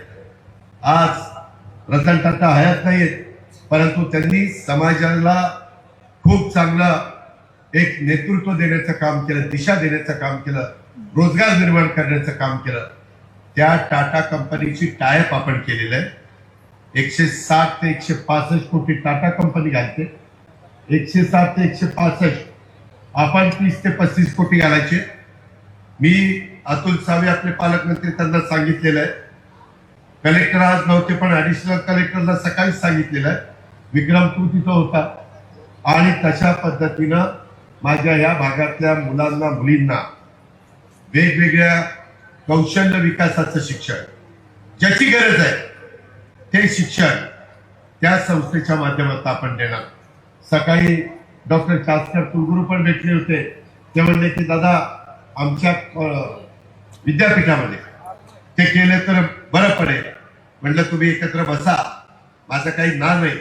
आज रतन टाटा हयात नाहीयेत, परंतु त्यांनी समाजाला खूप चांगलं एक नेतृत्व देण्याचं काम केलं, दिशा देण्याचं काम केलं, रोजगार निर्माण करण्याचं काम केलं. त्या टाटा कंपनीची टायअप आपण केलेलं आहे. 160 ते 165 कोटी टाटा कंपनी घालते, 160 ते 165, आपण 30 ते 35 कोटी घालायचे. मी अतुल सावे आपले पालकमंत्री त्यांना सांगितलेलं आहे. कलेक्टर आज नव्हते, पण ऍडिशनल कलेक्टरला सकाळीच सांगितलेलं आहे. विक्रम तू तिथं होता आणि तशा पद्धतीनं माझ्या या भागातल्या मुलांना मुलींना वेगवेगळ्या कौशल्य विकासाचं शिक्षण, ज्याची गरज आहे ते शिक्षण त्या संस्थेच्या माध्यमातून आपण देणार. सकाळी डॉक्टर चास्कर कुलगुरू पण भेटले होते. ते म्हणले की दादा आमच्या विद्यापीठामध्ये ते केले तर बरं पडेल. म्हटलं तुम्ही एकत्र बसा, माझं काही ना नाही,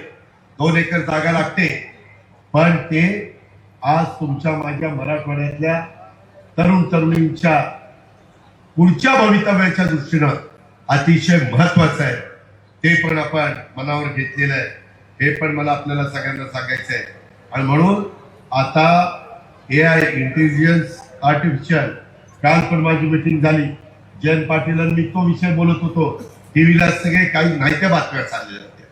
2 एकर जागा लागते, पण ते आज तुमच्या माझ्या मराठवाड्यातल्या तरुण तरुणींच्या पुढच्या भवितव्याच्या दृष्टीनं अतिशय महत्वाचं आहे. ते पण आपण मनावर घेतलेलं आहे. हे पण मला आपल्याला सगळ्यांना सांगायचं आहे. आणि म्हणून आता AI इंटेलिजन्स आर्टिफिशियल, काल पण माझी मीटिंग झाली, जयंत पाटील आणि मी तो विषय बोलत होतो. टीव्हीला सगळे काही नाहीत्या बातम्या चाललेल्या होत्या.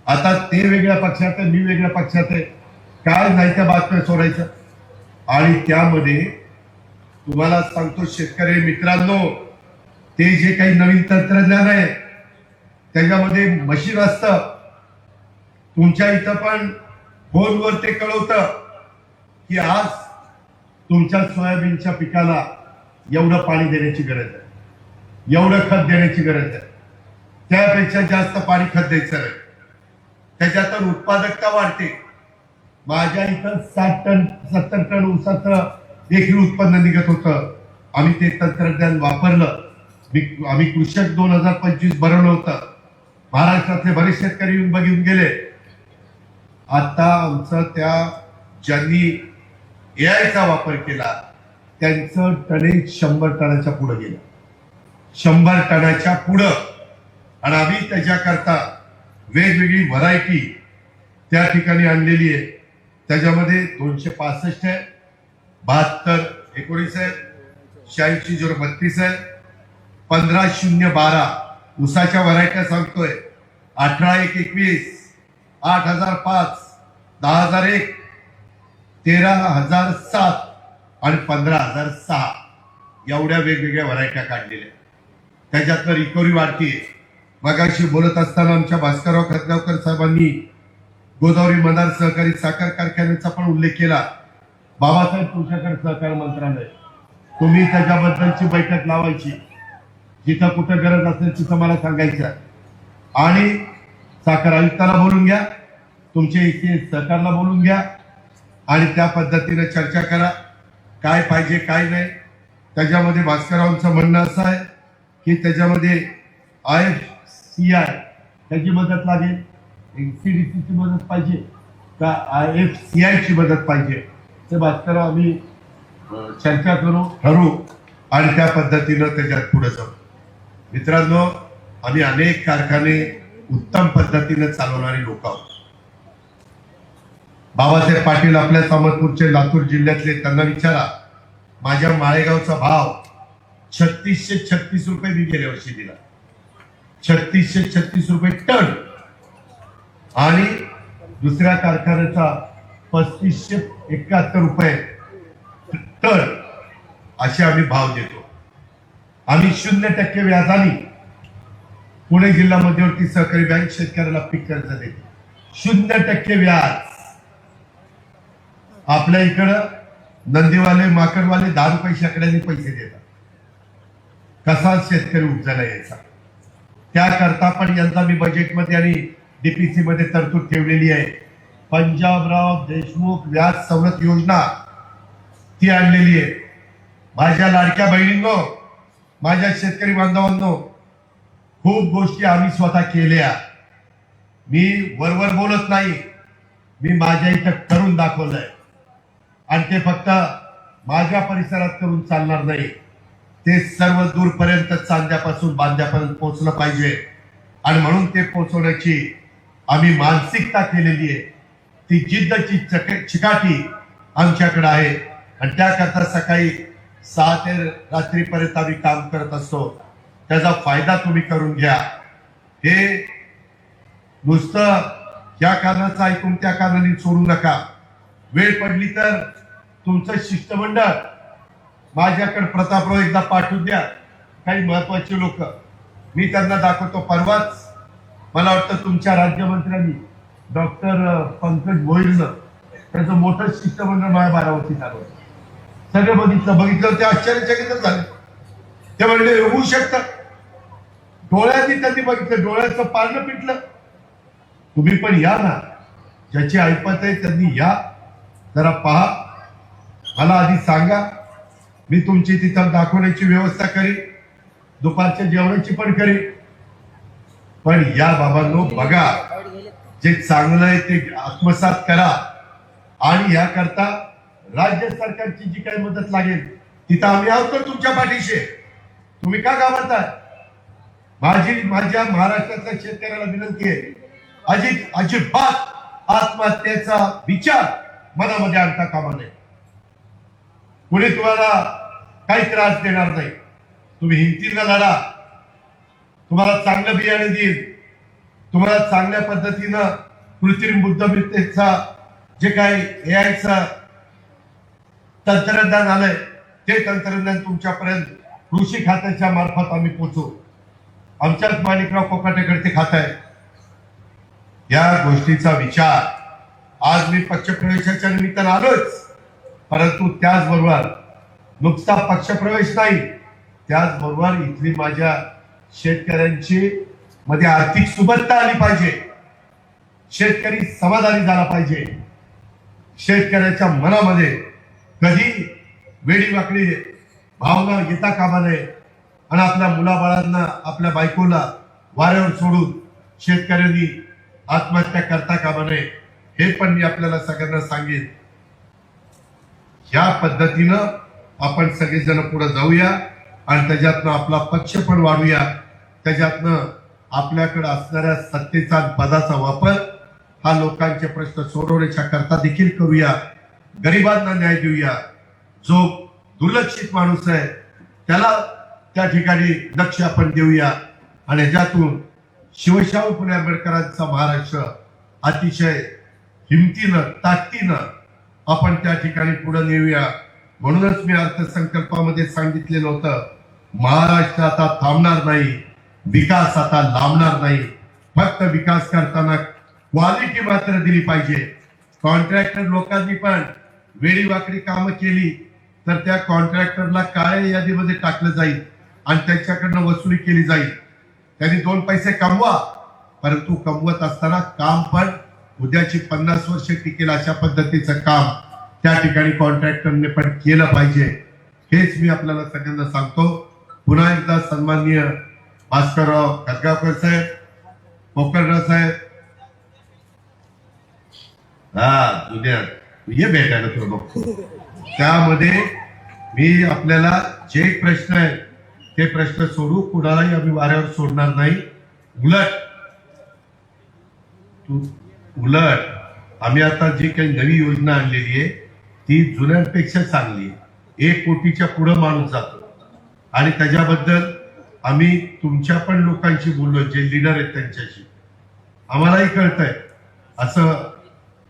आता ते वेगळ्या पक्षात आहे, मी वेगळ्या पक्षात आहे, काय नाहीत्या बातम्या सोडायचं. आणि त्यामध्ये तुम्हाला सांगतो शेतकरी मित्रांनो, ते जे काही नवीन तंत्रज्ञान आहे त्याच्यामध्ये मशीन असतं. तुमच्या इथं पण फोनवर ते कळवतं की आज तुमच्या सोयाबीनच्या पिकाला एवढं पाणी देण्याची गरज आहे, एवढं खत देण्याची गरज आहे, त्यापेक्षा जास्त पाणी खत द्यायचं नाही. त्याच्यातून उत्पादकता वाढते. माझ्या इथं 60 टन 70 टन ऊसाचं एकरी उत्पन्न निघत होतं. आम्ही ते तंत्रज्ञान वापरलं. आम्ही कृषक 2025 बनवलं होतं. महाराष्ट्रातले बरेच शेतकरी येऊन बघून गेले. आता आमचं त्या ज्यांनी AI वापर केला त्यांचं टनेज 100 टनाच्या पुढे गेलं, 100 टनाच्या पुढं. आणि आम्ही त्याच्याकरता वेगवेगळी व्हरायटी त्या ठिकाणी आणलेली आहे. त्याच्यामध्ये 265 आहे, 72 19 आहे, 86 032 आहे, 15-0-12 ऊसाच्या व्हरायट्या सांगतोय. 18-1-21, 8005, 10001, 13,007 आणि 15,006 एवढ्या वेगवेगळ्या व्हरायट्या काढलेल्या. त्याच्यातनं रिकव्हरी वाढतीये. मगाशी बोलत असताना आमच्या भास्करराव खतगावकर साहेबांनी गोदावरी मदार सहकारी साखर कारखान्याचा पण उल्लेख केला. बाबासाहेब तुमच्याकडे सहकार मंत्रालय, तुम्ही त्याच्याबद्दलची बैठक लावायची. जिथं कुठं गरज असेल तिथं मला सांगायचं आणि साखर आयुक्ताला बोलून घ्या, तुमच्या इथे सरकारला बोलून घ्या आणि त्या पद्धतीने चर्चा करा. काय पाहिजे काय नाही. त्याच्यामध्ये भास्कररावांचं म्हणणं असं आहे की त्याच्यामध्ये IFCI त्याची मदत लागेल, NCDC ची मदत पाहिजे का IFCI ची मदत पाहिजे, ते भास्करराव आम्ही चर्चा करू, ठरवू आणि त्या पद्धतीनं त्याच्यात पुढे जाऊ. मित्रांनो, आम्ही अनेक कारखाने उत्तम पद्धतीने चालवणारी लोक आहोत. बाबासाहेब पाटील आपल्या सामतपूरचे लातूर जिल्ह्यातले, त्यांना विचारा. माझ्या माळेगावचा भाव 3636 रुपये मी गेल्या वर्षी दिला. 3636 रुपये टन आणि दुसऱ्या कारखान्याचा 3571 रुपये टन असे आम्ही भाव देतो. आम्ही 0% व्याजाने पुणे जिल्हा मध्यवर्ती सहकारी बँक शेतकऱ्याला पीक कर्ज देते. 0% व्याज. आपल्या इकडं नंदीवाले माकडवाले 10 रुपये शेकड्याने पैसे देतात. कसा शेतकरी उपजायला यायचा. त्याकरता पण यंदा मी बजेटमध्ये आणि DPC मध्ये तरतूद ठेवलेली आहे. पंजाबराव देशमुख व्याज सवलत योजना ती आणलेली आहे. माझ्या लाडक्या बहिणींनो, माझ्या शेतकरी बांधवांनो, खूप गोष्टी आम्ही स्वतः केल्या. मी वरवर बोलत नाही, मी माझ्या इथं करून दाखवलंय आणि ते फक्त माझ्या परिसरात करून चालणार नाही. ते सर्व दूरपर्यंत, चांद्यापासून बांद्यापर्यंत पोहोचलं पाहिजे आणि म्हणून ते पोहोचवण्याची आम्ही मानसिकता केलेली आहे. ती जिद्दची चिकाटी आमच्याकडे आहे आणि त्याकरता सकाळी 6 ते रात्रीपर्यंत आम्ही काम करत असतो. त्याचा फायदा तुम्ही करून घ्या. हे नुसतं या कारणाचं ऐकून त्या कारणाने सोडू नका. वेळ पडली तर तुमचं शिष्टमंडळ माझ्याकडे प्रतापराव एकदा पाठवून द्या. काही महत्वाचे लोक मी त्यांना दाखवतो. परवाच मला वाटतं तुमच्या राज्यमंत्र्यांनी डॉक्टर पंकज भोईरनं त्याचं मोठं शिष्टमंडळ माझ्या बारामतीत आलं. सगळं बघितलं ते आश्चर्यचकित झाले. ते म्हणले होऊ शकतं. डोळ्यांनी त्यांनी बघितलं, डोळ्याचं पारणं पिटलं. तुम्ही पण या ना, ज्याची ऐपत आहे त्यांनी या, जरा पहा. मला आधी सांगा, मी तुमची तिथं दाखवण्याची व्यवस्था करी, दुपारच्या जेवणाची पण करी. पण या बाबांनो, बघा, जे चांगलं आहे ते आत्मसात करा आणि याकरता राज्य सरकारची जी काही मदत लागेल तिथं आम्ही आहोत तुमच्या पाठीशी. तुम्ही का घाबरताय? माझ्या महाराष्ट्रातल्या शेतकऱ्याला विनंती आहे, अजिबात आत्महत्येचा विचार मनामध्ये आणता कामा नये. पुढे तुम्हाला काही त्रास देणार नाही. तुम्ही हिमतीला लढा. तुम्हाला चांगलं बियाणे देईल. तुम्हाला चांगल्या पद्धतीनं कृत्रिम बुद्धिमत्तेचा जे काही AIचं तंत्रज्ञान आलंय ते तंत्रज्ञान तुमच्यापर्यंत कृषी खात्याच्या मार्फत आम्ही पोहोचू. आमच्याच माणिकराव कोकाटेकडे ते खातं आहे. या गोष्टीचा विचार आज मी पक्षप्रवेशाच्या निमित्तानं आलोच, परंतु त्याचबरोबर नुसता पक्षप्रवेश नाही, त्याचबरोबर इथली माझ्या शेतकऱ्यांची मध्ये आर्थिक सुबत्ता आली पाहिजे. शेतकरी समाधानी झाला पाहिजे. शेतकऱ्याच्या मनामध्ये कधी वेडीवाकडी भावना येता कामा नये आणि आपल्या मुलाबाळांना, आपल्या बायकोला वाऱ्यावर सोडून शेतकऱ्यांनी आत्महत्या करता कामा नये. हे पण मी आपल्याला सगळ्यांना सांगेन. या पद्धतीनं आपण सगळेजण पुढे जाऊया आणि त्याच्यातनं आपला पक्ष पण वाढूया. त्याच्यातनं आपल्याकडे असणाऱ्या सत्तेचा पदाचा वापर हा लोकांचे प्रश्न सोडवण्याच्या करता देखील करूया. गरिबांना न्याय देऊया. जो दुर्लक्षित माणूस आहे त्याला त्या ठिकाणी लक्ष आपण देऊया आणि याच्यातून शिवशाहू फुले आंबेडकरांचा महाराष्ट्र अतिशय हिमतीनं, ताकदीनं आपण त्या ठिकाणी पुढे नेऊया. म्हणूनच मी अर्थसंकल्पामध्ये सांगितलेलं होतं, महाराष्ट्र आता थांबणार नाही, विकास आता लांबणार नाही. फक्त विकास करताना क्वालिटी मात्र दिली पाहिजे. कॉन्ट्रॅक्टर लोकांनी पण वेळीवाकडी कामं केली तर त्या कॉन्ट्रॅक्टरला काळ्या यादीमध्ये टाकलं जाईल आणि त्यांच्याकडनं वसुली केली जाईल. त्यांनी 2 पैसे कमवा, परंतु कमवत असताना काम पण उद्याची 50 वर्ष टिकेल अशा पद्धतीचं काम त्या ठिकाणी कॉन्ट्रॅक्टरने पण केलं पाहिजे. हेच मी आपल्याला सगळ्यांना सांगतो. पुन्हा एकदा सन्माननीय भास्करराव खतगावकर साहेब, पोकळराव साहेब, दुनियात ये भेटायला तुला बघतो. त्यामध्ये मी आपल्याला जे प्रश्न आहेत ते प्रश्न सोडू, कुणालाही आम्ही वाऱ्यावर सोडणार नाही. उलट आम्ही आता जी काही नवी योजना आणलेली आहे ती जुन्यांपेक्षा चांगली आहे. 1 कोटीच्या पुढे माणूस जातो आणि त्याच्याबद्दल आम्ही तुमच्या पण लोकांशी बोललो, जे लीडर आहेत त्यांच्याशी. आम्हालाही कळतंय असं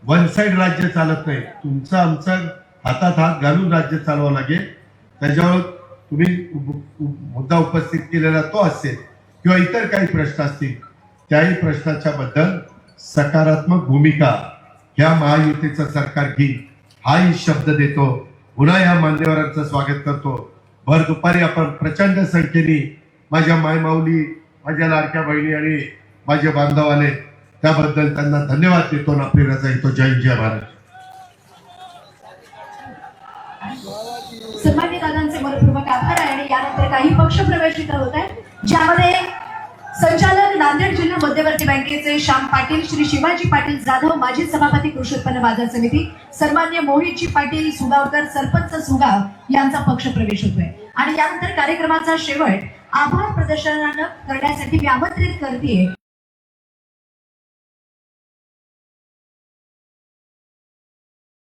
वन साइड राज्य चालत नाही. तुमचं आमचं हातात हात घालून राज्य चालवावं लागेल. त्याच्यावर तुम्ही मुद्दा उपस्थित केलेला तो असेल किंवा इतर काही प्रश्न असतील, त्याही प्रश्नाच्या बद्दल सकारात्मक भूमिका ह्या महायुतीचं सरकार घेईल हाही शब्द देतो. पुन्हा या मान्यवरांचं स्वागत करतो. भर दुपारी आपण प्रचंड संख्येने माझ्या मायमाऊली, माझ्या लाडक्या बहिणी आणि माझे बांधव आले, त्याबद्दल त्यांना धन्यवाद देतो आणि आपली रजा येतो. जय हिंद, जय महाराष्ट्र. सन्मान्य दादांचे मनपूर्वक आभार आहे. आणि यानंतर काही पक्ष प्रवेश इथं होत आहे, ज्यामध्ये संचालक नांदेड जिल्हा मध्यवर्ती बँकेचे श्याम पाटील, श्री शिवाजी पाटील जाधव, माजी सभापती कृषी उत्पन्न बाजार समिती, सन्मान्य मोहितजी पाटील सुगावकर, सरपंच सुगाव यांचा पक्ष प्रवेश होतोय. आणि यानंतर कार्यक्रमाचा शेवट आभार प्रदर्शनानं करण्यासाठी मी आमंत्रित करते